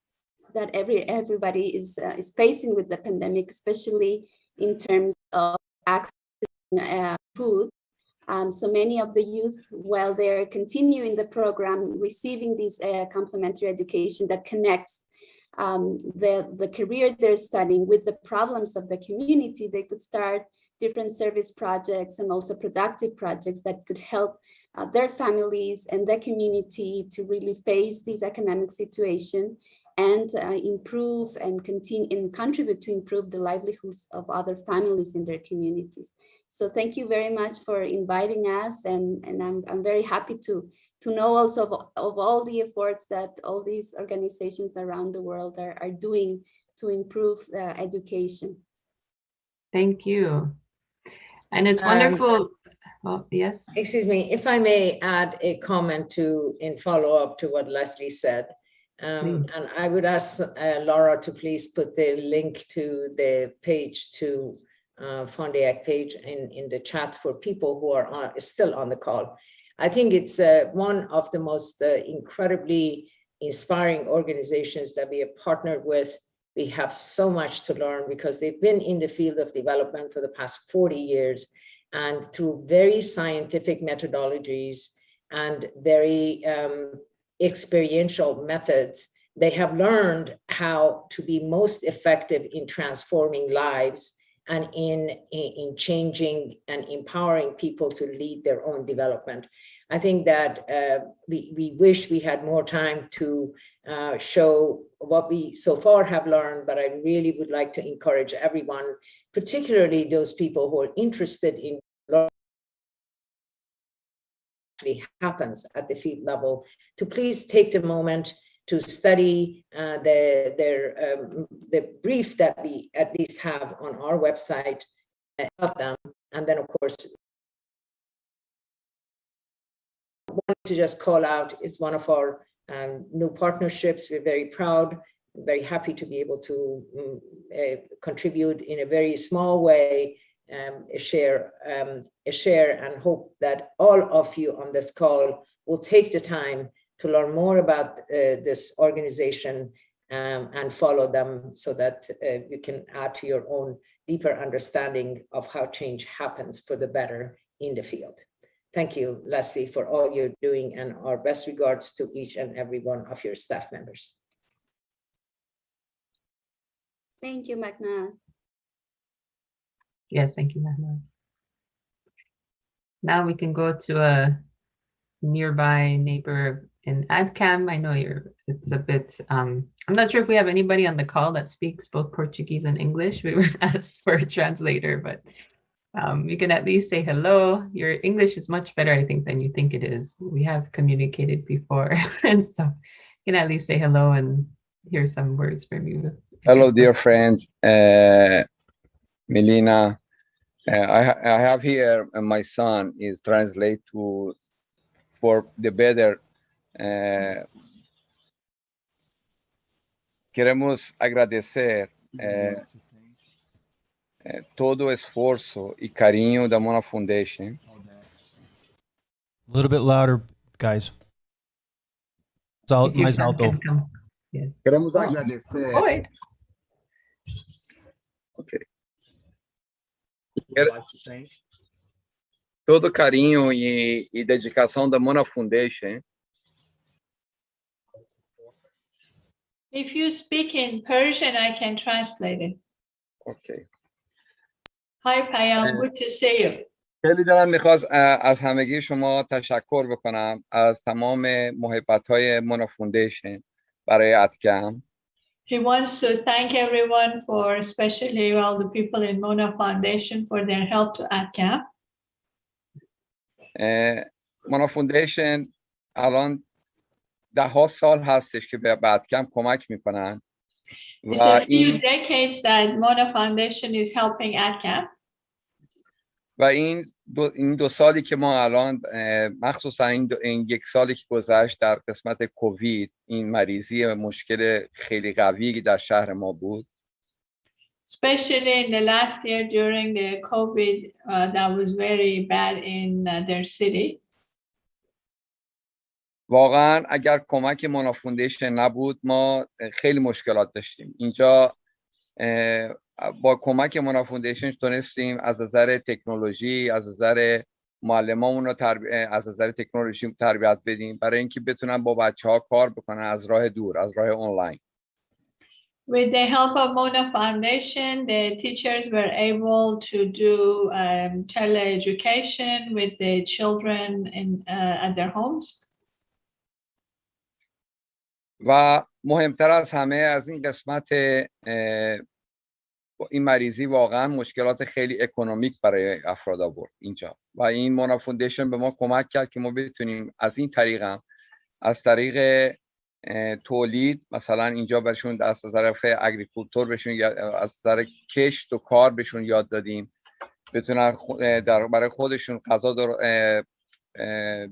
that everybody is facing with the pandemic, especially in terms of accessing food. So many of the youth, while they're continuing the program, receiving this complementary education that connects the career they're studying with the problems of the community, they could start different service projects and also productive projects that could help their families and their community to really face this economic situation and improve and continue and contribute to improve the livelihoods of other families in their communities. So thank you very much for inviting us, and I'm very happy to know also of all the efforts that all these organizations around the world are doing to improve education. Thank you. And it's wonderful. Oh, yes. Excuse me, if I may add a comment in follow-up to what Leslie said. And I would ask Laura to please put the link to the page to Fondiac page in the chat for people who are still on the call. I think it's one of the most incredibly inspiring organizations that we have partnered with. We have so much to learn because they've been in the field of development for the past 40 years, and through very scientific methodologies and very experiential methods, they have learned how to be most effective in transforming lives and in changing and empowering people to lead their own development. I think that we wish we had more time to show what we so far have learned, but I really would like to encourage everyone, particularly those people who are interested in learning what actually happens at the field level, to please take the moment to study the brief that we at least have on our website of them. And then, of course, I wanted to just call out, it's one of our new partnerships. We're very proud, very happy to be able to contribute in a very small way, a share, and hope that all of you on this call will take the time to learn more about this organization and follow them, so that you can add to your own deeper understanding of how change happens for the better in the field. Thank you, Leslie, for all you're doing, and our best regards to each and every one of your staff members. Thank you, Magna. Yes, thank you, Magna. Now we can go to a nearby neighbor in AdCam. I know it's a bit, I'm not sure if we have anybody on the call that speaks both Portuguese and English. We were asked for a translator, but you can at least say hello. Your English is much better, I think, than you think it is. We have communicated before, and so you can at least say hello and hear some words from you. Hello, dear friends. Melina, I have here my son is translate for the better. Queremos agradecer todo o esforço e carinho da Mona Foundation. A little bit louder, guys. Mais alto. Queremos agradecer. Okay. Todo carinho e dedicação da Mona Foundation. If you speak in Persian, I can translate it. Okay. Hi, Payam. Good to see you. خیلی دلم میخواست از همگی شما تشکر بکنم از تمام محبت‌های مونا فوندیشن برای ادکم. He wants to thank everyone for, especially all the people in Mona Foundation, for their help to AdCamp. مونا فوندیشن الان 10 سال هستش که به ادکمپ کمک میکنن. It's a few decades that Mona Foundation is helping AdCamp. و این دو سالی که ما الان مخصوصا این یک سالی که گذشت در قسمت کووید، این مریضی مشکل خیلی قوی در شهر ما بود. especially in the last year during the COVID, that was very bad in their city. واقعا اگر کمک مونا فوندیشن نبود ما خیلی مشکلات داشتیم اینجا. با کمک مونا فوندیشن تونستیم از نظر تکنولوژی، از نظر معلمامون رو از نظر تکنولوژی تربیت بدیم برای اینکه بتونن با بچه‌ها کار بکنن از راه دور، از راه آنلاین. With the help of Mona Foundation, the teachers were able to do teleeducation with the children at their homes. و مهمتر از همه از این قسمت این مریضی واقعا مشکلات خیلی اکونومیک برای افراد آورد اینجا و این مونا فوندیشن به ما کمک کرد که ما بتونیم از این طریق هم از طریق تولید مثلا اینجا برشون از طرف اگریکولتور بهشون از طریق کشت و کار بهشون یاد دادیم بتونن برای خودشون غذا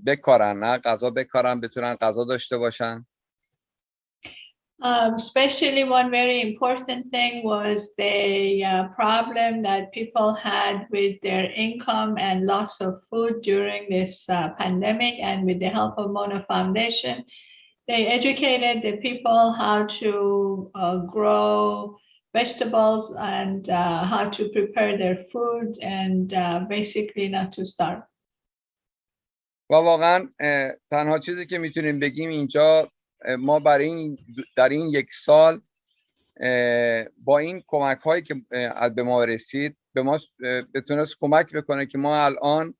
بکارن، نه غذا بکارن، بتونن غذا داشته باشن. Especially one very important thing was the problem that people had with their income and loss of food during this pandemic, and with the help of Mona Foundation, they educated the people how to grow vegetables and how to prepare their food and basically not to starve. و واقعا تنها چیزی که میتونیم بگیم اینجا ما در این یک سال با این کمک هایی که به ما رسید به ما بتونست کمک بکنه که ما الان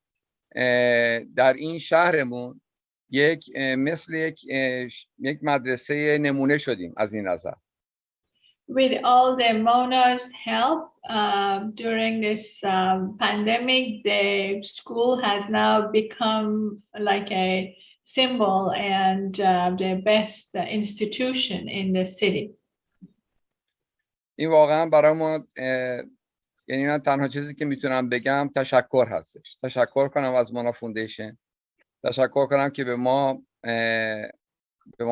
در این شهرمون مثل یک مدرسه نمونه شدیم از این نظر. With all the Mona's help during this pandemic, the school has now become like a symbol and the best institution in the city. این واقعا برای ما یعنی من تنها چیزی که میتونم بگم تشکر هستش. تشکر کنم از مونا فوندیشن. تشکر کنم که به ما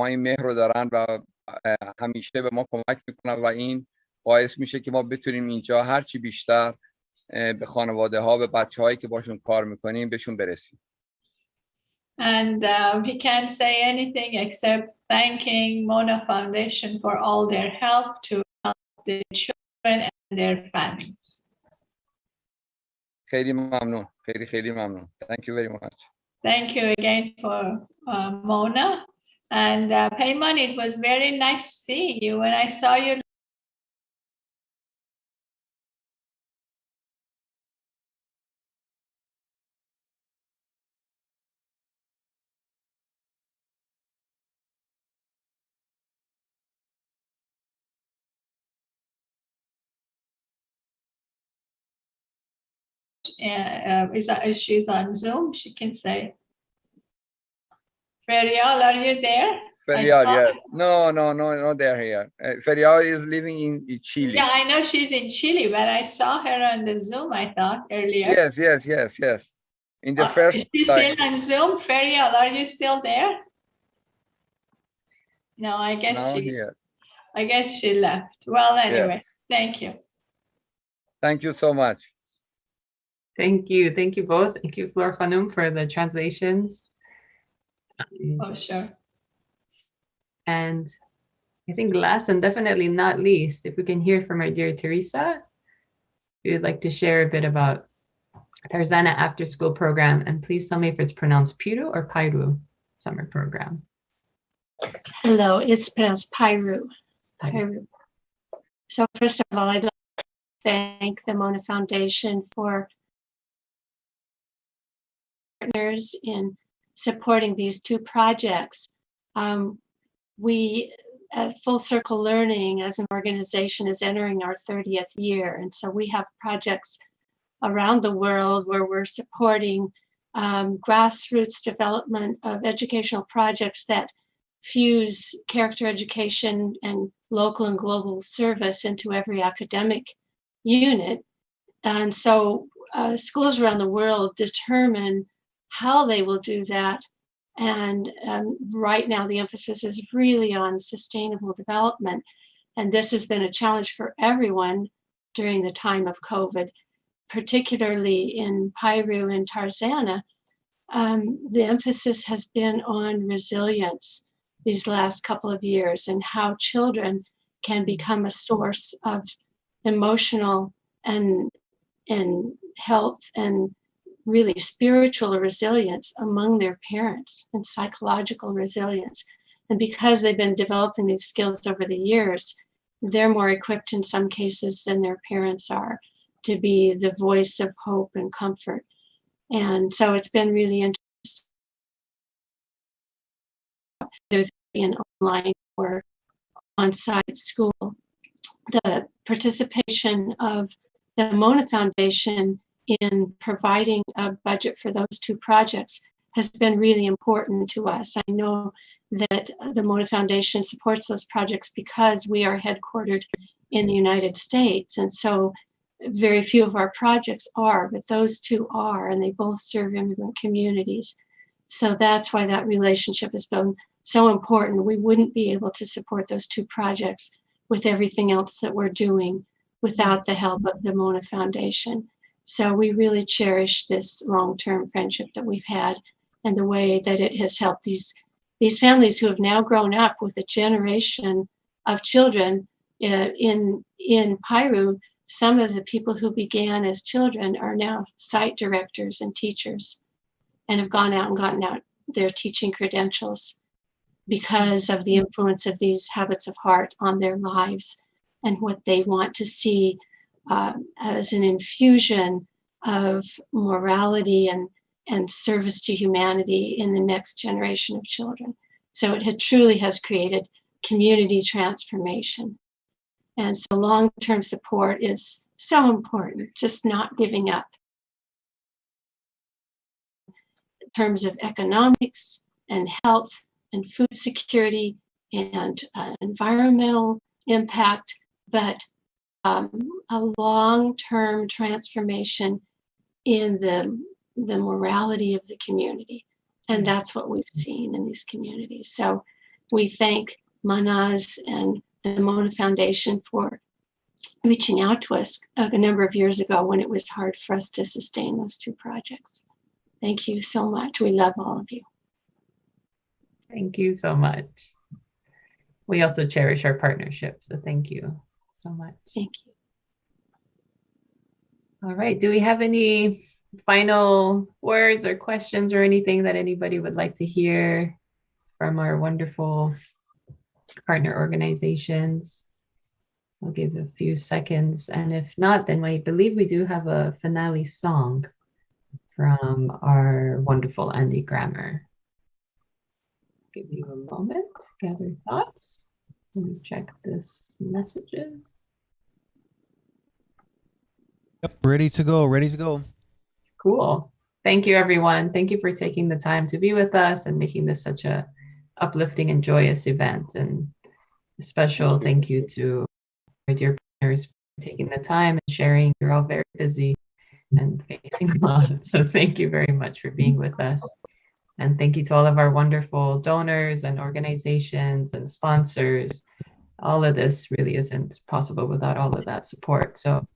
این مهر رو دارن و همیشه به ما کمک میکنن و این باعث میشه که ما بتونیم اینجا هرچی بیشتر به خانواده ها به بچه هایی که باشون کار میکنیم بهشون برسیم. And he can't say anything except thanking Mona Foundation for all their help to help the children and their families. خیلی ممنون. خیلی ممنون. Thank you very much. Thank you again for Mona. And Payman, it was very nice seeing you. When I saw you she's on Zoom, she can say. Ferial, are you there? Ferial, yes. No, they're here. Ferial is living in Chile. Yeah, I know she's in Chile, but I saw her on the Zoom, I thought, earlier. Yes. In the first is she still on Zoom? Ferial, are you still there? No, I guess she left. Well, anyway, yes. Thank you. Thank you so much. Thank you both. Thank you, Flor Khanum, for the translations. Oh, sure. And I think last and definitely not least, if we can hear from our dear Teresa, we would like to share a bit about Tarzana After School Program. And please tell me if it's pronounced Piru or Pairu summer program. Hello, it's pronounced Pairu. So first of all, I'd like to thank the Mona Foundation for partners in supporting these two projects. We at Full Circle Learning as an organization is entering our 30th year. And so we have projects around the world where we're supporting grassroots development of educational projects that fuse character education and local and global service into every academic unit. And so schools around the world determine how they will do that. And right now the emphasis is really on sustainable development. And this has been a challenge for everyone during the time of COVID, particularly in Piru and Tarzana. The emphasis has been on resilience these last couple of years and how children can become a source of emotional and health and really spiritual resilience among their parents and psychological resilience. And because they've been developing these skills over the years, they're more equipped in some cases than their parents are to be the voice of hope and comfort. And so it's been really interesting. There's in online or on-site school. The participation of the Mona Foundation in providing a budget for those two projects has been really important to us. I know that the Mona Foundation supports those projects because we are headquartered in the United States. And so very few of our projects are, but those two are, and they both serve immigrant communities. So that's why that relationship has been so important. We wouldn't be able to support those two projects with everything else that we're doing without the help of the Mona Foundation. So we really cherish this long-term friendship that we've had and the way that it has helped these families who have now grown up with a generation of children in Piru. Some of the people who began as children are now site directors and teachers and have gone out and gotten out their teaching credentials because of the influence of these habits of heart on their lives and what they want to see as an infusion of morality and service to humanity in the next generation of children. So it truly has created community transformation. And so long-term support is so important, just not giving up. In terms of economics and health and food security and environmental impact, but a long-term transformation in the morality of the community. And that's what we've seen in these communities. So we thank Manaz and the Mona Foundation for reaching out to us a number of years ago when it was hard for us to sustain those two projects. Thank you so much. We love all of you. Thank you so much. We also cherish our partnership, so thank you so much. Thank you. All right, do we have any final words or questions or anything that anybody would like to hear from our wonderful partner organizations? I'll give a few seconds, and if not, then I believe we do have a finale song from our wonderful Andy Grammer. Give you a moment, gather thoughts. Let me check this messages. Yep, ready to go, ready to go. Cool. Thank you, everyone. Thank you for taking the time to be with us and making this such a uplifting and joyous event. And a special thank you to our dear partners for taking the time and sharing. You're all very busy and facing a lot. So thank you very much for being with us. And thank you to all of our wonderful donors and organizations and sponsors. All of this really isn't possible without all of that support. So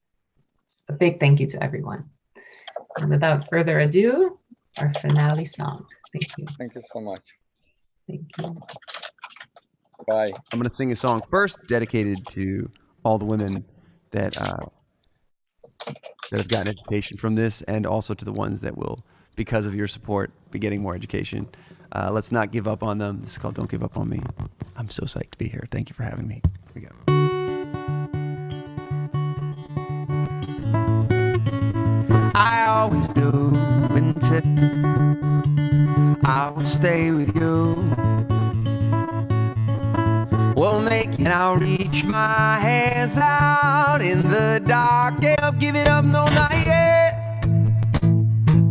a big thank you to everyone. And without further ado, our finale song. Thank you. Thank you so much. Thank you. Bye. I'm going to sing a song first dedicated to all the women that have gotten education from this, and also to the ones that will, because of your support, be getting more education. Let's not give up on them. This is called Don't Give Up on Me. I'm so psyched to be here. Thank you for having me. Here we go. I always do winter. I will stay with you. We'll make it, I'll reach my hands out in the dark. Yeah, give it up, no, not yet.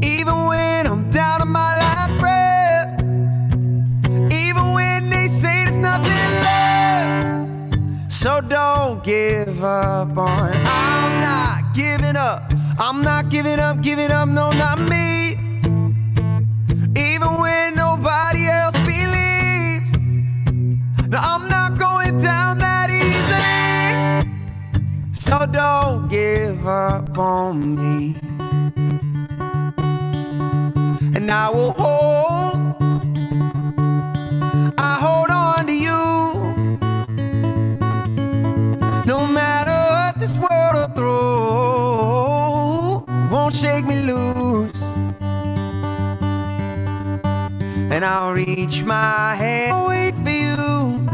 Even when I'm down to my last breath. Even when they say there's nothing left. So don't give up on, I'm not giving up. I'm not giving up, no, not me. Even when nobody else believes. No, I'm not going down that easily. So don't give up on me. And I will hold on to you. No matter what this world will throw, won't shake me loose. And I'll reach my hand, I'll wait for you.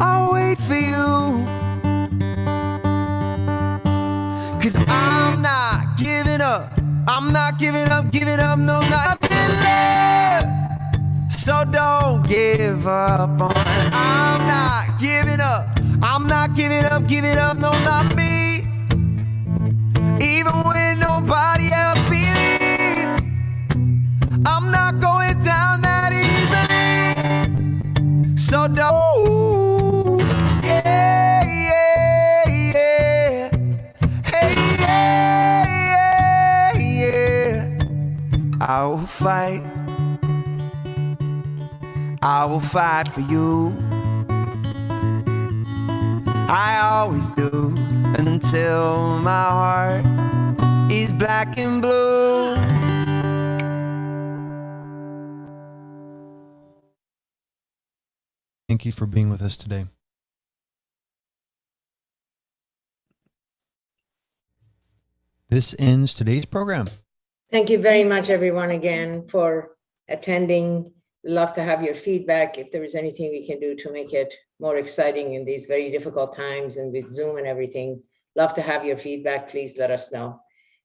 I'll wait for you. 'Cause I'm not giving up. I'm not giving up, no, nothing left. So don't give up on it. I'm not giving up. I'm not giving up, no, not me. Even when nobody else believes, I'm not going down that easily. So don't, yeah, yeah, yeah. Hey, yeah, yeah, yeah. I will fight. I will fight for you. I always do, until my heart is black and blue. Thank you for being with us today. This ends today's program. Thank you very much, everyone, again, for attending. Love to have your feedback. If there is anything we can do to make it more exciting in these very difficult times and with Zoom and everything, love to have your feedback. Please let us know.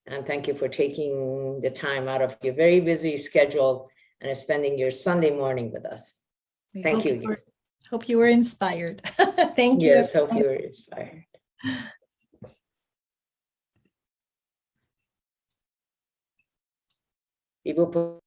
And thank you for taking the time out of your very busy schedule and spending your Sunday morning with us. Thank you. Hope you were inspired. Thank you. Yes, hope you were inspired. People put